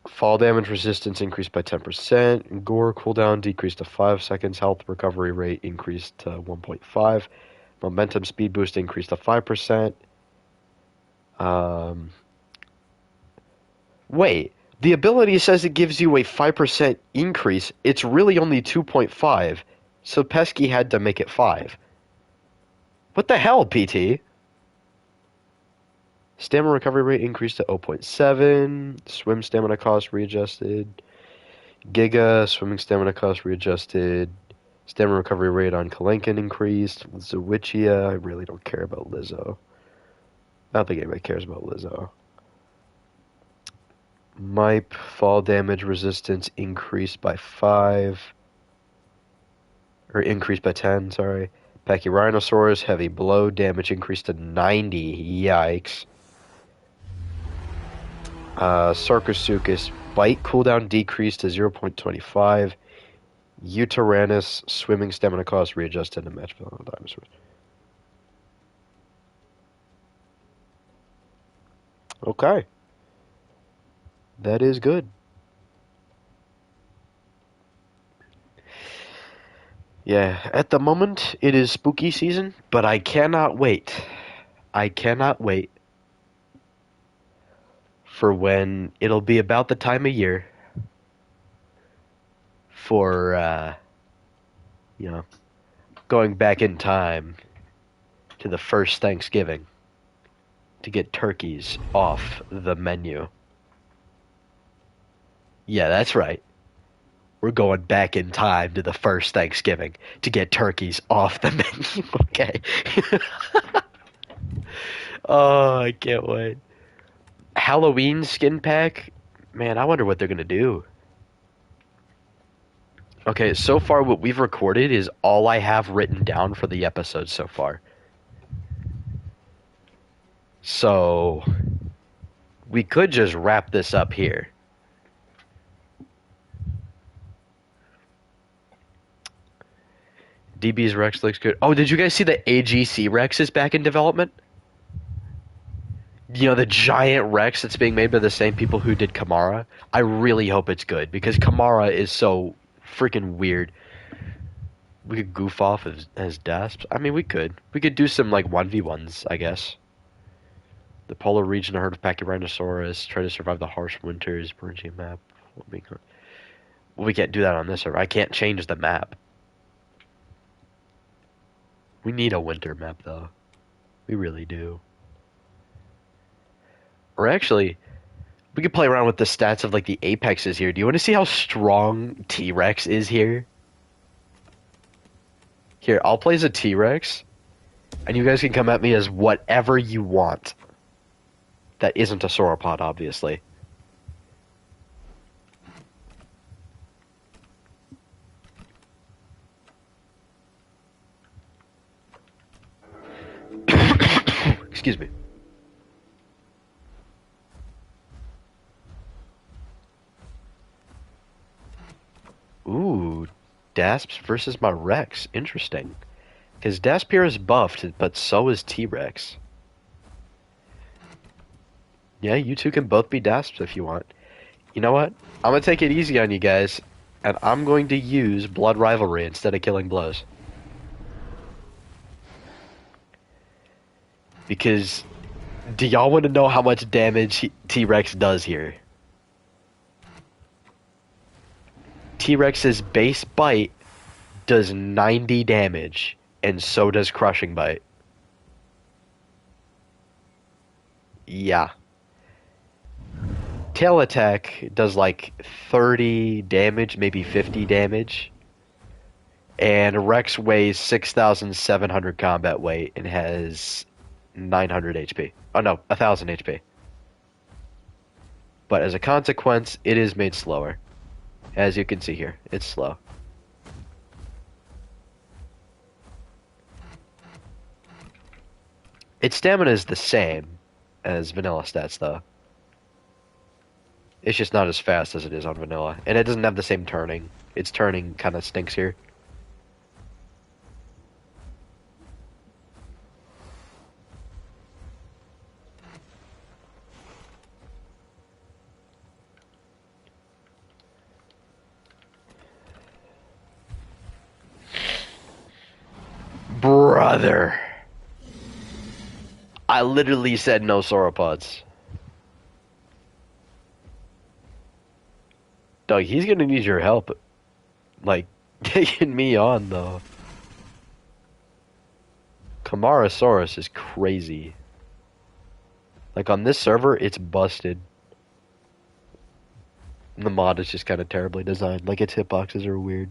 Fall damage resistance increased by 10%. Gore cooldown decreased to 5 seconds. Health recovery rate increased to 1.5. Momentum speed boost increased to 5%. Wait, the ability says it gives you a 5% increase. It's really only 2.5. So Pesky had to make it 5. What the hell, PT? Stamina recovery rate increased to 0.7. Swim stamina cost readjusted. Giga, swimming stamina cost readjusted. Stamina recovery rate on Kalenkin increased. Zowichia, I really don't care about Lizzo. I don't think anybody cares about Lizzo. Mipe, fall damage resistance increased by 5. Or increased by 10, sorry. Pachyrhinosaurus, heavy blow, damage increased to 90. Yikes. Sarcosuchus, bite cooldown decreased to 0.25. Utaranus, swimming stamina cost readjusted to match fellow dinosaurs. Okay. That is good. Yeah, at the moment it is spooky season, but I cannot wait. I cannot wait for when it'll be about the time of year for, you know, going back in time to the first Thanksgiving to get turkeys off the menu. Yeah, that's right. We're going back in time to the first Thanksgiving to get turkeys off the menu. Okay. Oh, I can't wait. Halloween skin pack? Man, I wonder what they're gonna do. Okay, so far what we've recorded is all I have written down for the episode so far. So, we could just wrap this up here. DB's Rex looks good. Oh, did you guys see the AGC Rex is back in development? You know, the giant Rex that's being made by the same people who did Kamara? I really hope it's good, because Kamara is so freaking weird. We could goof off as Dasps. I mean, we could. We could do some, like, 1v1s, I guess. The polar region, a herd of Pachyrhinosaurus, try to survive the harsh winters, Beringia map. Well, we can't do that on this server. I can't change the map. We need a winter map, though. We really do. Or actually, we could play around with the stats of, like, the apexes here. Do you want to see how strong T-Rex is here? Here, I'll play as a T-Rex, and you guys can come at me as whatever you want. That isn't a sauropod, obviously. Excuse me. Ooh, Dasps versus my Rex. Interesting. Because Daspier is buffed, but so is T-Rex. Yeah, you two can both be Dasps if you want. You know what? I'm going to take it easy on you guys, and I'm going to use Blood Rivalry instead of Killing Blows. Because, do y'all want to know how much damage T-Rex does here? T-Rex's base bite does 90 damage, and so does Crushing Bite. Yeah. Tail attack does like 30 damage, maybe 50 damage. And Rex weighs 6,700 combat weight and has 900 HP. Oh no, 1,000 HP. but as a consequence, it is made slower. As you can see here, it's slow. Its stamina is the same as vanilla stats, though. It's just not as fast as it is on vanilla, and it doesn't have the same turning. Its turning kind of stinks here. Brother. I literally said no sauropods. Doug, he's gonna need your help. Like, taking me on, though. Camarasaurus is crazy. Like, on this server, it's busted. And the mod is just kind of terribly designed. Like, its hitboxes are weird.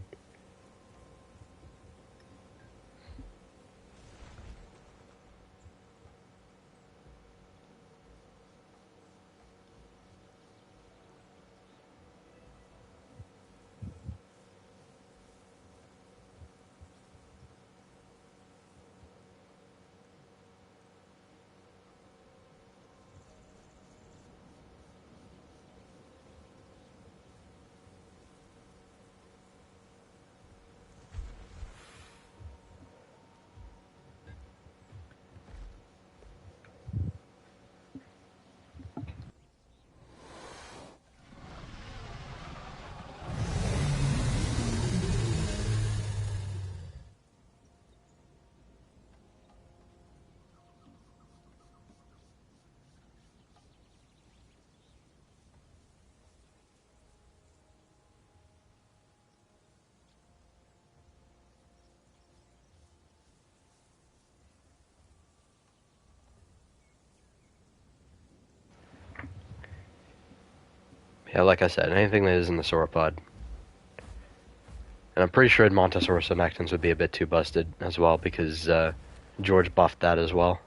Yeah, like I said, anything that is in the sauropod. And I'm pretty sure Edmontosaurus annectens would be a bit too busted as well, because George buffed that as well.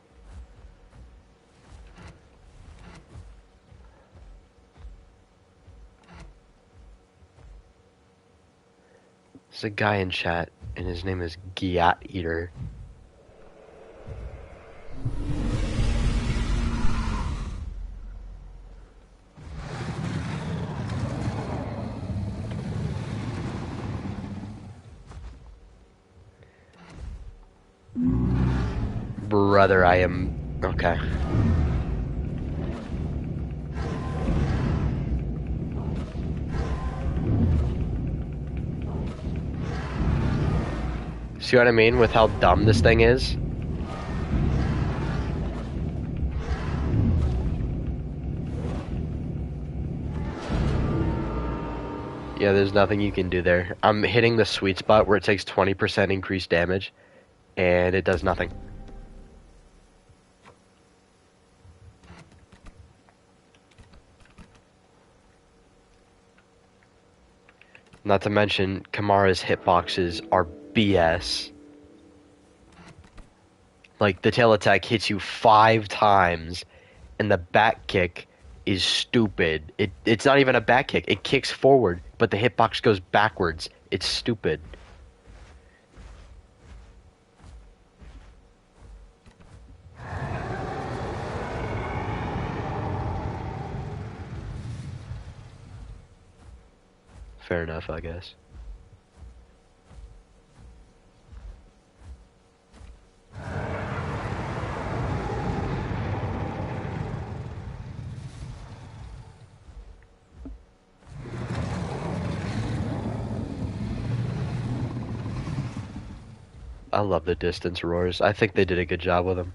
There's a guy in chat, and his name is Gyat Eater. Brother, I am... Okay. See what I mean with how dumb this thing is? Yeah, there's nothing you can do there. I'm hitting the sweet spot where it takes 20% increased damage, and it does nothing. Not to mention, Kamara's hitboxes are BS. Like, the tail attack hits you 5 times, and the back kick is stupid. It's not even a back kick. It kicks forward, but the hitbox goes backwards. It's stupid. Fair enough, I guess. I love the distance roars. I think they did a good job with them.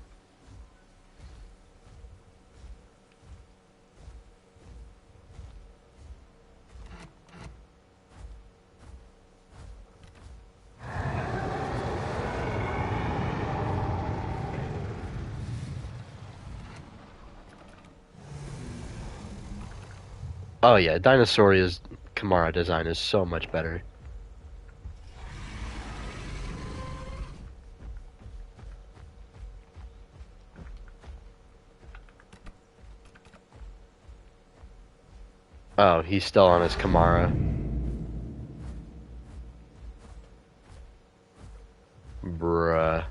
Oh yeah, Dinosauria's Kamara design is so much better. Oh, he's still on his Kamara. Bruh.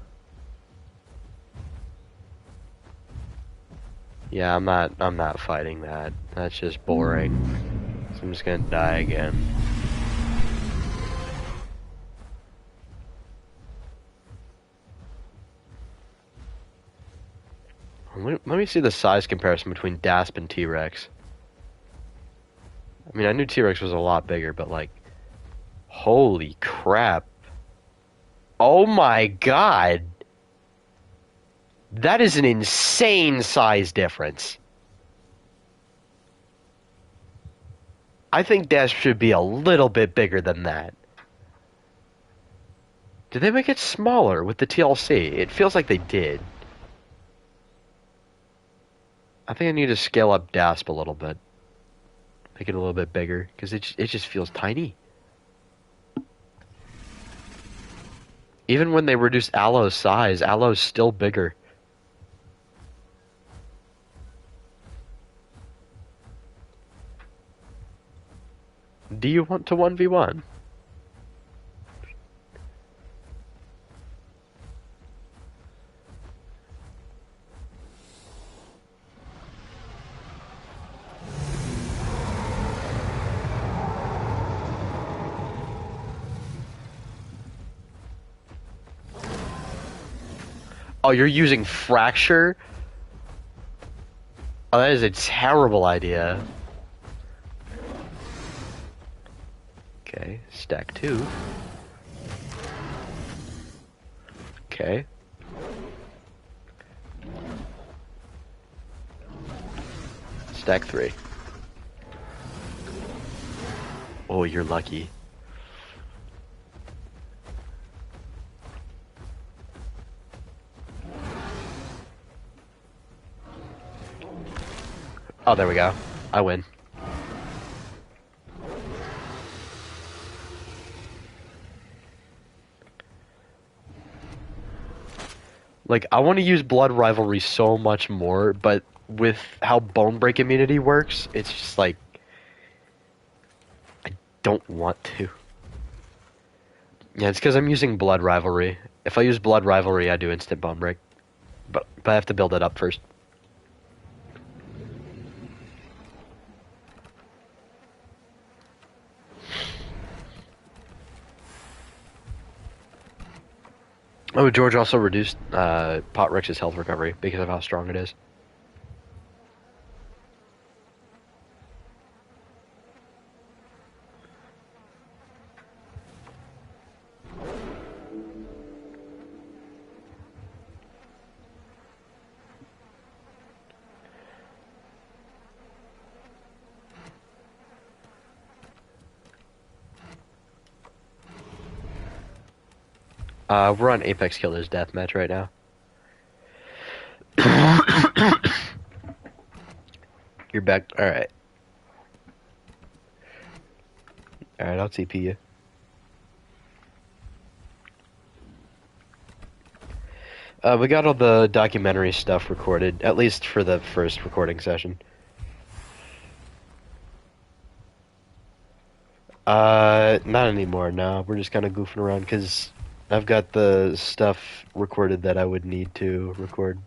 Yeah, I'm not fighting that. That's just boring. So I'm just gonna die again. Let me see the size comparison between Dasp and T-Rex. I mean, I knew T-Rex was a lot bigger, but like, holy crap. Oh my god! That is an insane size difference. I think Dasp should be a little bit bigger than that. Did they make it smaller with the TLC? It feels like they did. I think I need to scale up Dasp a little bit. Make it a little bit bigger, because it just feels tiny. Even when they reduce Aloe's size, Aloe's still bigger. Do you want to 1v1? Oh, you're using Fracture? Oh, that is a terrible idea. Okay, stack 2. Okay. Stack 3. Oh, you're lucky. Oh, there we go. I win. Like, I want to use Blood Rivalry so much more, but with how Bone Break immunity works, it's just like, I don't want to. Yeah, it's because I'm using Blood Rivalry. If I use Blood Rivalry, I do instant Bone Break. But I have to build it up first. Oh, George also reduced Pot Rex's health recovery because of how strong it is. We're on Apex Killers Deathmatch right now. You're back. Alright. Alright, I'll TP you. We got all the documentary stuff recorded, at least for the first recording session. Not anymore, no. We're just kind of goofing around, because I've got the stuff recorded that I would need to record.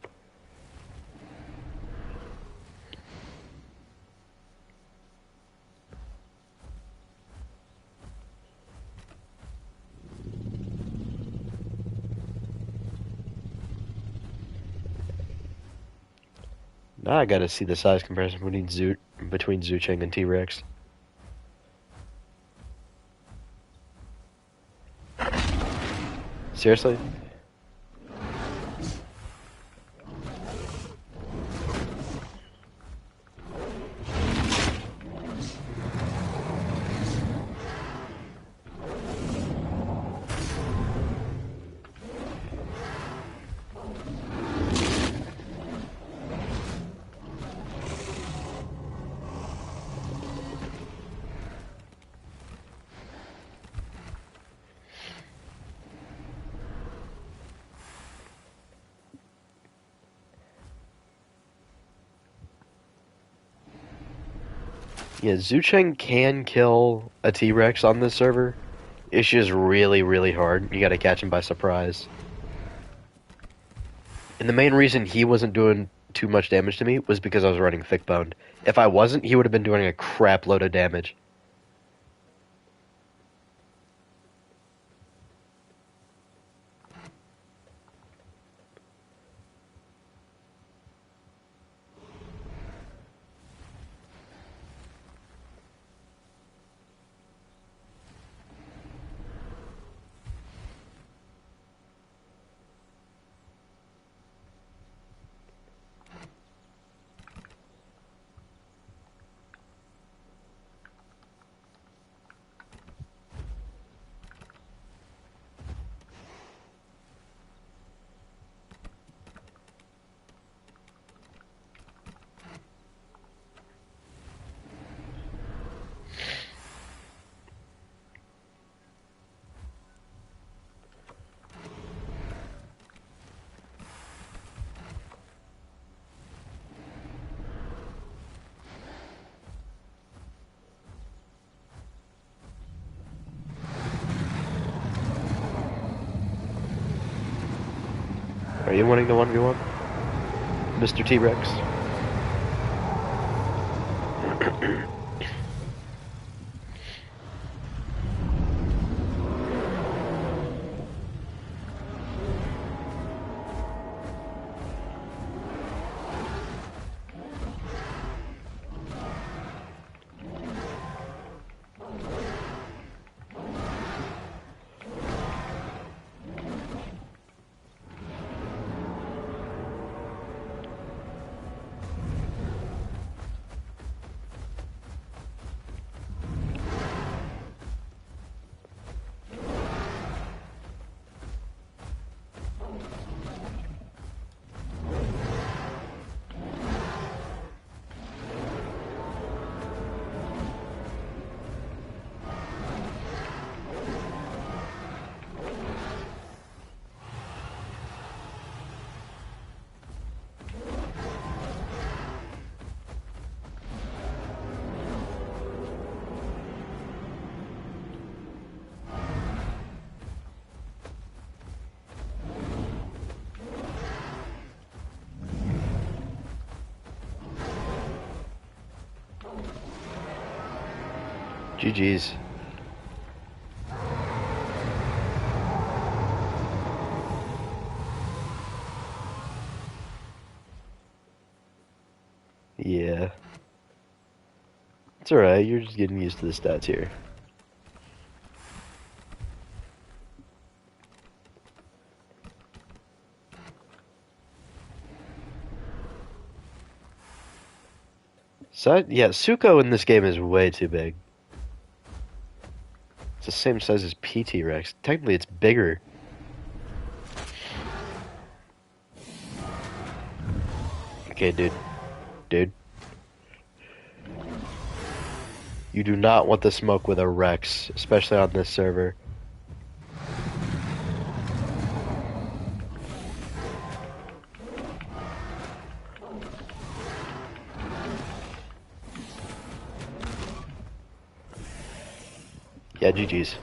Now I gotta see the size comparison between Zucheng and T-Rex. Seriously? Yeah, Zucheng can kill a T-Rex on this server. It's just really, really hard. You gotta catch him by surprise. And the main reason he wasn't doing too much damage to me was because I was running thick boned. If I wasn't, he would have been doing a crap load of damage. Are you winning the 1v1? Mr. T-Rex? GG's. Yeah. It's alright, you're just getting used to the stats here. So, yeah, Suko in this game is way too big. It's the same size as PT Rex. Technically, it's bigger. Okay, dude. Dude. You do not want the smoke with a Rex, especially on this server. Yeah, GG's.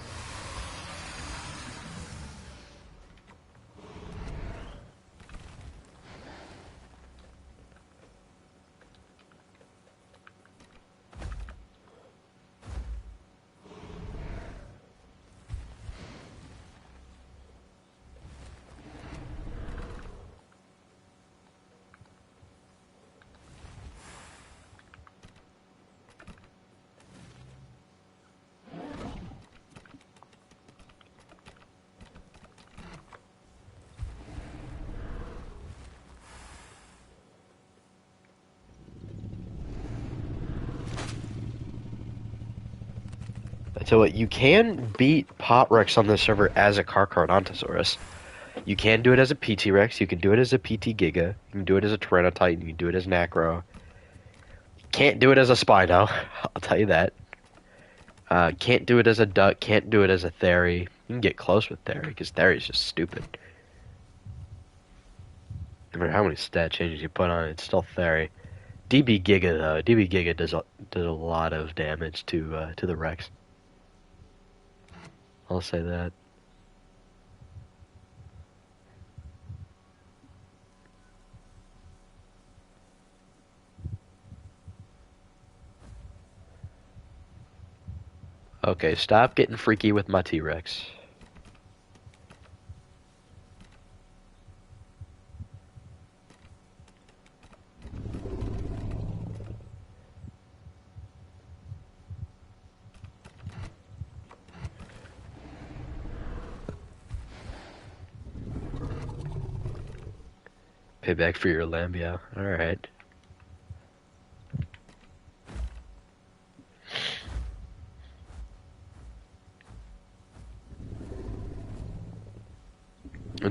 I tell you what, you can beat Pot Rex on this server as a Carcharodontosaurus. You can do it as a PT Rex, you can do it as a PT Giga, you can do it as a Tyrannotitan, you can do it as an Acro. Can't do it as a Spino, I'll tell you that. Can't do it as a Duck, can't do it as a Theory. You can get close with Theory, because Theory's just stupid. No matter how many stat changes you put on it, it's still Theory. DB Giga though, DB Giga does a lot of damage to the Rex. I'll say that. Okay, stop getting freaky with my T-Rex. Payback for your Lambia. Alright.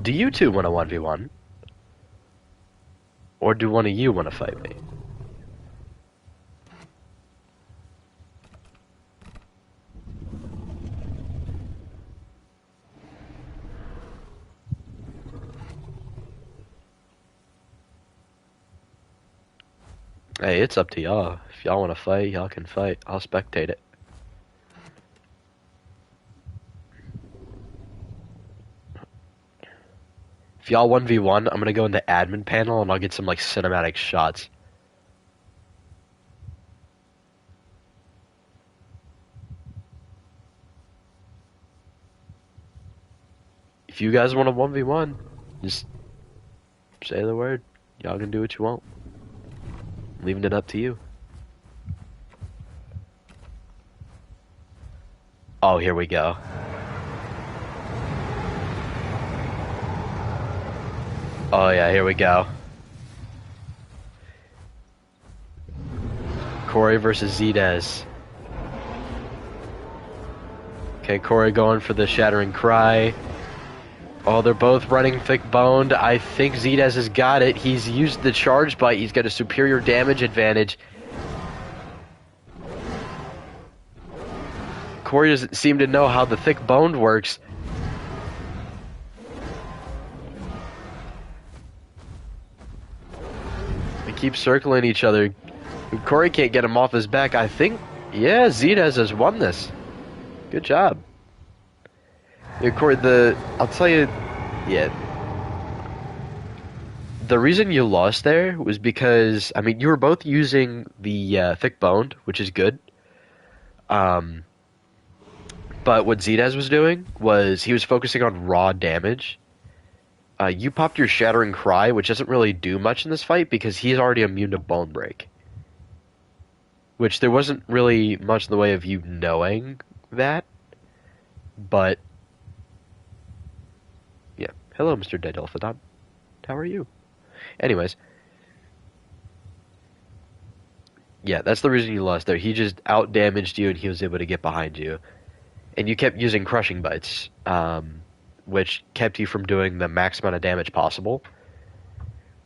Do you two want to 1v1? Or do one of you want to fight me? Hey, it's up to y'all. If y'all want to fight, y'all can fight. I'll spectate it. If y'all 1v1, I'm gonna go in the admin panel and I'll get some like cinematic shots. If you guys want to 1v1, just say the word. Y'all can do what you want. Leaving it up to you. Oh, here we go. Oh yeah, here we go. Corey versus Zedaz. Okay, Corey going for the Shattering Cry. Oh, they're both running thick boned. I think Zedaz has got it. He's used the charge bite. He's got a superior damage advantage. Corey doesn't seem to know how the thick boned works. They keep circling each other. Corey can't get him off his back. I think, yeah, Zedaz has won this. Good job. Yeah, Corey, I'll tell you, yeah. The reason you lost there was because, I mean, you were both using the thick boned, which is good. But what Zedaz was doing was he was focusing on raw damage. You popped your Shattering Cry, which doesn't really do much in this fight because he's already immune to Bone Break. Which there wasn't really much in the way of you knowing that. But yeah. Hello, Mr. Didylphodon. How are you? Anyways. Yeah, that's the reason you lost there. He just out-damaged you and he was able to get behind you. And you kept using Crushing Bites, which kept you from doing the max amount of damage possible.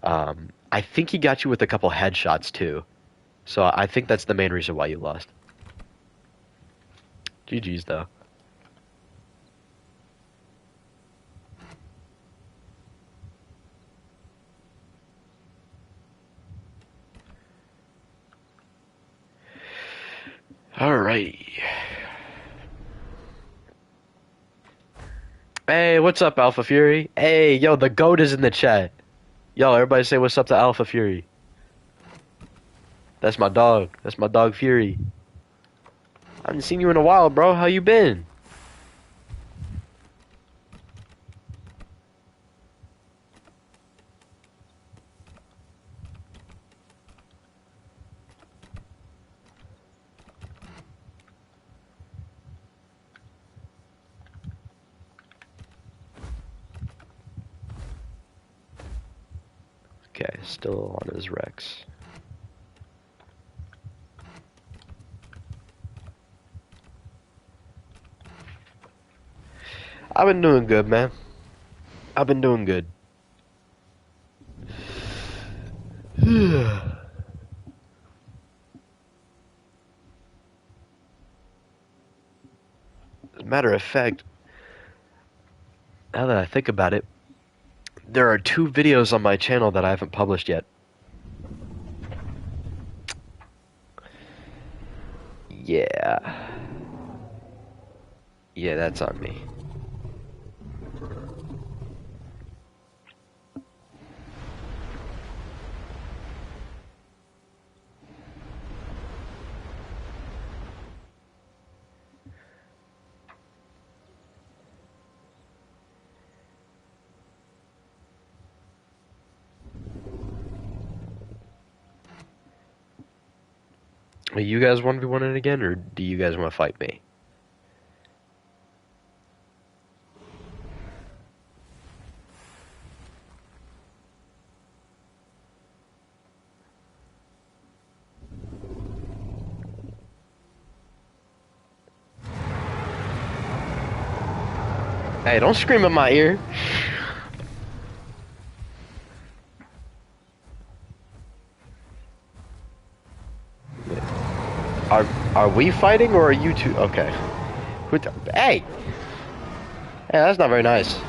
I think he got you with a couple headshots too. So I think that's the main reason why you lost. GG's though. Alright. Hey, what's up, Alpha Fury? Hey, yo, the GOAT is in the chat. Yo, everybody say what's up to Alpha Fury. That's my dog. That's my dog Fury. I haven't seen you in a while, bro. How you been? Okay, still on his Rex. I've been doing good, man. I've been doing good. As a matter of fact, now that I think about it, there are 2 videos on my channel that I haven't published yet. Yeah. Yeah, that's on me. Are you guys 1v1 it again, or do you guys want to fight me? Hey, don't scream in my ear. Are are we fighting or are you two? Okay. Hey, hey, that's not very nice.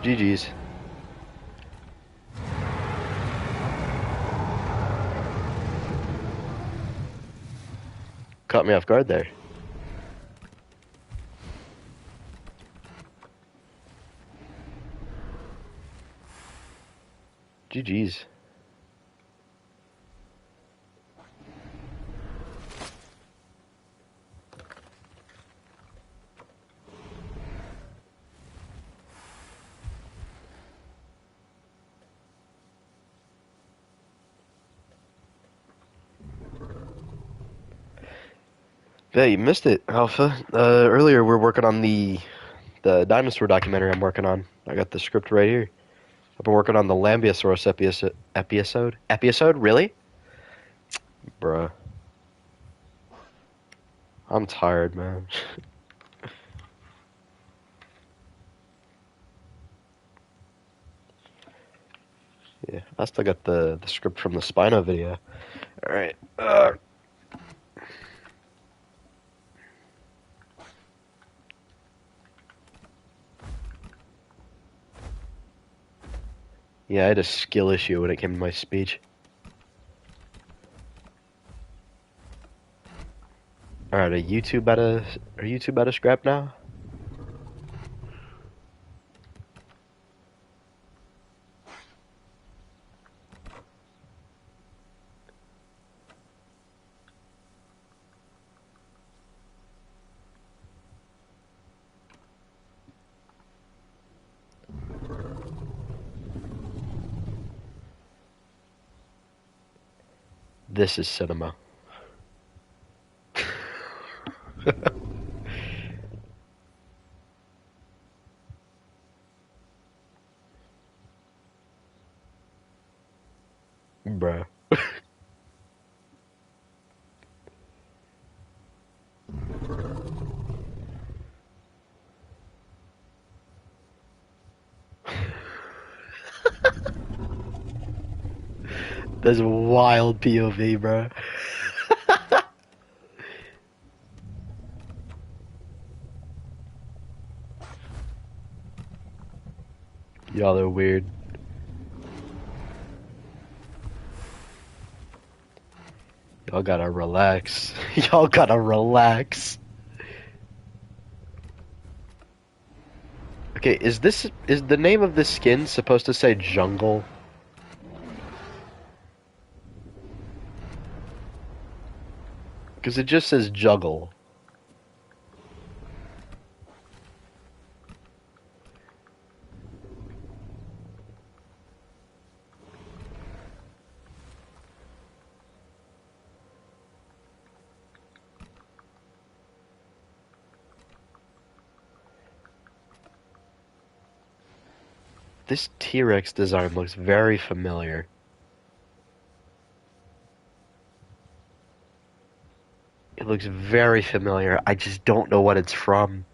GG's. Caught me off guard there. GG's. Yeah, you missed it, Alpha. Earlier we're working on the dinosaur documentary I'm working on. I got the script right here. I've been working on the Lambeosaurus episode. Episode? Really? Bruh. I'm tired, man. Yeah, I still got the script from the Spino video. Alright. Yeah, I had a skill issue when it came to my speech. Alright, are you two about to scrap now? This is cinema. Bruh. That's a wild POV, bruh. Y'all are weird. Y'all gotta relax. Y'all gotta relax. Okay, is the name of this skin supposed to say jungle? Because it just says juggle. This T-Rex design looks very familiar. It looks very familiar. I just don't know what it's from.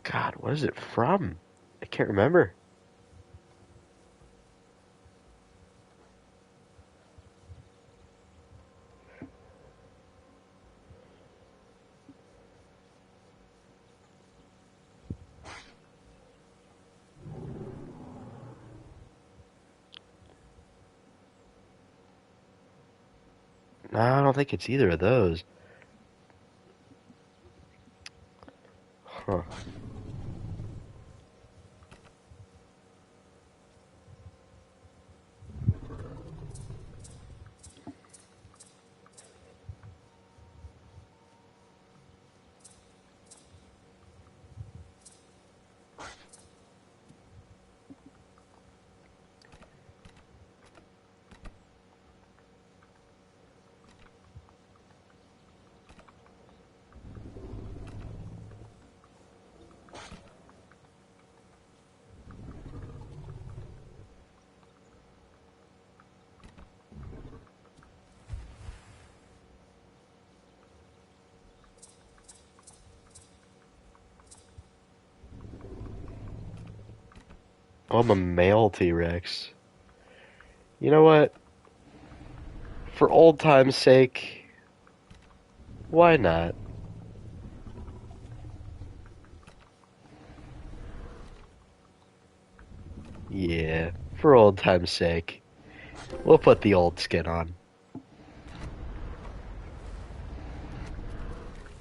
God, what is it from? I can't remember. No, I don't think it's either of those. Huh. Oh, I'm a male T-Rex. You know what? For old time's sake, why not? Yeah, for old time's sake. We'll put the old skin on.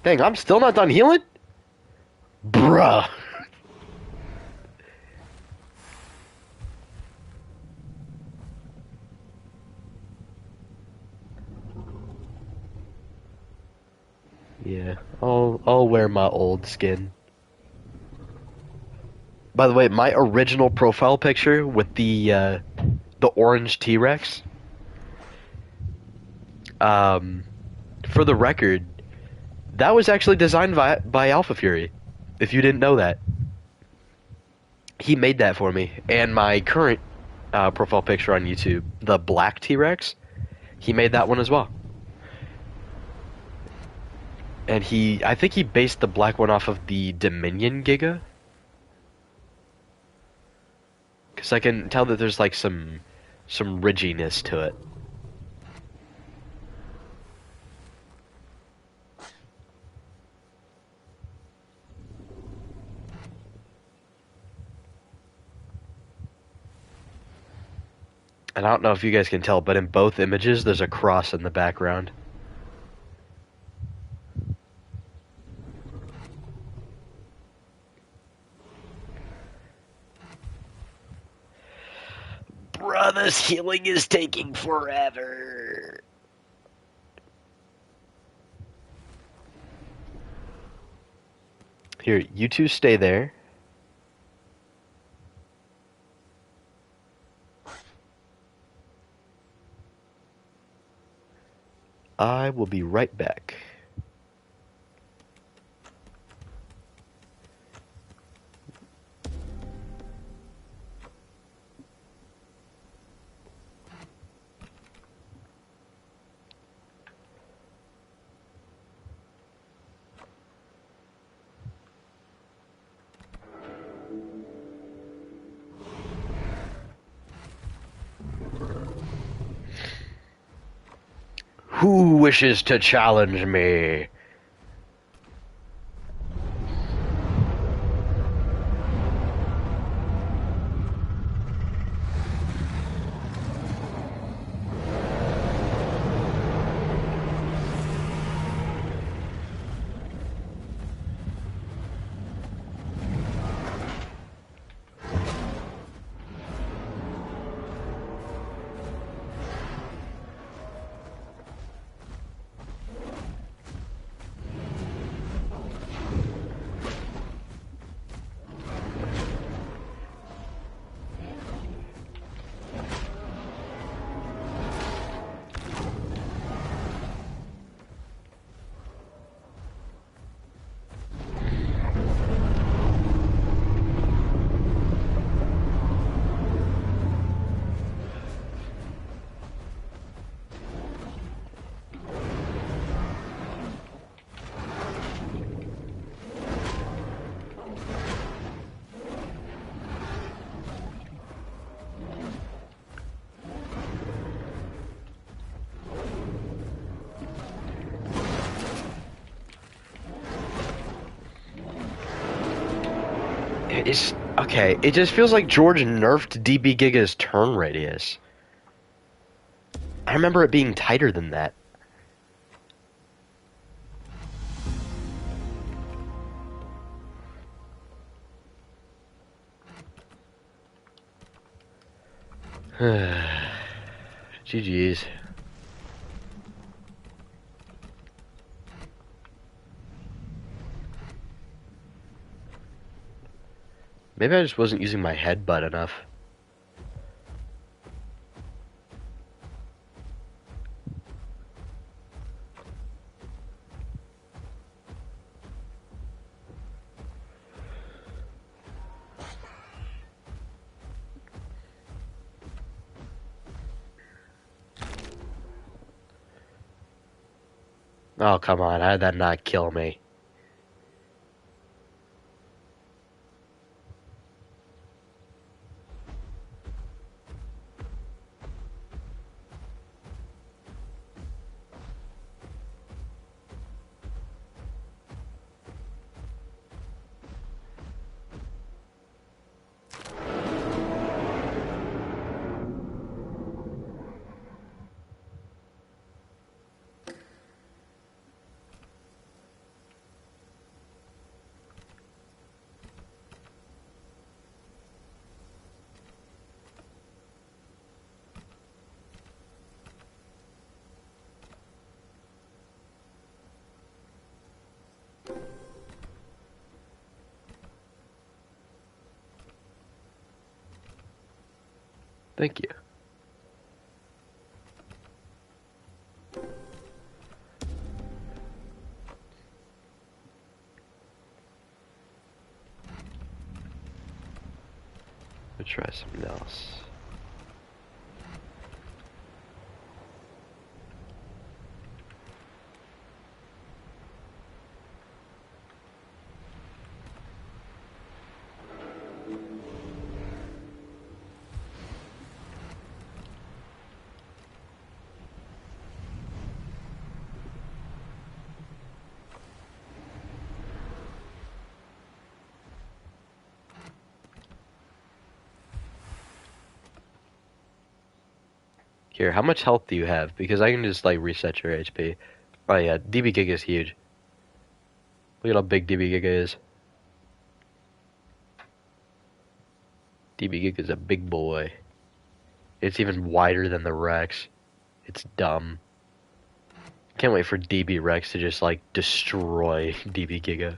Dang, I'm still not done healing? Bruh. Yeah, I'll wear my old skin. By the way, my original profile picture with the orange T-Rex, um, for the record, that was actually designed by Alpha Fury. If you didn't know that, he made that for me. And my current profile picture on YouTube, the black T-Rex, he made that one as well. And I think he based the black one off of the Dominion Giga. Because I can tell that there's like some ridginess to it. And I don't know if you guys can tell, but in both images, there's a cross in the background. Bruh, this healing is taking forever. Here, you two stay there. I will be right back. Who wishes to challenge me? It's okay. It just feels like George nerfed DB Giga's turn radius. I remember it being tighter than that. GG's. Maybe I just wasn't using my headbutt enough. Oh, come on. How did that not kill me? Thank you. Let's try something else. Here, how much health do you have? Because I can just, like, reset your HP. Oh, yeah, DB Giga is huge. Look at how big DB Giga is. DB Giga is a big boy. It's even wider than the Rex. It's dumb. Can't wait for DB Rex to just, like, destroy DB Giga.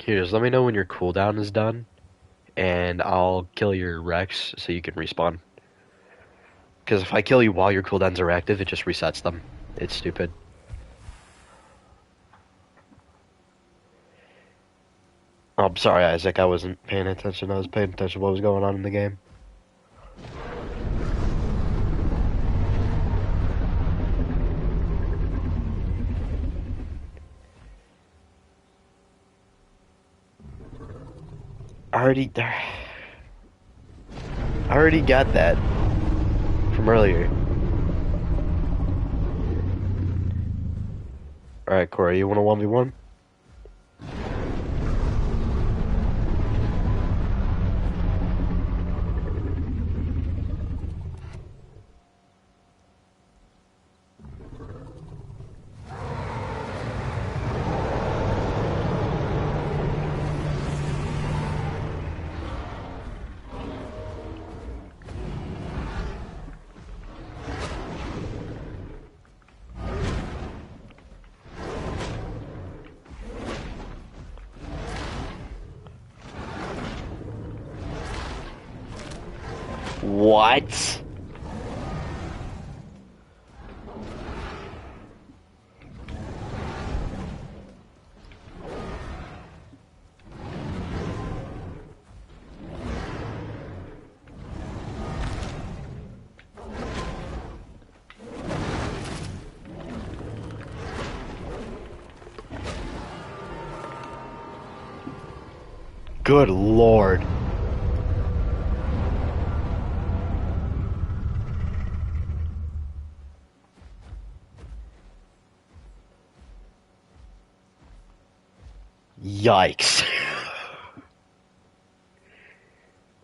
Here, just let me know when your cooldown is done, and I'll kill your Rex so you can respawn. Because if I kill you while your cooldowns are active, it just resets them. It's stupid. Oh, I'm sorry, Isaac. I wasn't paying attention. I was paying attention to what was going on in the game. I already got that from earlier. Alright, Corey, you want a 1v1? What? Good lord. Yikes.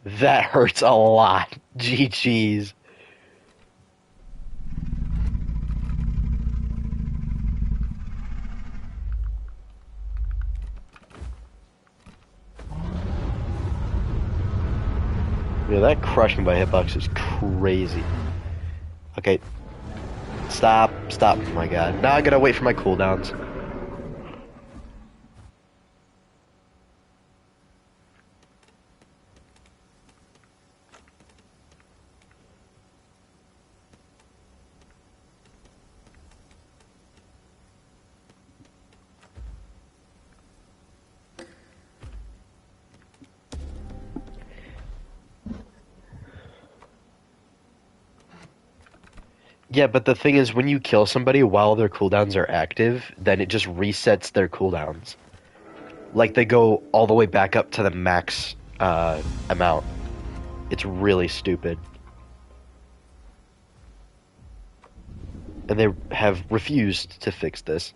That hurts a lot. GG's. Yeah, that crushing by hitbox is crazy. Okay. Stop. Stop. Oh my god. Now I gotta wait for my cooldowns. Yeah, but the thing is, when you kill somebody while their cooldowns are active, then it just resets their cooldowns. Like, they go all the way back up to the max amount. It's really stupid. And they have refused to fix this.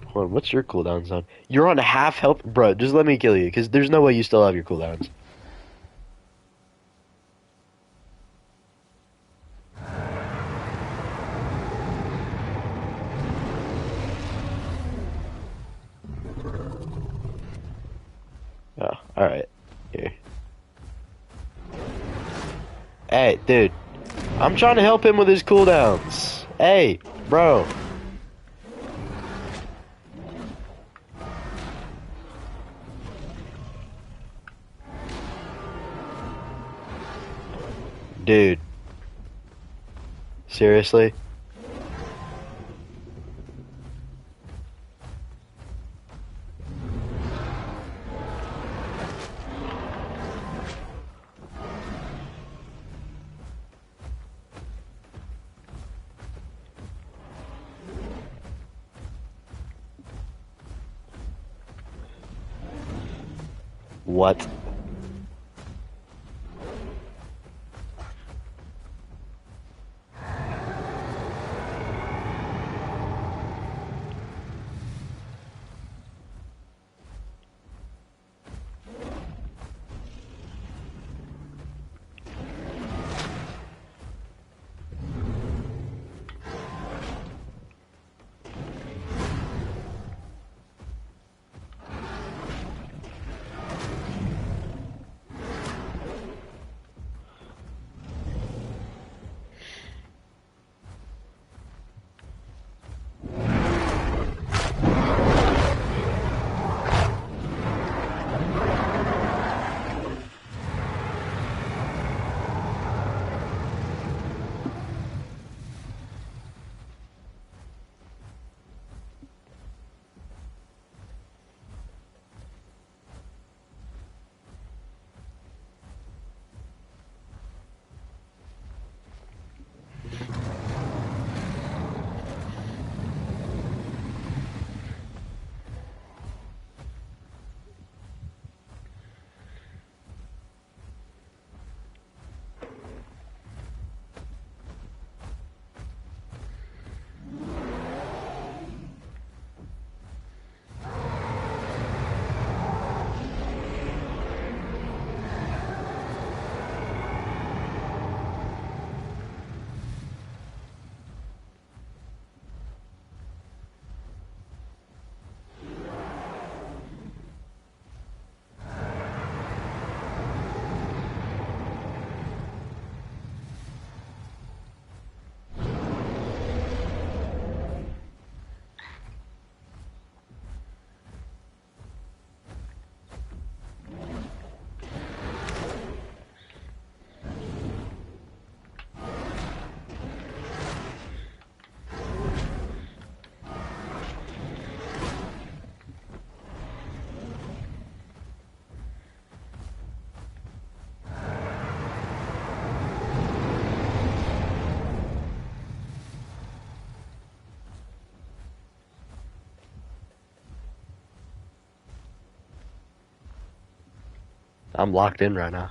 Hold on, what's your cooldowns on? You're on half health? Bro, just let me kill you, because there's no way you still have your cooldowns. Oh, alright. Here. Hey, dude. I'm trying to help him with his cooldowns. Hey, bro. Dude. Seriously? What? I'm locked in right now.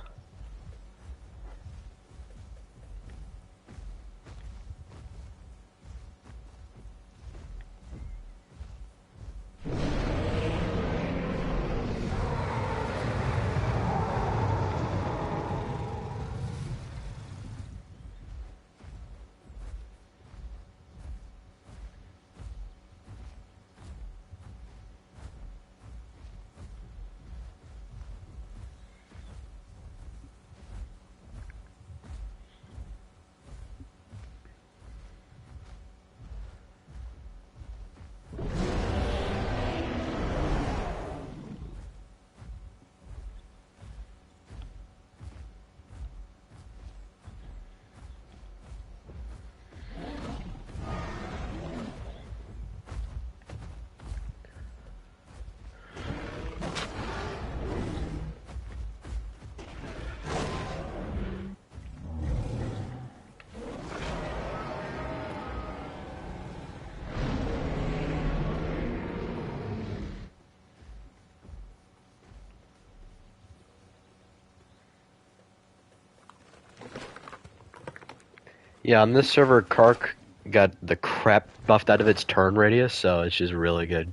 Yeah, on this server, Kark got the crap buffed out of its turn radius, so it's just really good.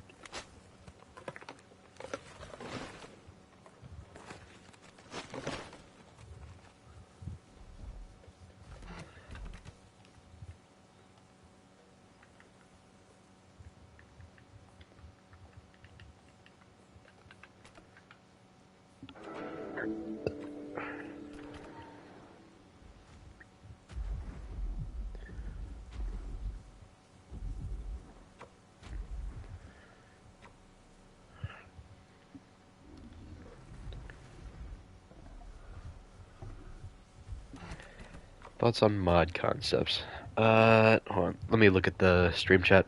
Thoughts on mod concepts? Hold on. Let me look at the stream chat.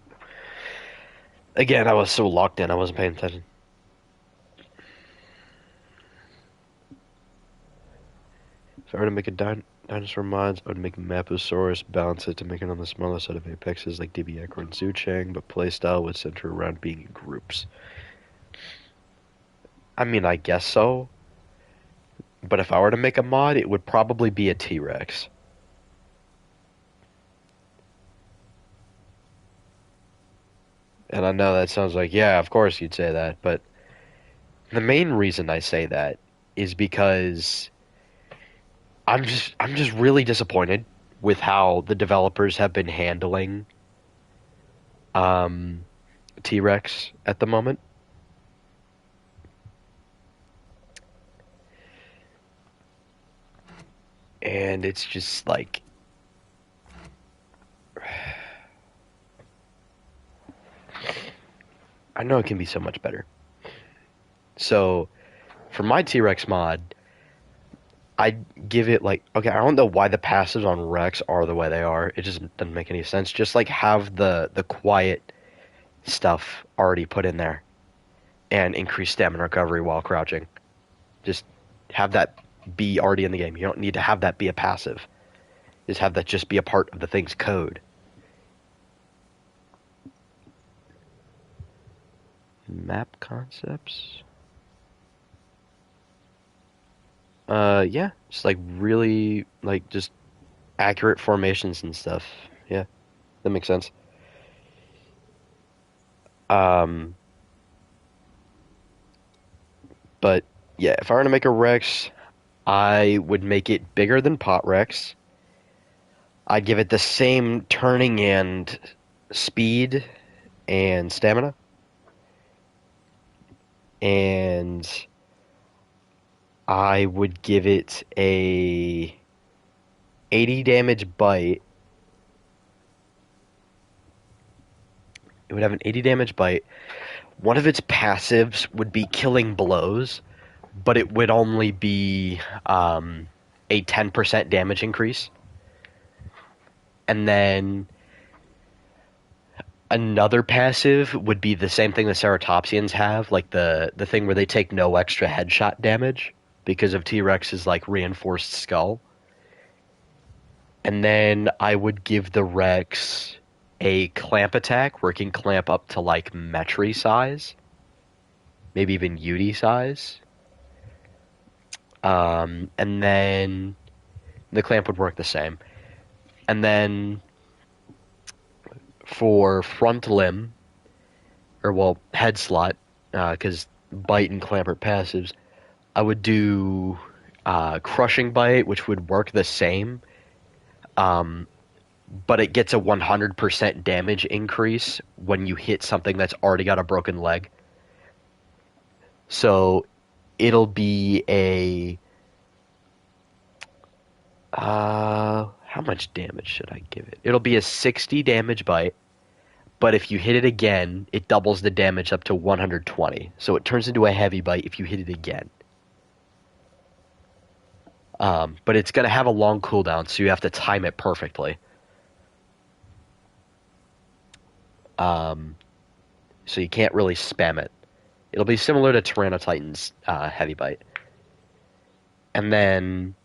Again, I was so locked in, I wasn't paying attention. If I were to make a dinosaur mods, I would make Maposaurus, balance it to make it on the smaller side of apexes like DBX and Zuchang, but playstyle would center around being in groups. I mean, I guess so. But if I were to make a mod, it would probably be a T-Rex. And I know that sounds like, yeah, of course you'd say that, but the main reason I say that is because I'm just really disappointed with how the developers have been handling um, T-Rex at the moment. And it's just like I know it can be so much better. So for my T-Rex mod, I give it like, okay, I don't know why the passives on Rex are the way they are. It just doesn't make any sense. Just like have the quiet stuff already put in there and increase stamina recovery while crouching. Just have that be already in the game. You don't need to have that be a passive. Just have that just be a part of the thing's code. Map concepts? Yeah, just like really, like just accurate formations and stuff. Yeah, that makes sense. Um, but yeah, if I were to make a Rex, I would make it bigger than Pot Rex. I'd give it the same turning and speed and stamina. And I would give it a 80 damage bite. It would have an 80 damage bite. One of its passives would be killing blows, but it would only be a 10% damage increase. And then another passive would be the same thing the Ceratopsians have, like the thing where they take no extra headshot damage because of T-Rex's like reinforced skull. And then I would give the Rex a clamp attack where it can clamp up to like Metri size, maybe even Yudi size. And then the clamp would work the same. And then for front limb, or well, head slot, because bite and clamp are passives, I would do crushing bite, which would work the same, um, but it gets a 100% damage increase when you hit something that's already got a broken leg. So it'll be a how much damage should I give it? It'll be a 60 damage bite, but if you hit it again, it doubles the damage up to 120. So it turns into a heavy bite if you hit it again. But it's going to have a long cooldown, so you have to time it perfectly. So you can't really spam it. It'll be similar to Tyrannotitan's heavy bite. And then,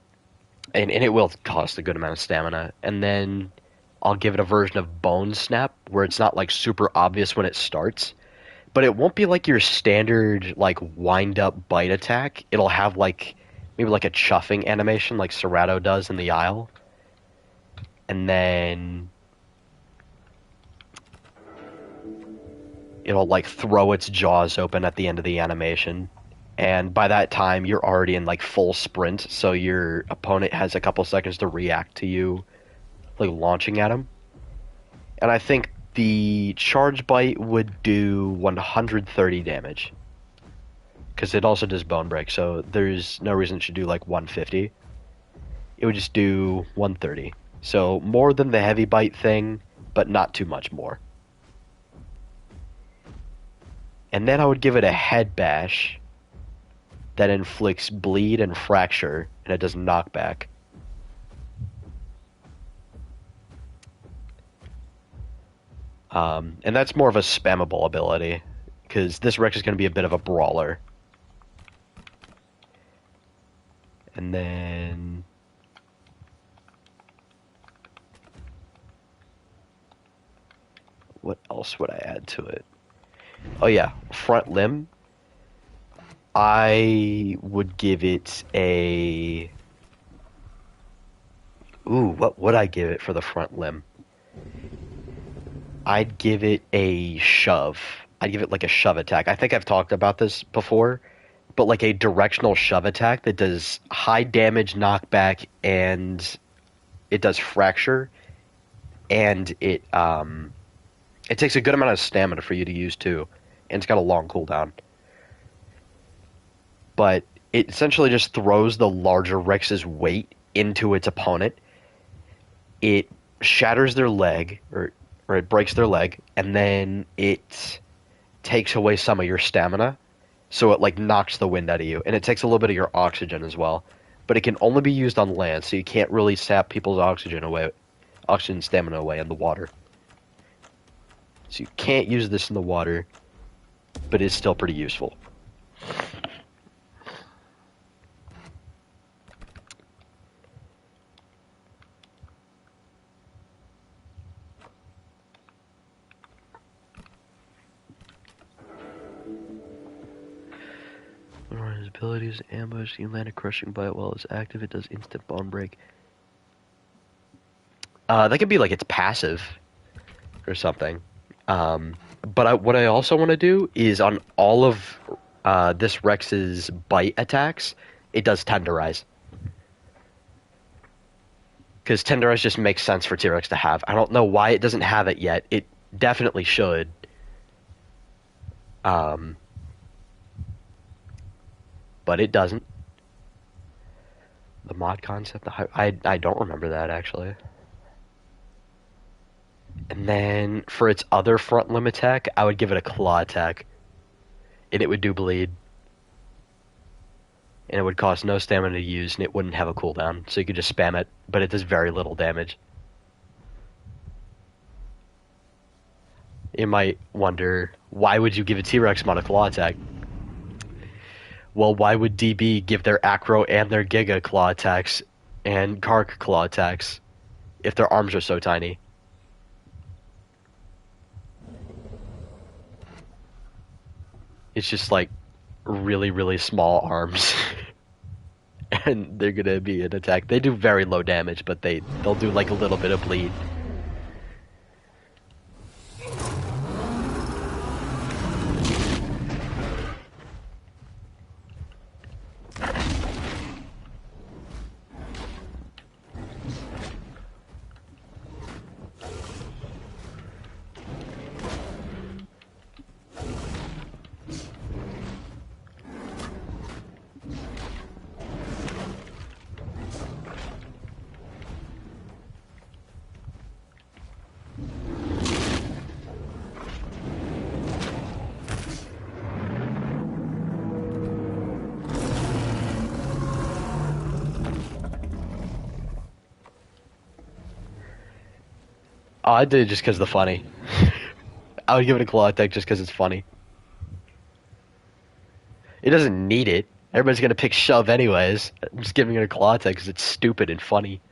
and it will cost a good amount of stamina. And then I'll give it a version of Bone Snap, where it's not like super obvious when it starts, but it won't be like your standard like wind up bite attack. It'll have like maybe like a chuffing animation like Cerato does in the Isle. And then it'll like throw its jaws open at the end of the animation. And by that time you're already in like full sprint, so your opponent has a couple seconds to react to you like launching at him. And I think the charge bite would do 130 damage. Because it also does bone break, so there's no reason it should do like 150. It would just do 130. So more than the heavy bite thing, but not too much more. And then I would give it a head bash that inflicts bleed and fracture, and it does knockback. And that's more of a spammable ability, because this Rex is going to be a bit of a brawler. And then what else would I add to it? Oh yeah, front limb. I would give it a... Ooh, what would I give it for the front limb? I'd give it a shove. I'd give it like a shove attack. I think I've talked about this before, but like a directional shove attack that does high damage knockback and it does fracture, and it takes a good amount of stamina for you to use too, and it's got a long cooldown. But it essentially just throws the larger Rex's weight into its opponent. It shatters their leg, or it breaks their leg, and then it takes away some of your stamina, so it like knocks the wind out of you, and it takes a little bit of your oxygen as well. But it can only be used on land, so you can't really sap people's oxygen stamina away in the water. So you can't use this in the water, but it's still pretty useful. His abilities, ambush, you land a crushing bite while it's active, it does instant bone break. That could be like its passive or something. But what I also want to do is on all of this Rex's bite attacks, it does tenderize. Because tenderize just makes sense for T-Rex to have. I don't know why it doesn't have it yet. It definitely should. But it doesn't. The mod concept, I don't remember that actually. And then for its other front limb attack, I would give it a claw attack. And it would do bleed. And it would cost no stamina to use, and it wouldn't have a cooldown, so you could just spam it, but it does very little damage. You might wonder, why would you give a T-Rex mod a claw attack? Well, why would DB give their Acro and their Giga claw attacks and Kark claw attacks if their arms are so tiny? It's just like really, really small arms. and they're gonna be an attack. They do very low damage, but they'll do like a little bit of bleed. Oh, I did it just because of the funny. I would give it a claw attack just because it's funny. It doesn't need it. Everybody's gonna pick shove anyways. I'm just giving it a claw attack because it's stupid and funny.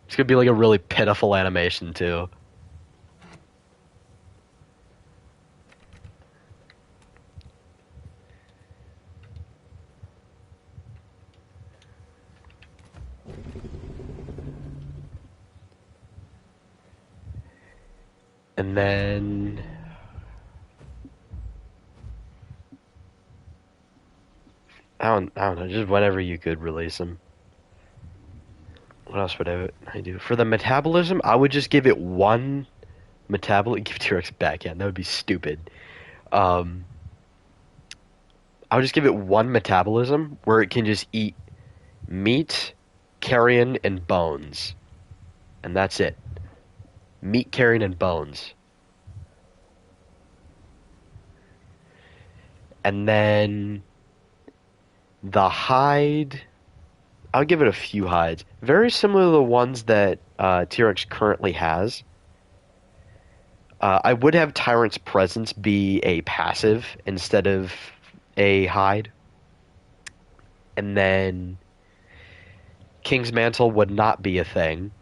It's gonna be like a really pitiful animation too. And then I don't know, just whenever you could release them. What else would I do? For the metabolism, I would just give it one metabolism. Give T-Rex backhand. That would be stupid. Um, I would just give it one metabolism where it can just eat meat, carrion, and bones. And that's it. Meat, carrion, and bones. And then the hide, I'll give it a few hides. Very similar to the ones that T-Rex currently has. I would have Tyrant's Presence be a passive instead of a hide. And then King's Mantle would not be a thing.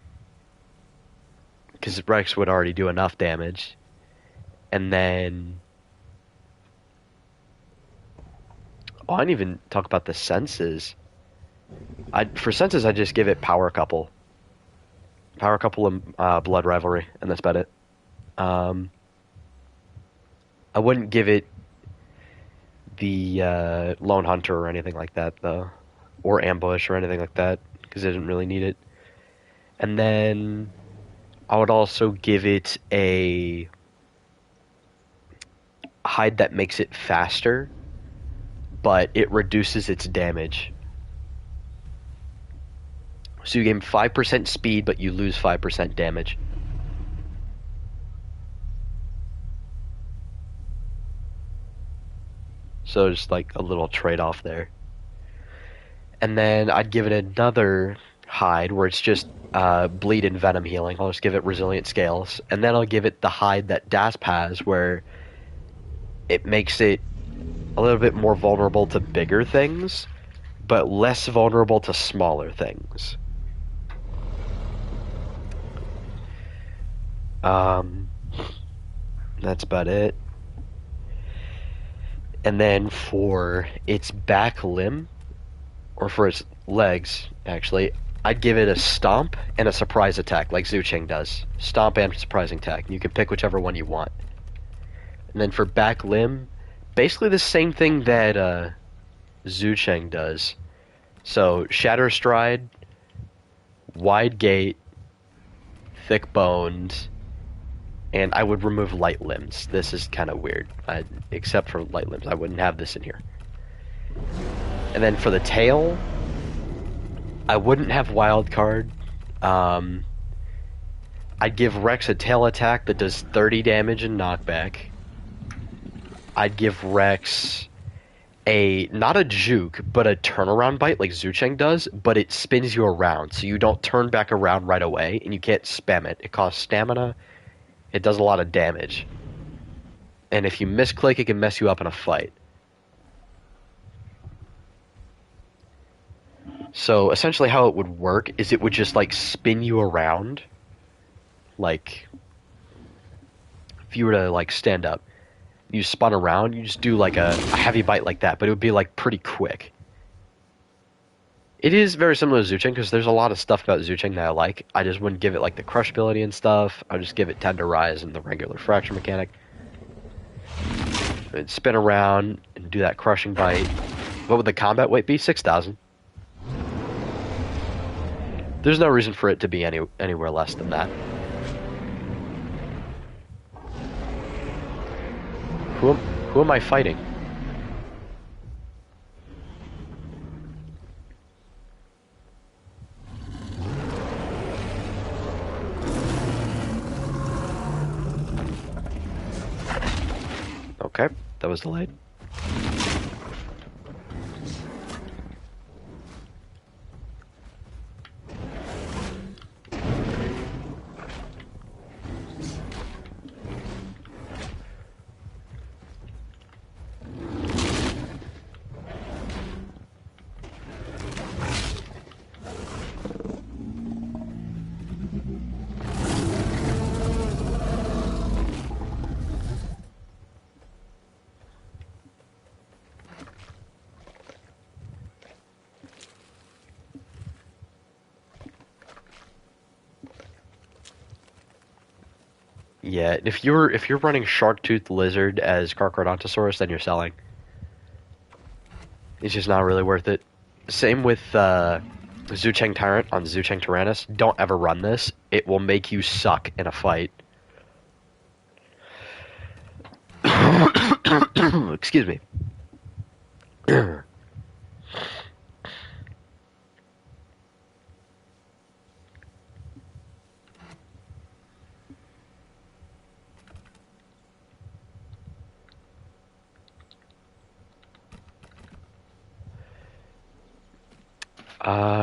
Because Rex would already do enough damage. And then... Oh, I didn't even talk about the senses. For senses, I just give it Power Couple. Power Couple and Blood Rivalry, and that's about it. I wouldn't give it the Lone Hunter or anything like that, though. Or Ambush or anything like that, because it didn't really need it. And then I would also give it a hide that makes it faster, but it reduces its damage. So you gain 5% speed, but you lose 5% damage. So just like a little trade-off there. And then I'd give it another hide where it's just bleed and venom healing. I'll just give it resilient scales. And then I'll give it the hide that Dasp has where it makes it a little bit more vulnerable to bigger things, but less vulnerable to smaller things. That's about it. And then for its back limb, or for its legs, actually, I'd give it a stomp and a surprise attack, like Zucheng does. Stomp and surprising attack. You can pick whichever one you want. And then for back limb, basically the same thing that Zucheng does. So Shatter Stride, Wide Gate, Thick Boned, and I would remove light limbs. This is kind of weird. Except for light limbs, I wouldn't have this in here. And then for the tail, I wouldn't have wild card. I'd give Rex a tail attack that does 30 damage and knockback. I'd give Rex not a juke, but a turnaround bite like Zucheng does, but it spins you around, so you don't turn back around right away, and you can't spam it. It costs stamina. It does a lot of damage. And if you misclick, it can mess you up in a fight. So essentially how it would work is it would just like spin you around. Like if you were to like stand up, you spun around, you just do like a heavy bite like that, but it would be like pretty quick. It is very similar to Zuching because there's a lot of stuff about Zuching that I like. I just wouldn't give it like the crush ability and stuff. I would just give it Tenderize and the regular fracture mechanic. It'd spin around and do that crushing bite. What would the combat weight be? 6,000. There's no reason for it to be anywhere less than that. Who am I fighting? Okay, that was delayed. Yeah, if you're running Sharktooth Lizard as Carcharodontosaurus, then you're selling. It's just not really worth it. Same with Zucheng Tyrant on Zucheng Tyrannus. Don't ever run this. It will make you suck in a fight. Excuse me.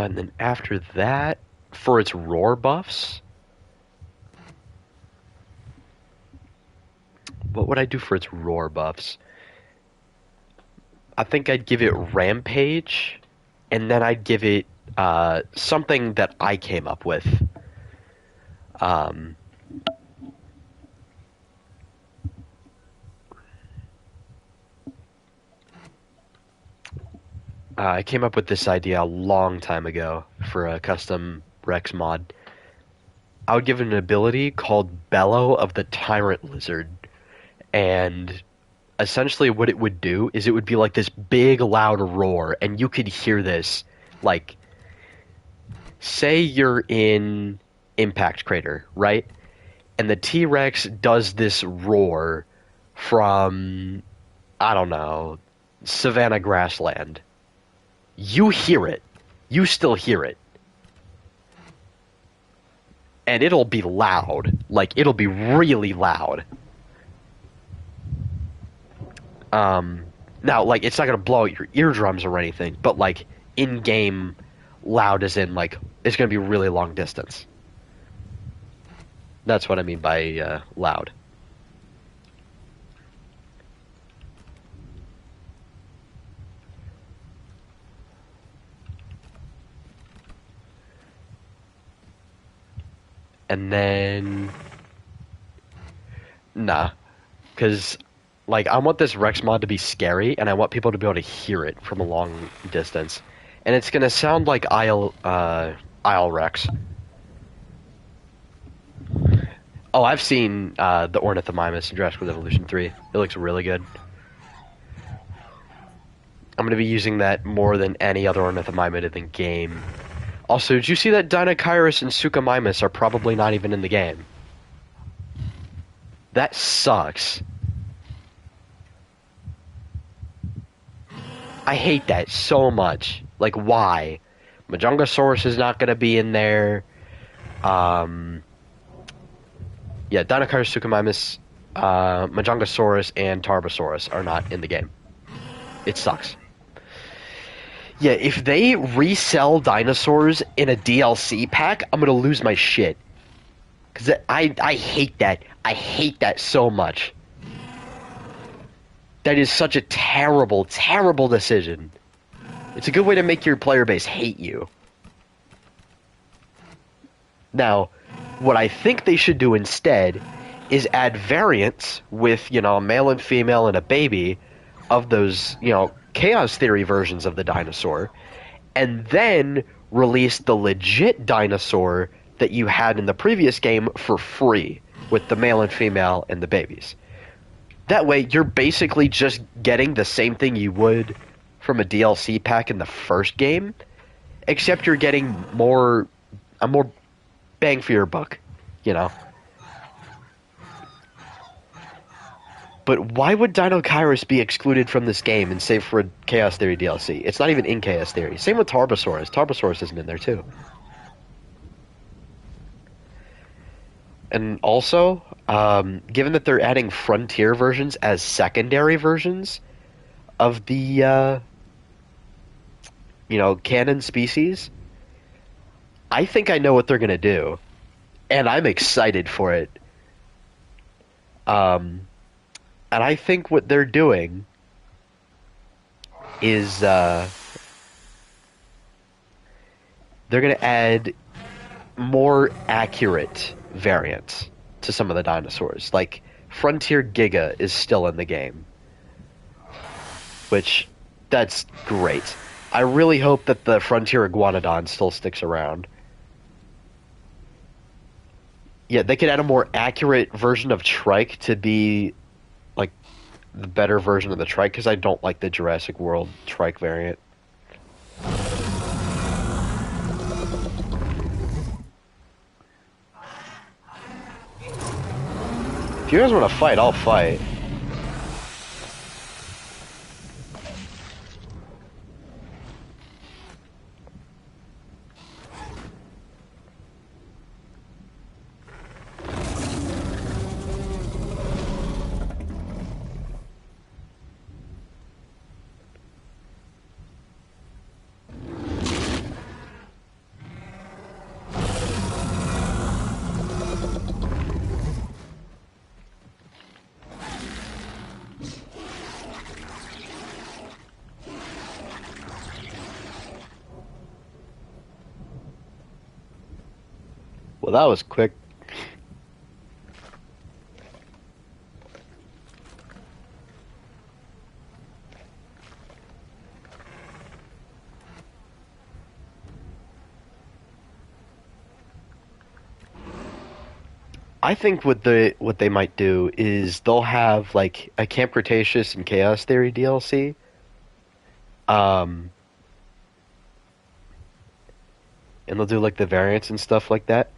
And then after that, for its roar buffs, what would I do for its roar buffs? I think I'd give it Rampage, and then I'd give it something that I came up with. I came up with this idea a long time ago for a custom Rex mod. I would give it an ability called Bellow of the Tyrant Lizard, and essentially what it would do is it would be like this big loud roar, and you could hear this, like, say you're in Impact Crater, right? And the T-Rex does this roar from, I don't know, Savannah Grassland. You hear it. You still hear it. And it'll be loud. Like, it'll be really loud. Now, like, it's not gonna blow out your eardrums or anything, but, like, in-game loud as in, like, it's gonna be really long distance. That's what I mean by, loud. And then... Nah. Because, like, I want this Rex mod to be scary, and I want people to be able to hear it from a long distance. And it's gonna sound like Isle Rex. Oh, I've seen the Ornithomimus in Jurassic World Evolution 3. It looks really good. I'm gonna be using that more than any other Ornithomimus in the game. Also, did you see that Deinonychus and Suchomimus are probably not even in the game? That sucks. I hate that so much. Like, why? Majungasaurus is not gonna be in there. Yeah, Deinonychus, Suchomimus, Majungasaurus, and Tarbosaurus are not in the game. It sucks. Yeah, if they resell dinosaurs in a DLC pack, I'm gonna lose my shit. Cause I hate that. I hate that so much. That is such a terrible, terrible decision. It's a good way to make your player base hate you. Now, what I think they should do instead is add variants with, a male and female and a baby of those, Chaos Theory versions of the dinosaur, and then release the legit dinosaur that you had in the previous game for free with the male and female and the babies. That way, you're basically just getting the same thing you would from a DLC pack in the first game, except you're getting a more bang for your buck, you know? But why would Dino Kairos be excluded from this game and saved for a Chaos Theory DLC? It's not even in Chaos Theory. Same with Tarbosaurus. Tarbosaurus isn't in there too. And also, given that they're adding Frontier versions as secondary versions of the, canon species, I think I know what they're going to do. And I'm excited for it. And I think what they're doing is they're going to add more accurate variants to some of the dinosaurs. Like, Frontier Giga is still in the game. Which, that's great. I really hope that the Frontier Iguanodon still sticks around. Yeah, they could add a more accurate version of Trike to be like the better version of the Trike, because I don't like the Jurassic World Trike variant. If you guys want to fight, I'll fight. Well, that was quick. I think what they might do is they'll have like a Camp Cretaceous and Chaos Theory DLC. And they'll do like the variants and stuff like that.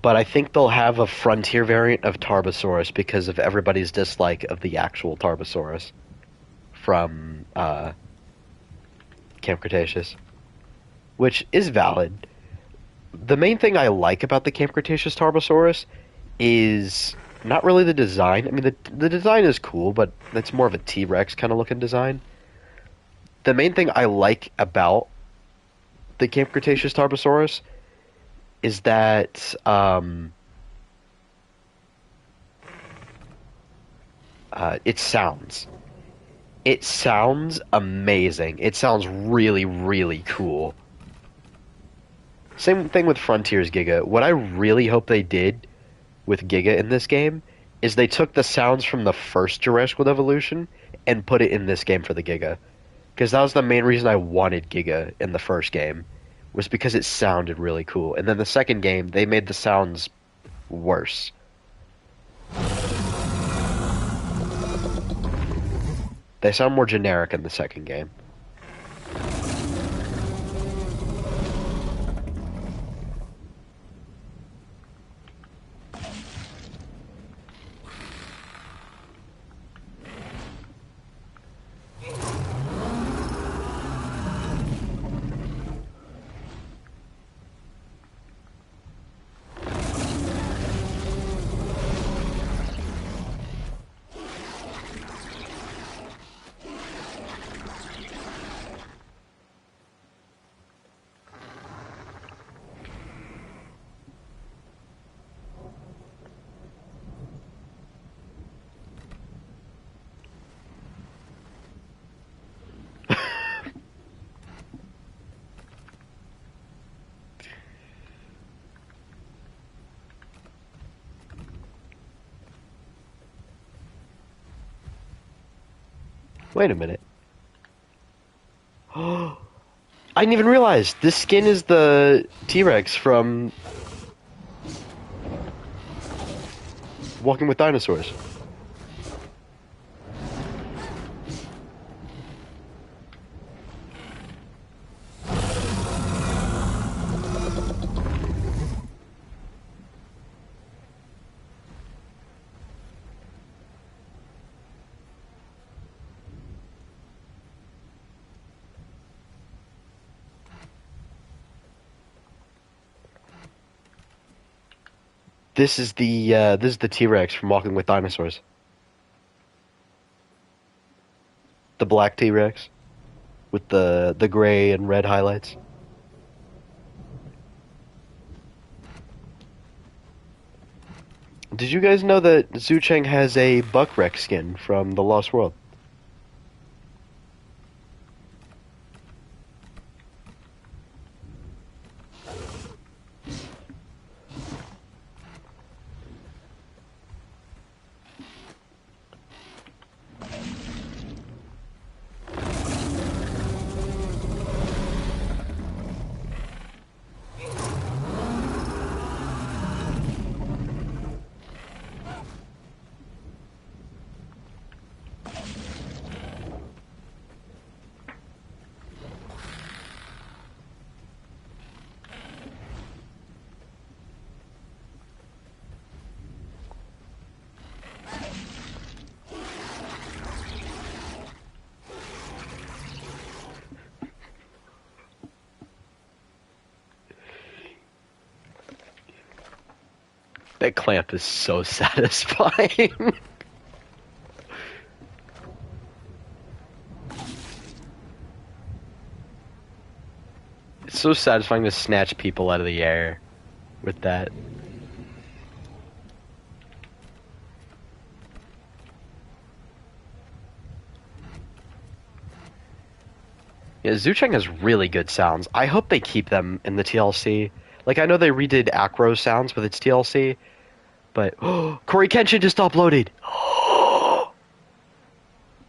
But I think they'll have a Frontier variant of Tarbosaurus because of everybody's dislike of the actual Tarbosaurus from Camp Cretaceous, which is valid. The main thing I like about the Camp Cretaceous Tarbosaurus is not really the design. I mean, the design is cool, but it's more of a T-Rex kind of looking design. The main thing I like about the Camp Cretaceous Tarbosaurus is that it sounds amazing. It sounds really, really cool. Same thing with Frontiers Giga. What I really hope they did with Giga in this game is they took the sounds from the first Jurassic World Evolution and put it in this game for the Giga. Because that was the main reason I wanted Giga in the first game, was because it sounded really cool. And then the second game, they made the sounds worse. They sound more generic in the second game. Wait a minute. I didn't even realize this skin is the T-Rex from Walking with Dinosaurs. This is the T-Rex from Walking with Dinosaurs. The black T-Rex with the gray and red highlights. Did you guys know that Zhu Cheng has a Buckrex skin from The Lost World? That clamp is so satisfying. It's so satisfying to snatch people out of the air with that. Yeah, Zhu Cheng has really good sounds. I hope they keep them in the TLC. Like, I know they redid Acro sounds with its TLC, but Corey Kenshin just uploaded.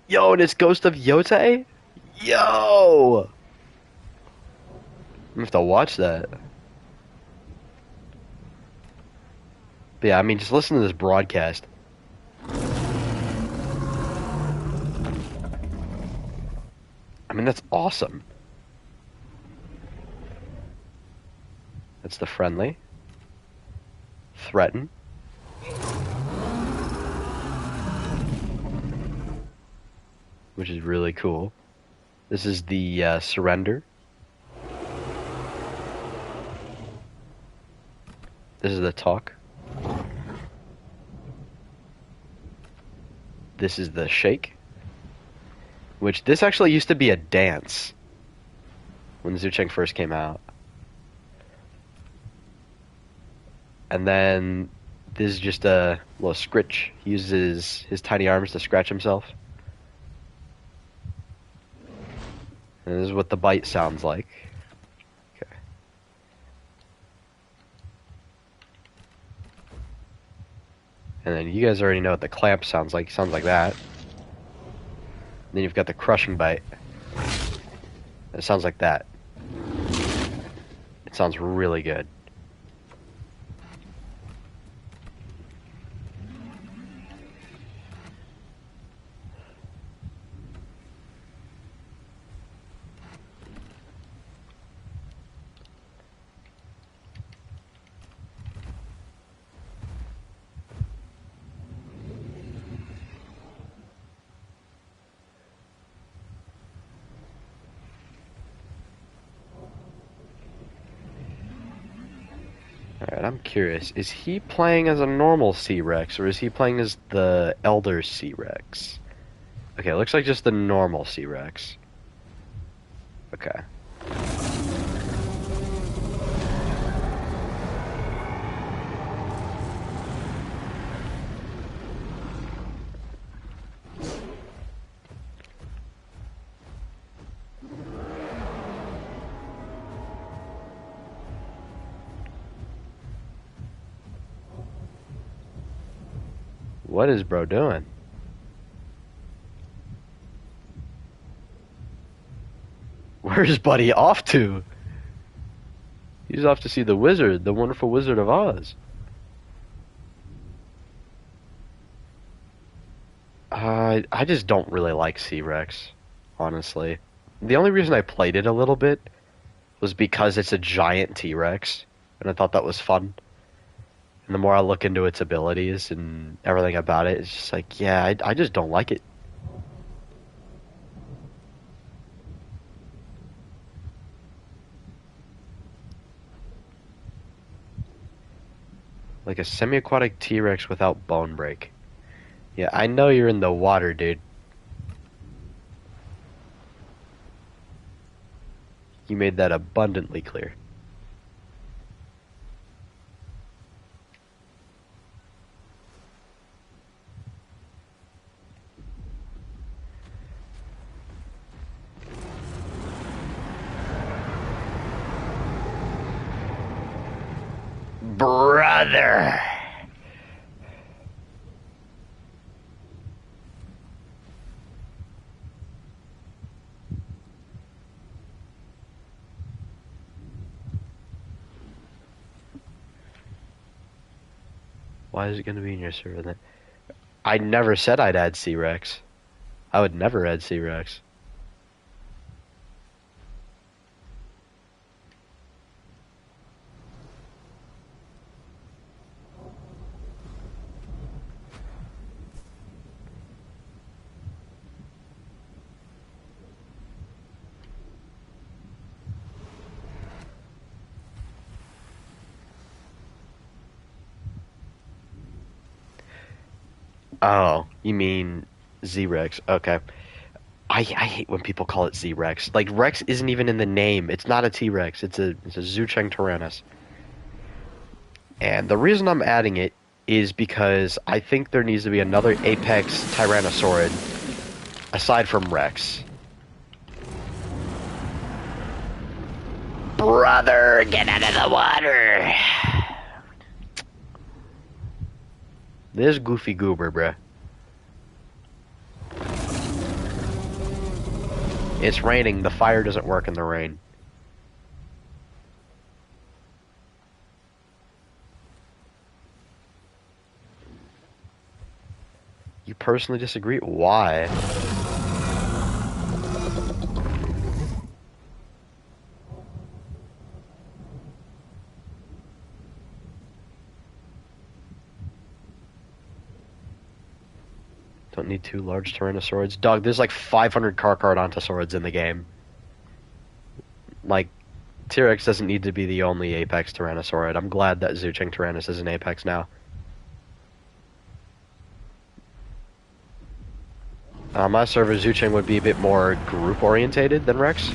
Yo, and it's Ghost of Yotei? Yo! I'm gonna have to watch that. But yeah, I mean, just listen to this broadcast. I mean, that's awesome. That's the friendly. Threaten. Which is really cool. This is the surrender. This is the talk. This is the shake. Which, this actually used to be a dance when Zhu Cheng first came out. And then this is just a little scritch. He uses his tiny arms to scratch himself. And this is what the bite sounds like. Okay. And then you guys already know what the clamp sounds like. It sounds like that. Then you've got the crushing bite. It sounds like that. It sounds really good. Alright, I'm curious. Is he playing as a normal C-Rex, or is he playing as the Elder C-Rex? Okay, it looks like just the normal C-Rex. Okay. What is bro doing? Where's Buddy off to? He's off to see the wizard, the wonderful Wizard of Oz. I just don't really like C-Rex, honestly. The only reason I played it a little bit was because it's a giant T-Rex, and I thought that was fun. And the more I look into its abilities and everything about it, it's just like, yeah, I just don't like it. Like a semi-aquatic T-Rex without bone break. Yeah, I know you're in the water, dude. You made that abundantly clear. Brother! Why is it gonna be in your server then? I never said I'd add C-Rex. I would never add C-Rex. Oh, you mean Z-Rex. Okay. I hate when people call it Z-Rex. Like, Rex isn't even in the name. It's not a T-Rex. It's a Zhucheng Tyrannus. And the reason I'm adding it is because I think there needs to be another Apex Tyrannosaurid aside from Rex. Brother, get out of the water! This Goofy Goober, bruh. It's raining. The fire doesn't work in the rain. You personally disagree? Why? Don't need two large Tyrannosaurids. Dog, there's like 500 Carcharodontosaurids in the game. Like, T-Rex doesn't need to be the only Apex Tyrannosaurid. I'm glad that Zhucheng Tyrannus is an Apex now. My server, Zhucheng would be a bit more group-orientated than Rex.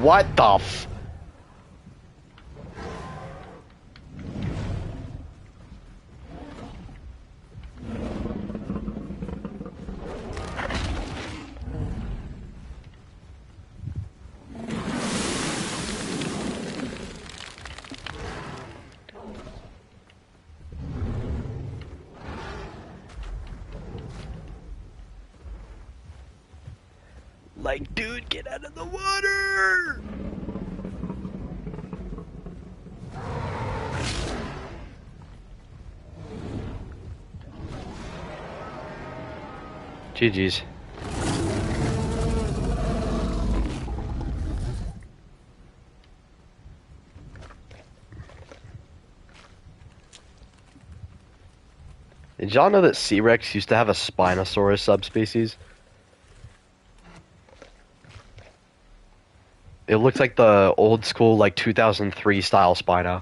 What the f... Like, dude, get out of the water! GG's. Did y'all know that C-Rex used to have a Spinosaurus subspecies? It looks like the old school, like 2003 style Spino.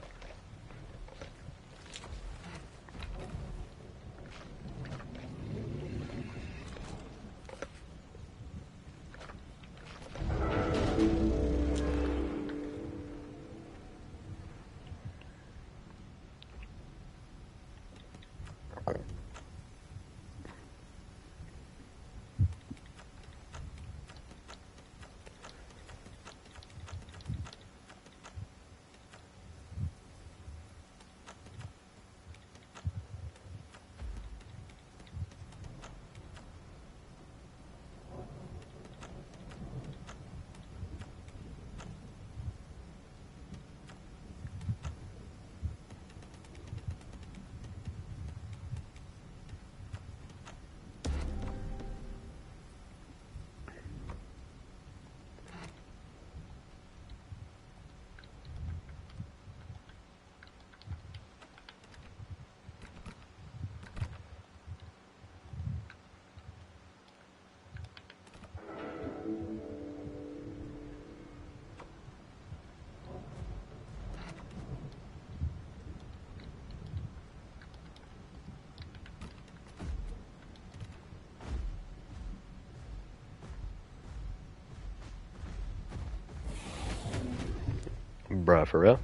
Bruh, for real?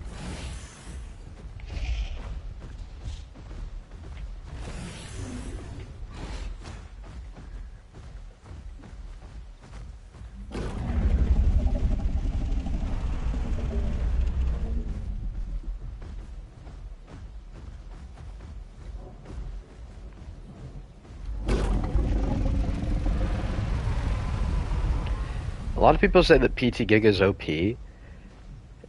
A lot of people say that PT Giga is OP.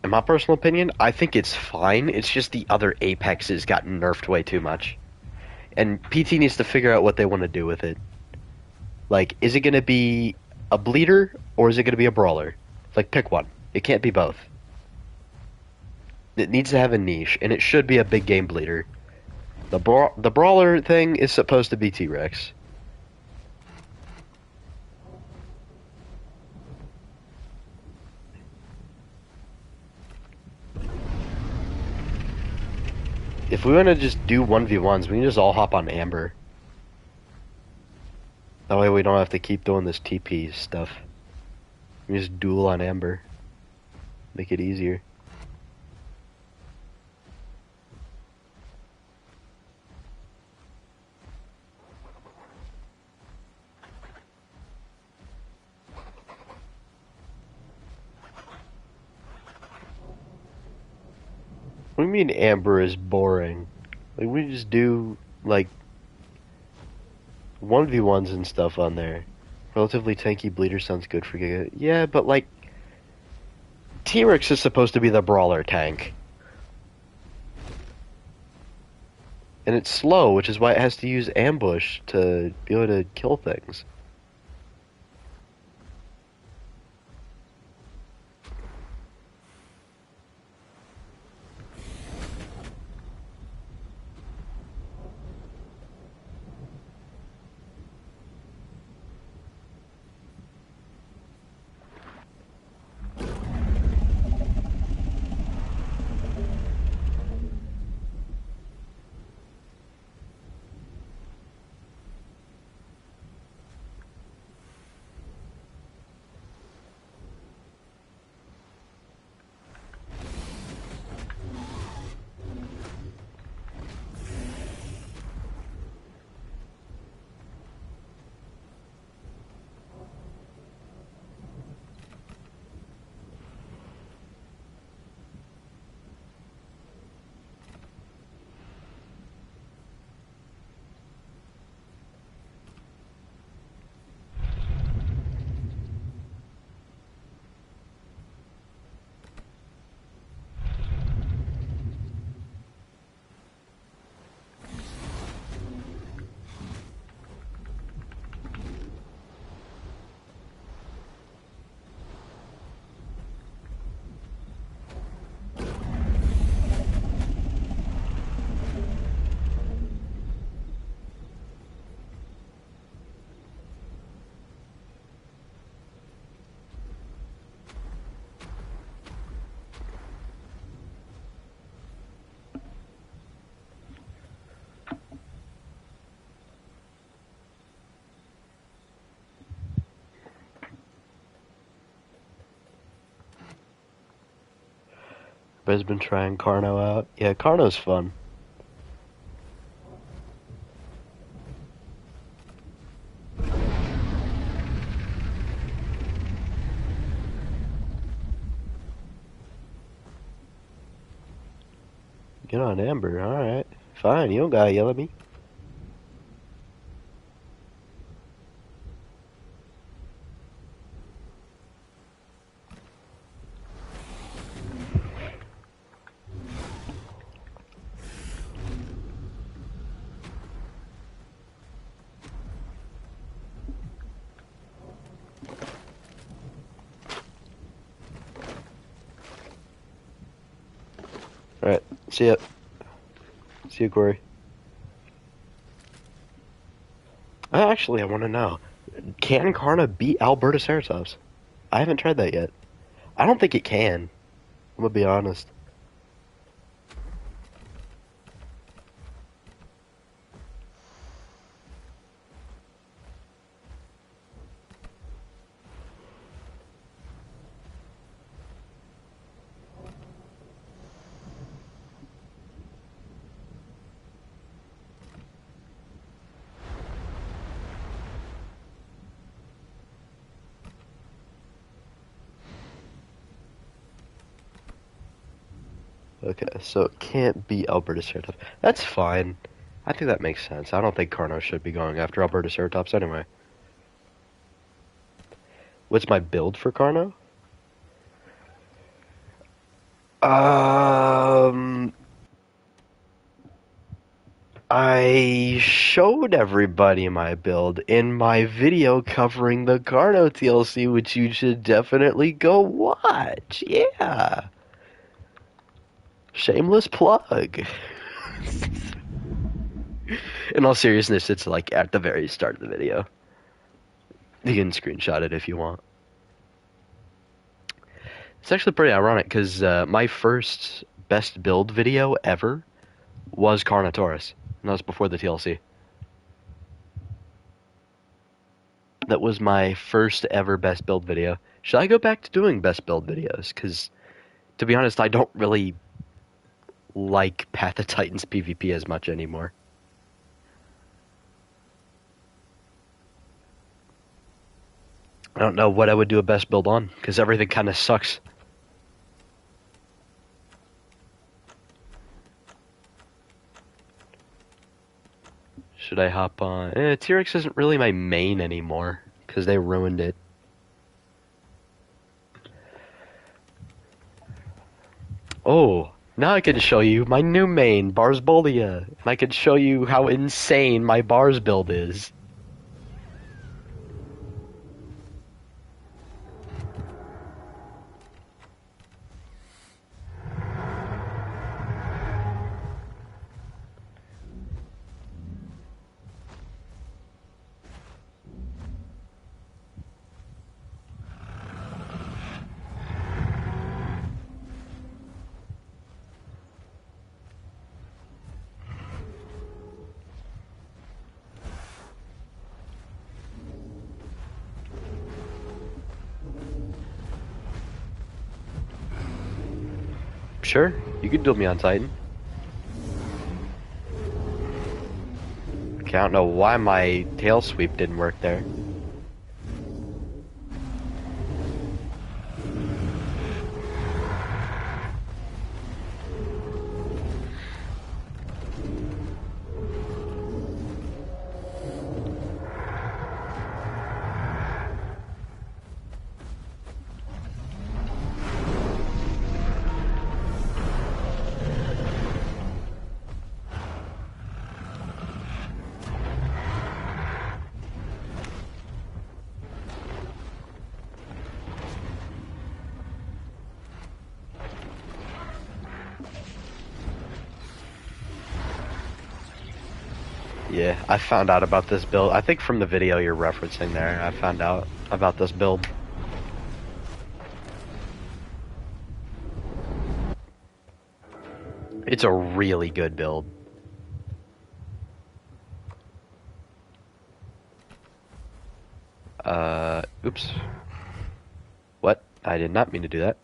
In my personal opinion, I think it's fine. It's just the other Apexes got nerfed way too much. And PT needs to figure out what they want to do with it. Like, is it going to be a bleeder or is it going to be a brawler? Like, pick one. It can't be both. It needs to have a niche, and it should be a big game bleeder. The brawler thing is supposed to be T-Rex. If we want to just do 1v1s, we can just all hop on Amber. That way we don't have to keep doing this TP stuff. We just duel on Amber. Make it easier. What do you mean Amber is boring? Like, we just do, like, 1v1s and stuff on there. Relatively tanky bleeder sounds good for Giga. Yeah, but, like, T-Rex is supposed to be the brawler tank. And it's slow, which is why it has to use ambush to be able to kill things. Everybody's been trying Carno out. Yeah, Carno's fun. Get on Amber, alright. Fine, you don't gotta yell at me. Alright, see ya. See you, Corey. Actually, I want to know, can Karna beat Albertoceratops? I haven't tried that yet. I don't think it can. I'm gonna be honest. Okay, so it can't beat Albertoceratops. That's fine. I think that makes sense. I don't think Carno should be going after Albertoceratops anyway. What's my build for Carno? I showed everybody my build in my video covering the Carno TLC, which you should definitely go watch. Yeah. Shameless plug. In all seriousness, it's like at the very start of the video. You can screenshot it if you want. It's actually pretty ironic because my first best build video ever was Carnotaurus. And that was before the TLC. That was my first ever best build video. Should I go back to doing best build videos? Because, to be honest, I don't really like Path of Titans PvP as much anymore. I don't know what I would do a best build on, because everything kind of sucks. Should I hop on? T-Rex isn't really my main anymore, because they ruined it. Oh, now I can show you my new main, Barsboldia. And I can show you how insane my Bars build is. Sure, you could duel me on Titan. Okay, I don't know why my tail sweep didn't work there. Yeah, I found out about this build. I think from the video you're referencing there, I found out about this build. It's a really good build. Oops. What? I did not mean to do that.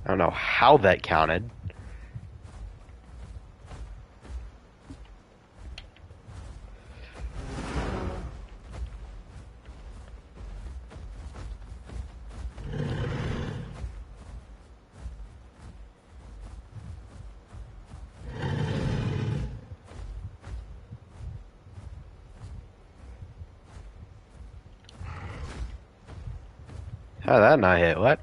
I don't know how that counted. How did that not hit? What?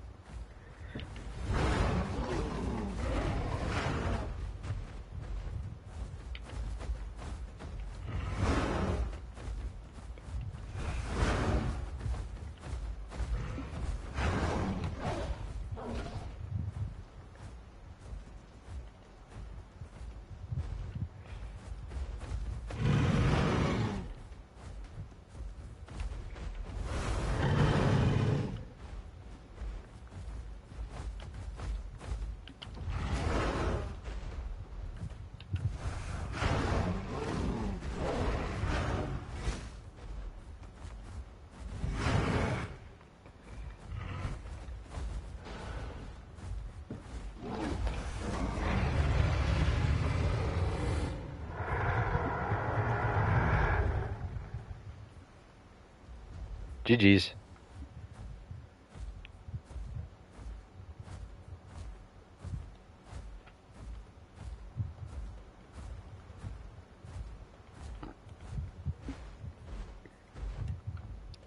GG's.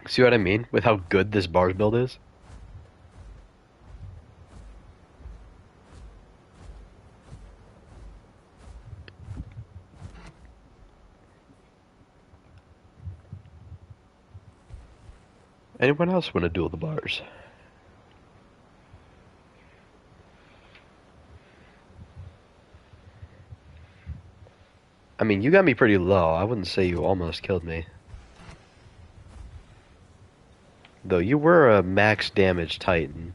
See what I mean with how good this bars build is? Anyone else want to duel the bars? I mean, you got me pretty low. I wouldn't say you almost killed me. Though you were a max damage Titan.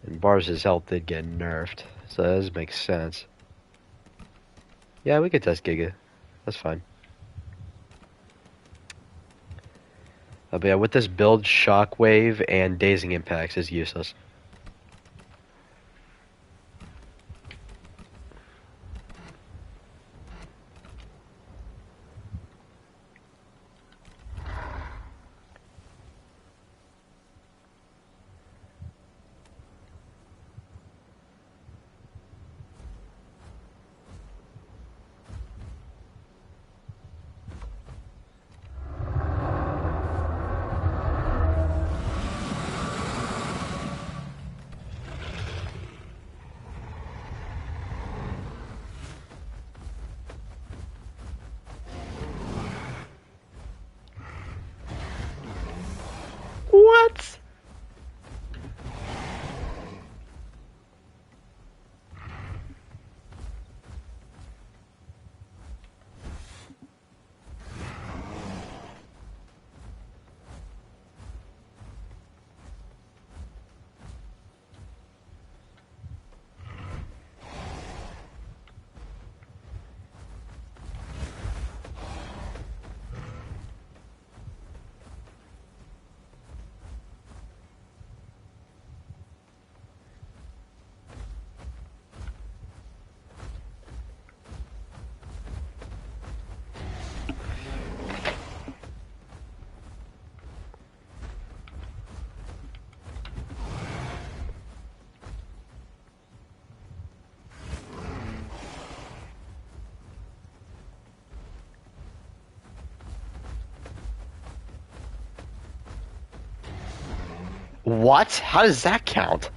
And Bars' health did get nerfed. So that does make sense. Yeah, we could test Giga. That's fine. But yeah, with this build, Shockwave and Dazing Impacts is useless. What? What? How does that count?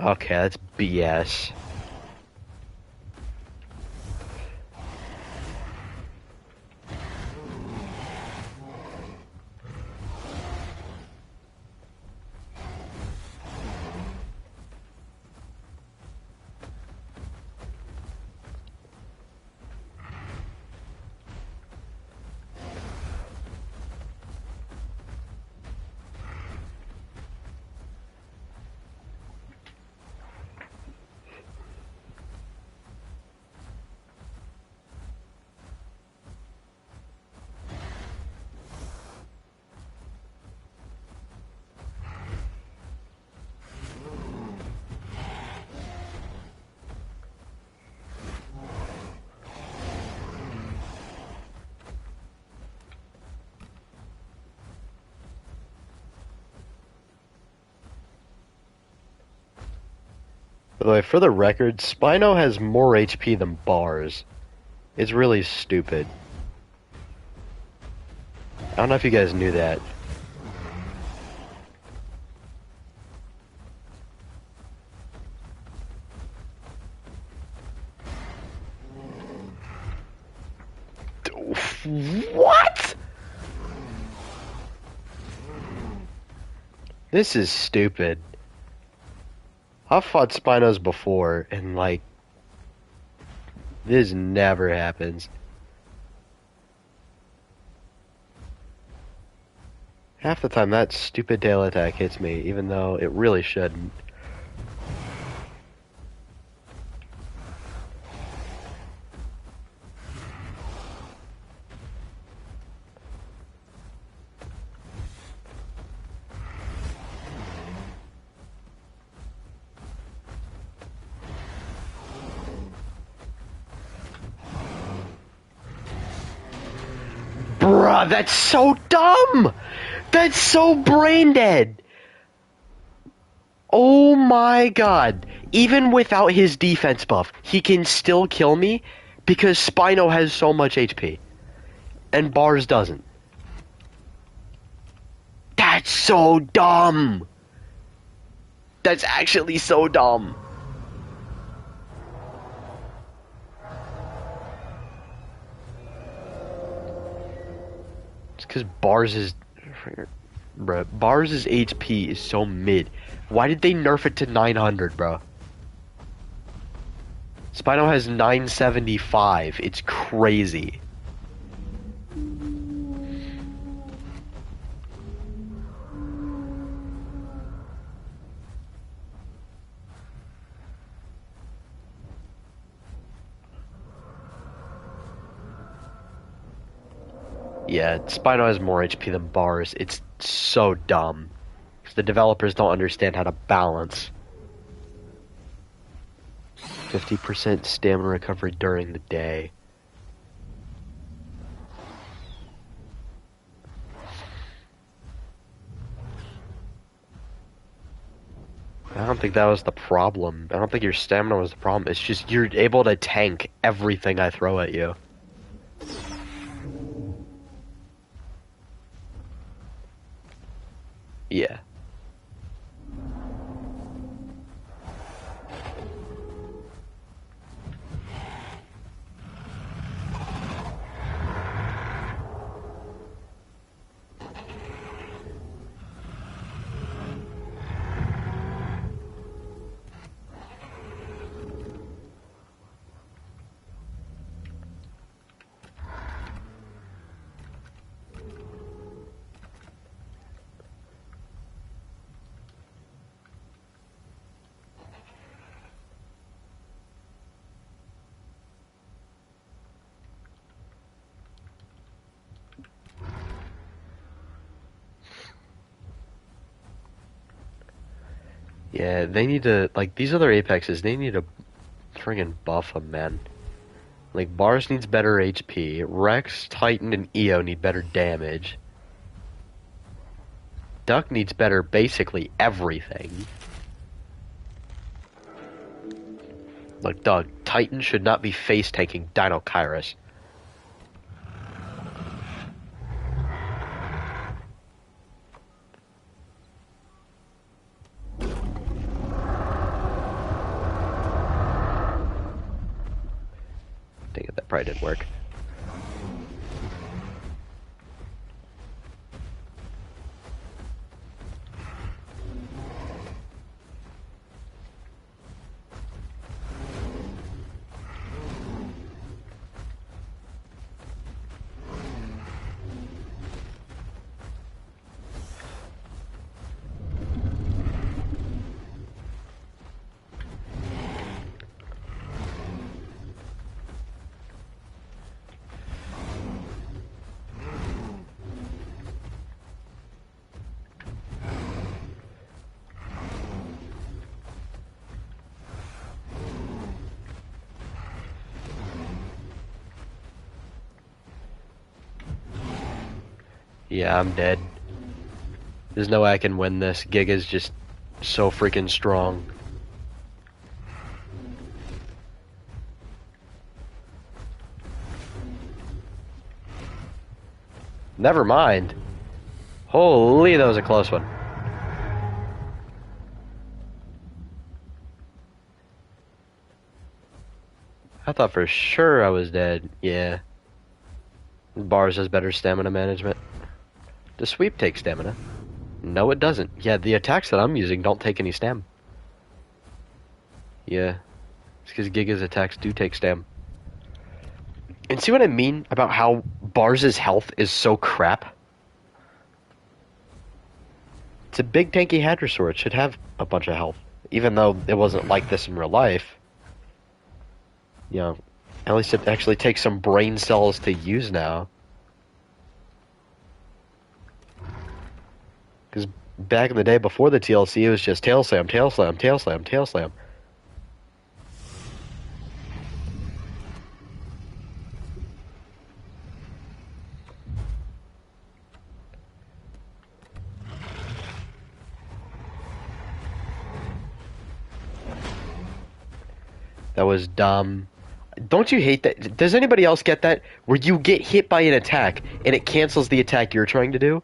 Okay, that's BS. By the way, for the record, Spino has more HP than Bars. It's really stupid. I don't know if you guys knew that. What? This is stupid. I've fought Spinos before, and like, this never happens. Half the time that stupid tail attack hits me, even though it really shouldn't. Bruh, that's so dumb! That's so brain dead! Oh my god. Even without his defense buff, he can still kill me because Spino has so much HP. And Bars doesn't. That's so dumb! That's actually so dumb. It's because Bars is... Bruh, Bars' HP is so mid. Why did they nerf it to 900, bro? Spino has 975. It's crazy. Yeah, Spino has more HP than Bars. It's so dumb. Because the developers don't understand how to balance. 50% stamina recovery during the day. I don't think that was the problem. I don't think your stamina was the problem. It's just you're able to tank everything I throw at you. Yeah. Yeah, they need to, like, these other Apexes, they need to friggin' buff them, man. Like, Bars needs better HP, Rex, Titan, and EO need better damage. Duck needs better basically everything. Like, Doug, Titan should not be face-tanking Dino Kairos. Dang it, that probably didn't work. Yeah, I'm dead. There's no way I can win this. Giga's just so freaking strong. Never mind. Holy, that was a close one. I thought for sure I was dead. Yeah. Bars has better stamina management. The sweep takes stamina. No, it doesn't. Yeah, the attacks that I'm using don't take any stam. Yeah. It's because Giga's attacks do take stam. And see what I mean about how Bars' health is so crap? It's a big tanky Hadrosaur. It should have a bunch of health. Even though it wasn't like this in real life. You know, at least it actually takes some brain cells to use now. Because back in the day before the TLC, it was just tail slam, tail slam, tail slam, tail slam. That was dumb. Don't you hate that? Does anybody else get that? Where you get hit by an attack and it cancels the attack you're trying to do?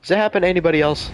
Does that happen to anybody else?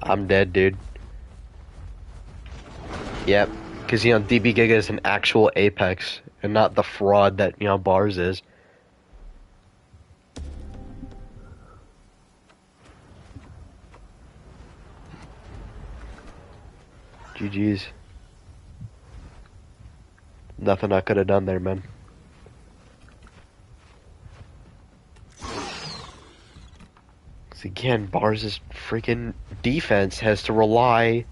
I'm dead, dude. Yep. Because, DB Giga is an actual Apex and not the fraud that, Bars is. GG's. Nothing I could have done there, man. Again, Bars' freaking defense has to rely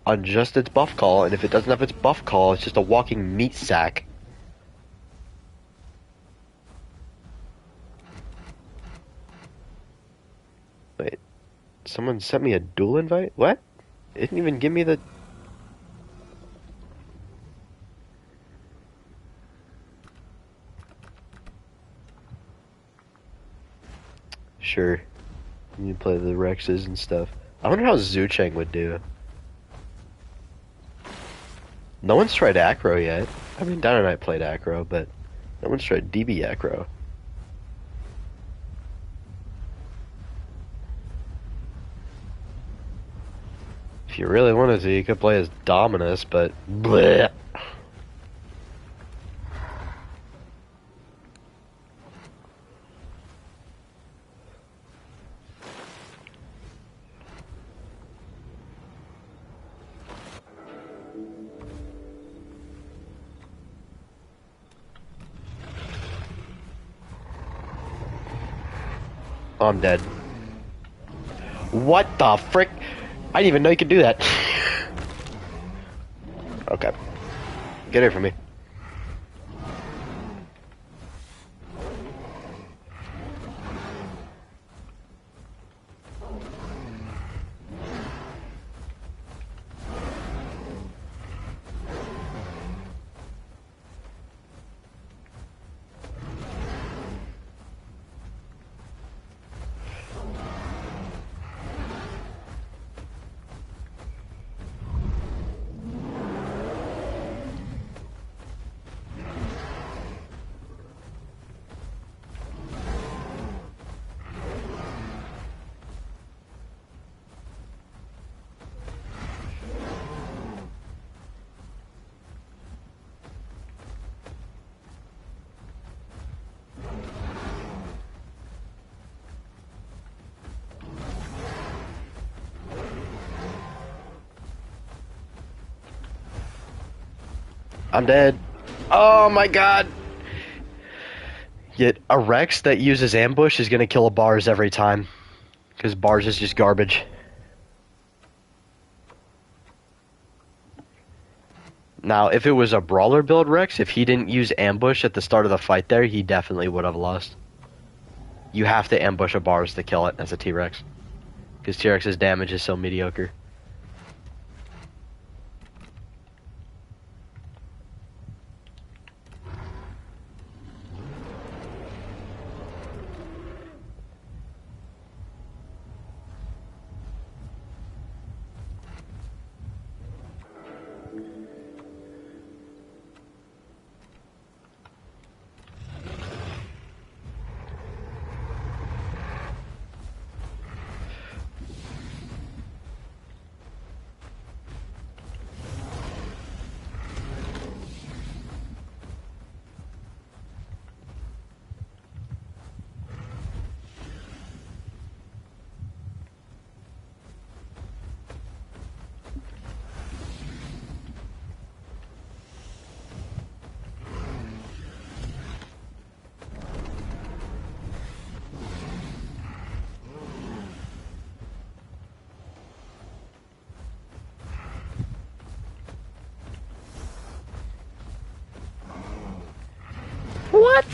on just its buff call, and if it doesn't have its buff call, it's just a walking meat sack. Wait, someone sent me a duel invite? What? It didn't even give me the... Sure. You play the Rexes and stuff. I wonder how Zucheng would do. No one's tried Acro yet. I mean, Dino Knight played Acro, but no one's tried DB Acro. If you really wanted to, you could play as Dominus, but bleh. Oh, I'm dead. What the frick? I didn't even know you could do that. Okay. Get away from me. I'm dead. Oh my god. Yet a Rex that uses ambush is gonna kill a Bars every time. Because Bars is just garbage. Now, if it was a Brawler build Rex, if he didn't use ambush at the start of the fight there, he definitely would have lost. You have to ambush a Bars to kill it as a T-Rex. Because T-Rex's damage is so mediocre. What?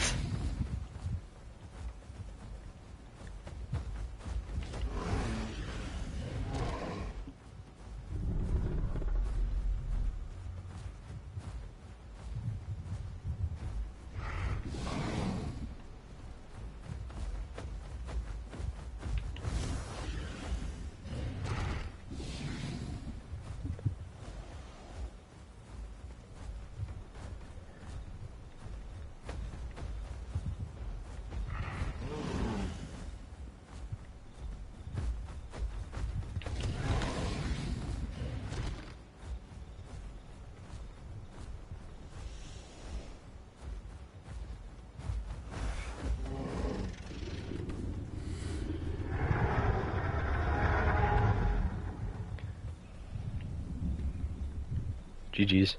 GG's.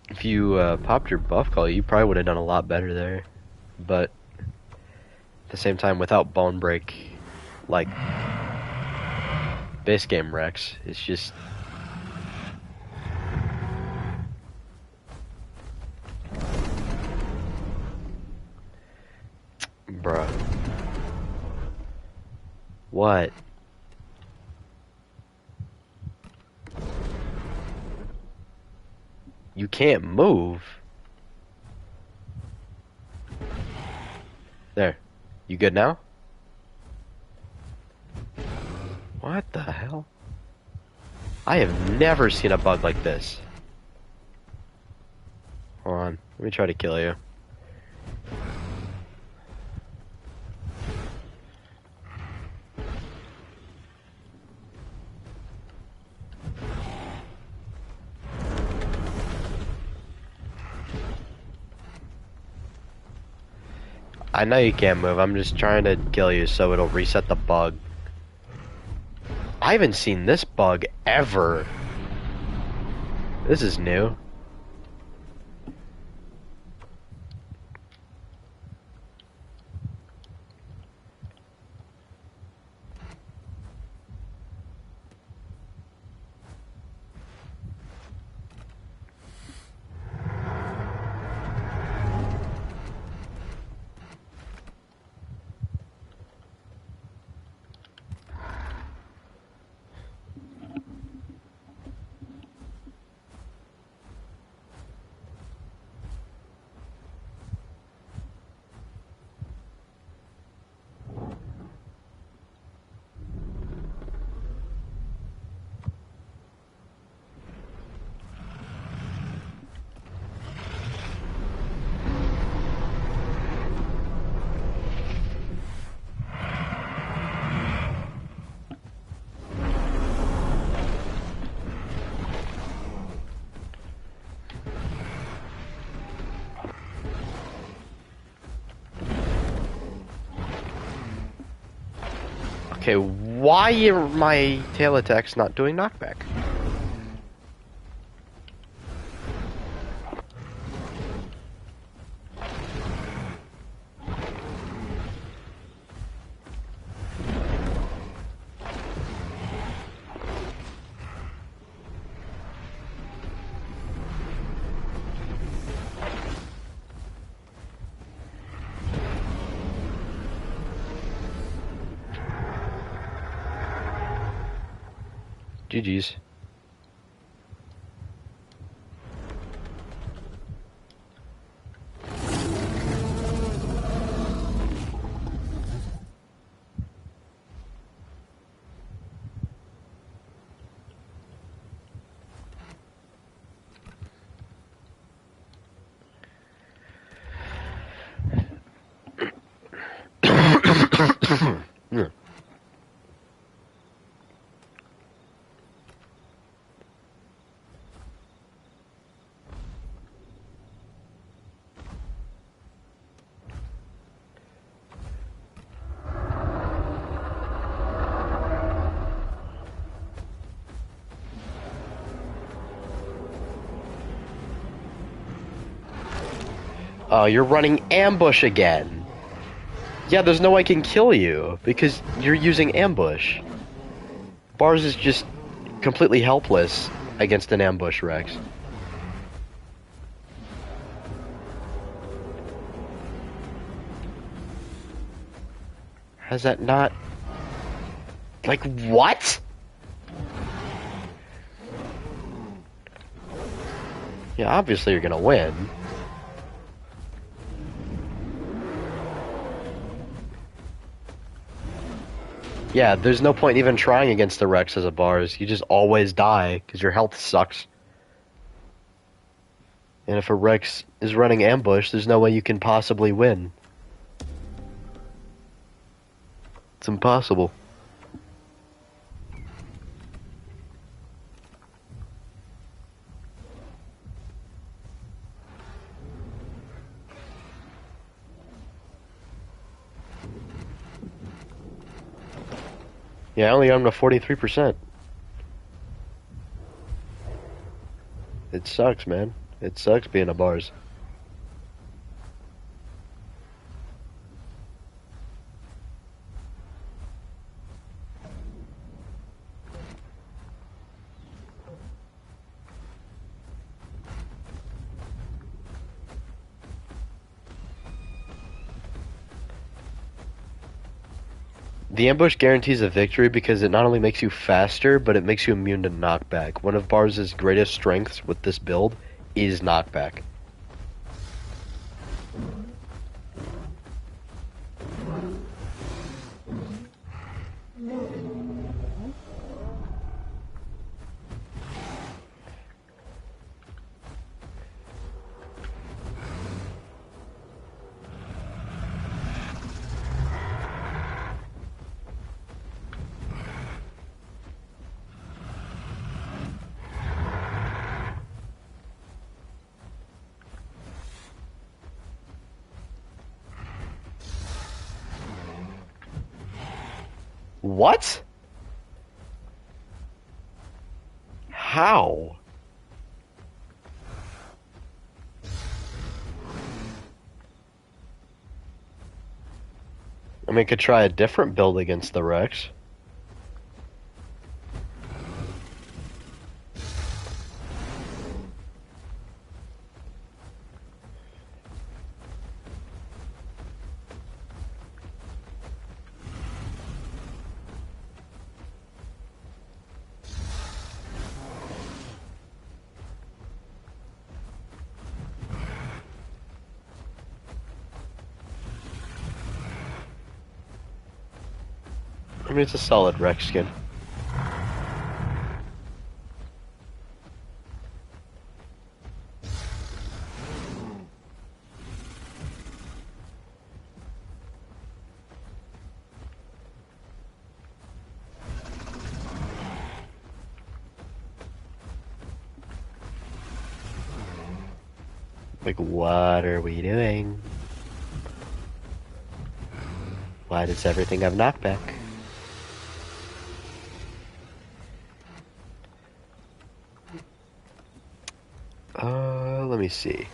If you popped your buff call, you probably would have done a lot better there. But at the same time, without Bone Break, like base game Rex, it's just bruh. What? You can't move. There. You good now? What the hell? I have never seen a bug like this. Hold on. Let me try to kill you. I know you can't move. I'm just trying to kill you so it'll reset the bug. I haven't seen this bug ever. This is new. Okay, why are my tail attacks not doing knockback? GG's. Yeah. Oh, you're running ambush again. Yeah, there's no way I can kill you because you're using ambush. Bars is just completely helpless against an ambush, Rex. Has that not... Like, what? Yeah, obviously you're gonna win. Yeah, there's no point even trying against the Rex as a Bars. You just always die because your health sucks. And if a Rex is running ambush, there's no way you can possibly win. It's impossible. Yeah, I only got him to 43%. It sucks, man. It sucks being a Bars. The ambush guarantees a victory because it not only makes you faster, but it makes you immune to knockback. One of Bars' greatest strengths with this build is knockback. What? How? I mean, I could try a different build against the Rex. I mean, it's a solid Rex skin. Like, what are we doing? Why does everything have knockback? Let me see.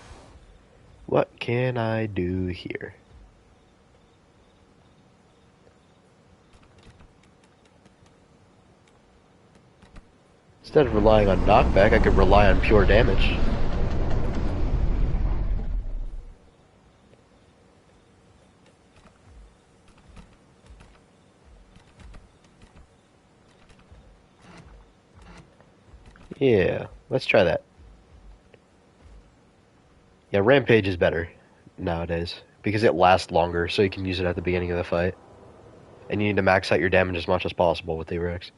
What can I do here? Instead of relying on knockback, I could rely on pure damage. Yeah, let's try that. Yeah, Rampage is better nowadays because it lasts longer, so you can use it at the beginning of the fight. And you need to max out your damage as much as possible with the Rex.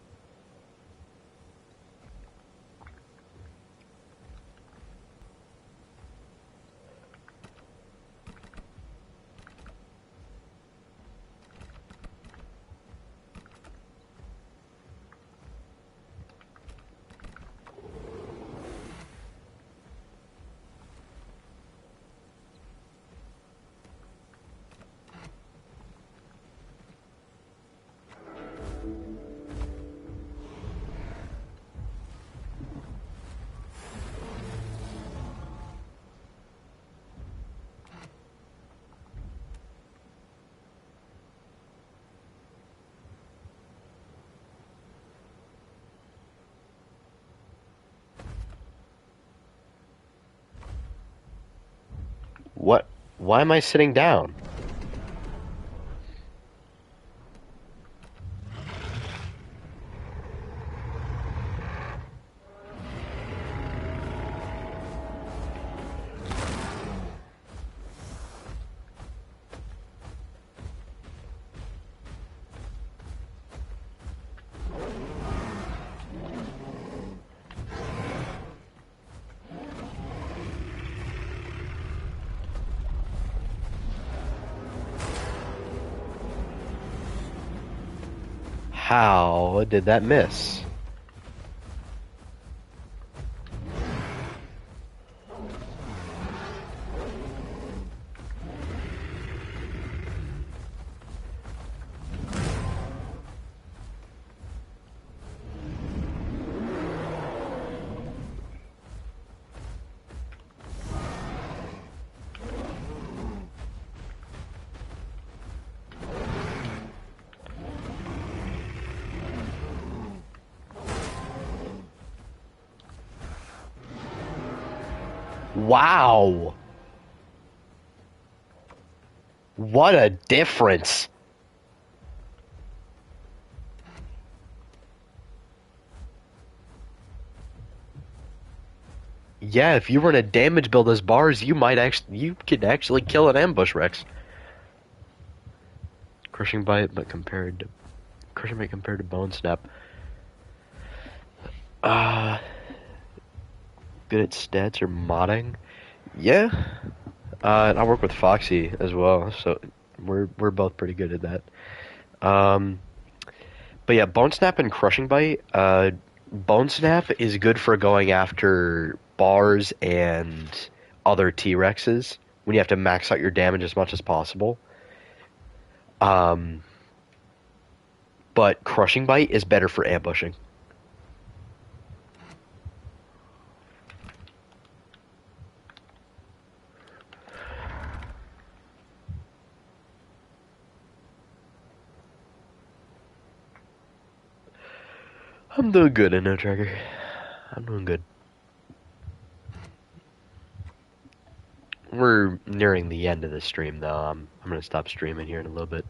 What? Why am I sitting down? How did that miss? Wow! What a difference! Yeah, if you run a damage build as bars, you could actually kill an ambush Rex. Crushing bite, but crushing bite compared to bone snap. Uh, Good at stats or modding? Yeah. And I work with Foxy as well, so we're both pretty good at that. Um, but yeah, Bone Snap and Crushing Bite. Bone Snap is good for going after bars and other T-Rexes when you have to max out your damage as much as possible. Um, but Crushing Bite is better for ambushing. I'm doing good in No Tracker. I'm doing good. We're nearing the end of the stream, though. I'm gonna stop streaming here in a little bit.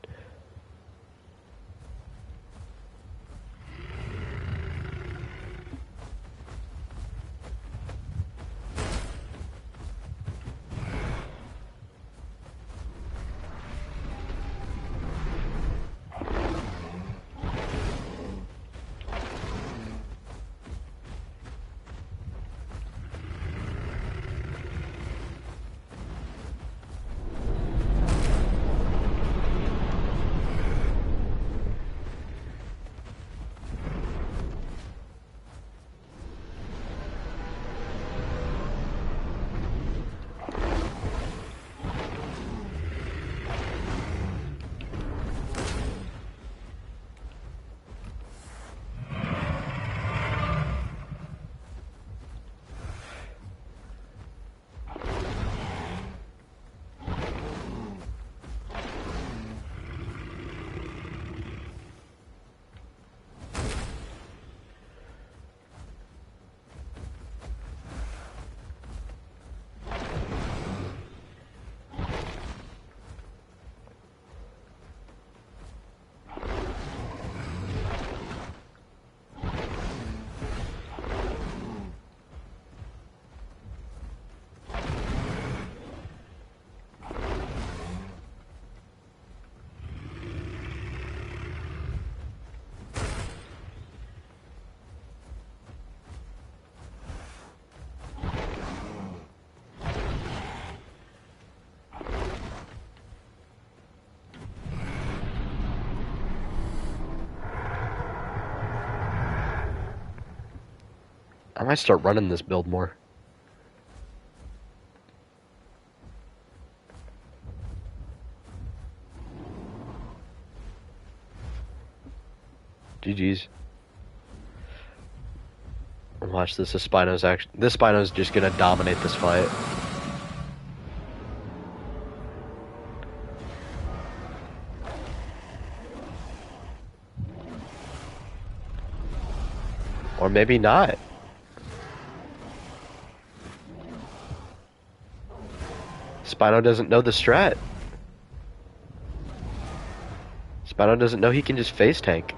I might start running this build more. GG's. Watch this. This Spino's just gonna dominate this fight. Or maybe not. Spino doesn't know the strat. Spino doesn't know he can just face tank.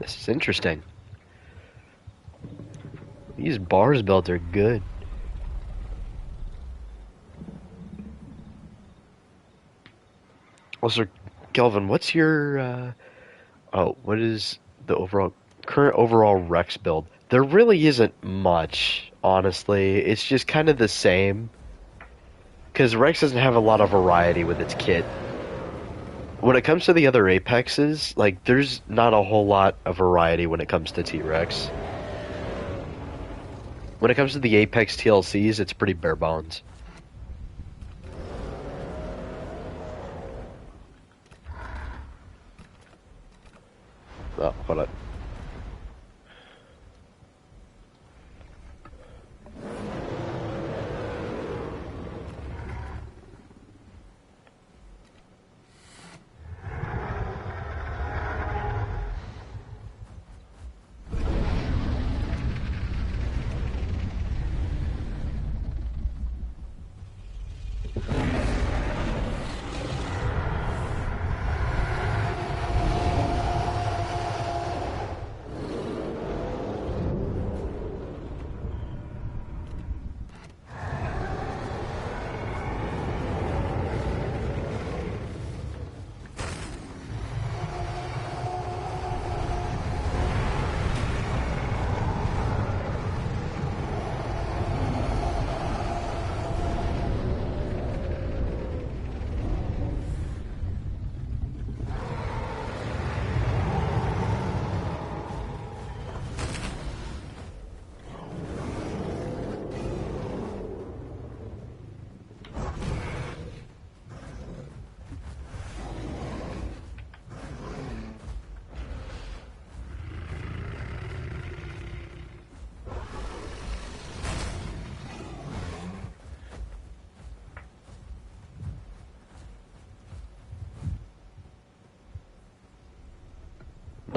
This is interesting. These bars builds are good. Also, Kelvin, what's your what is the current overall Rex build? There really isn't much, honestly. It's just kind of the same. Because Rex doesn't have a lot of variety with its kit. When it comes to the other Apexes, like, there's not a whole lot of variety when it comes to T-Rex. When it comes to the Apex TLCs, it's pretty bare bones. Oh, hold on.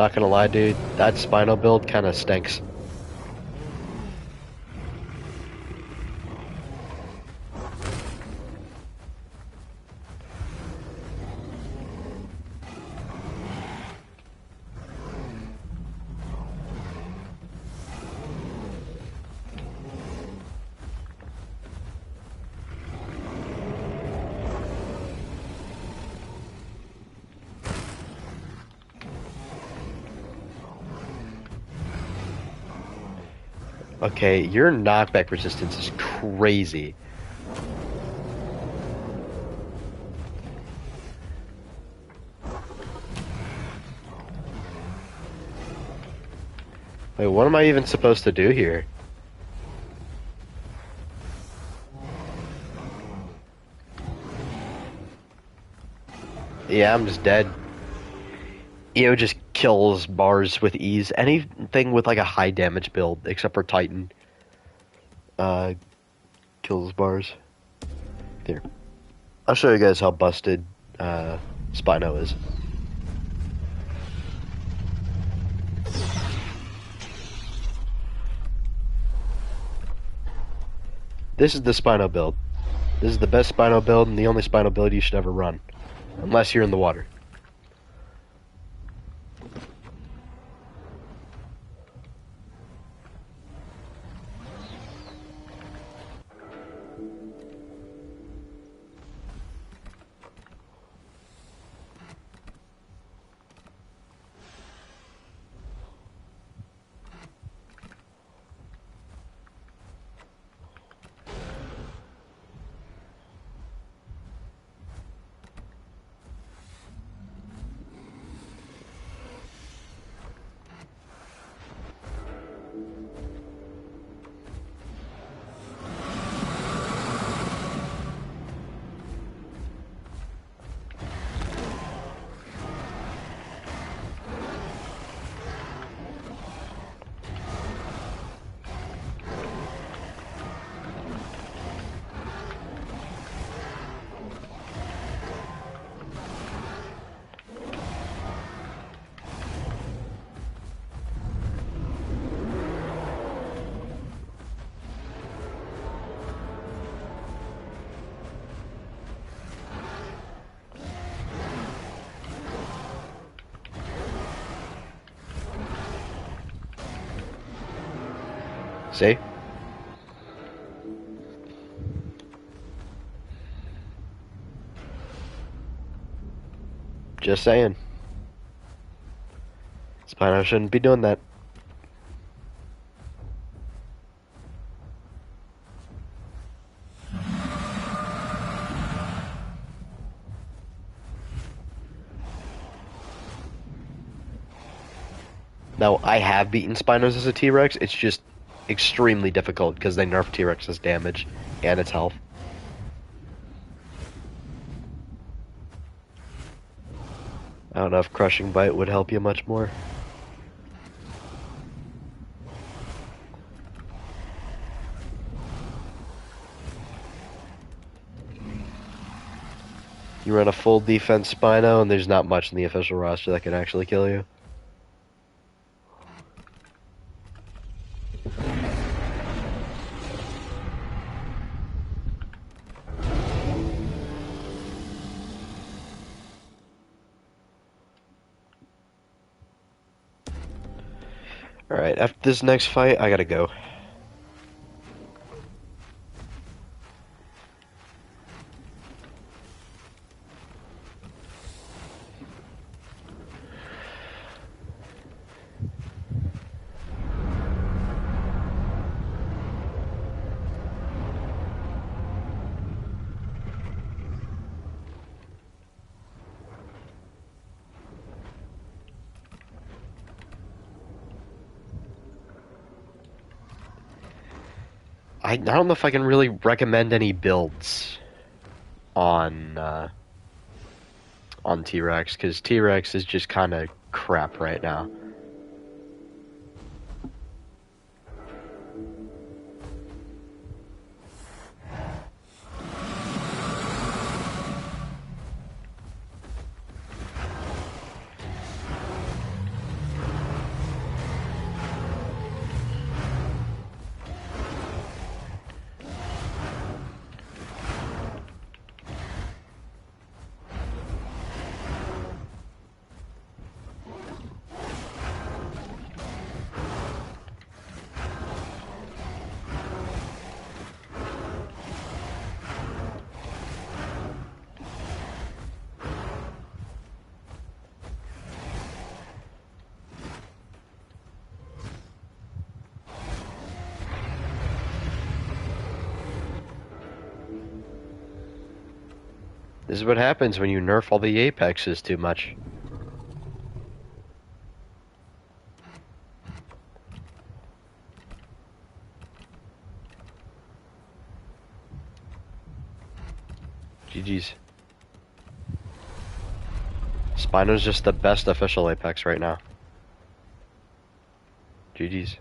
Not gonna lie, dude, that Spino build kind of stinks. Okay, your knockback resistance is crazy. Wait, what am I even supposed to do here? Yeah, I'm just dead. EO just kills bars with ease. Anything with like a high damage build, except for Titan, kills bars. Here, I'll show you guys how busted Spino is. This is the Spino build. This is the best Spino build and the only Spino build you should ever run. Unless you're in the water. See? Just saying. Spino shouldn't be doing that. Now, I have beaten Spinos as a T-Rex. It's just extremely difficult because they nerf T-Rex's damage and its health. I don't know if Crushing Bite would help you much more. You run a full defense Spino and there's not much in the official roster that can actually kill you. Alright, after this next fight, I gotta go. I don't know if I can really recommend any builds on T-Rex, because T-Rex is just kind of crap right now. This is what happens when you nerf all the apexes too much. GG's. Spino's just the best official Apex right now. GG's.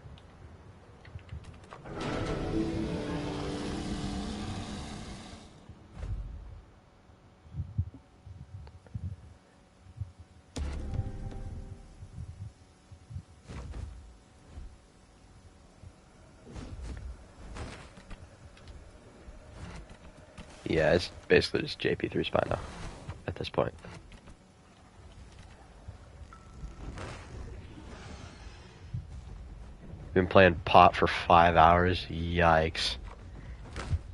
Yeah, it's basically just JP3 Spino at this point. Been playing pot for 5 hours. Yikes.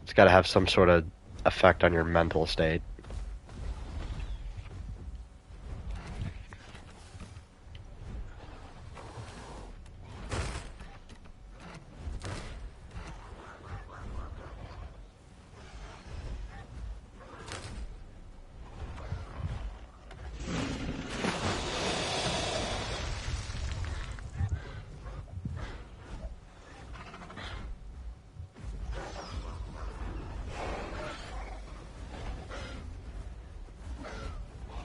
It's got to have some sort of effect on your mental state.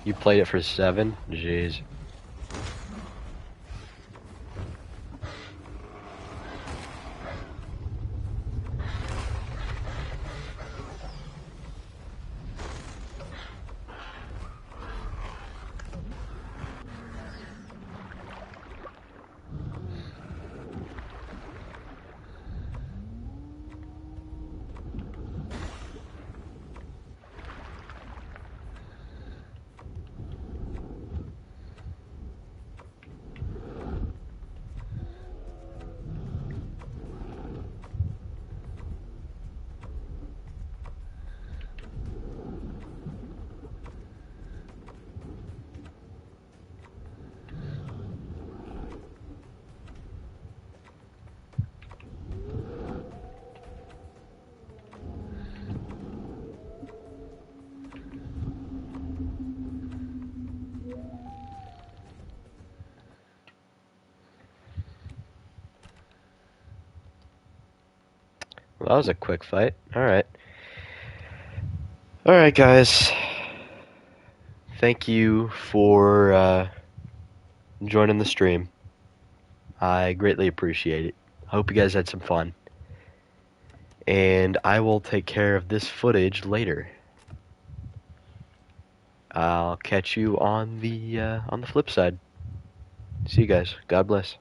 You played it for 7? Jeez. Well, that was a quick fight. Alright. Alright, guys. Thank you for joining the stream. I greatly appreciate it. Hope you guys had some fun. And I will take care of this footage later. I'll catch you on the flip side. See you guys. God bless.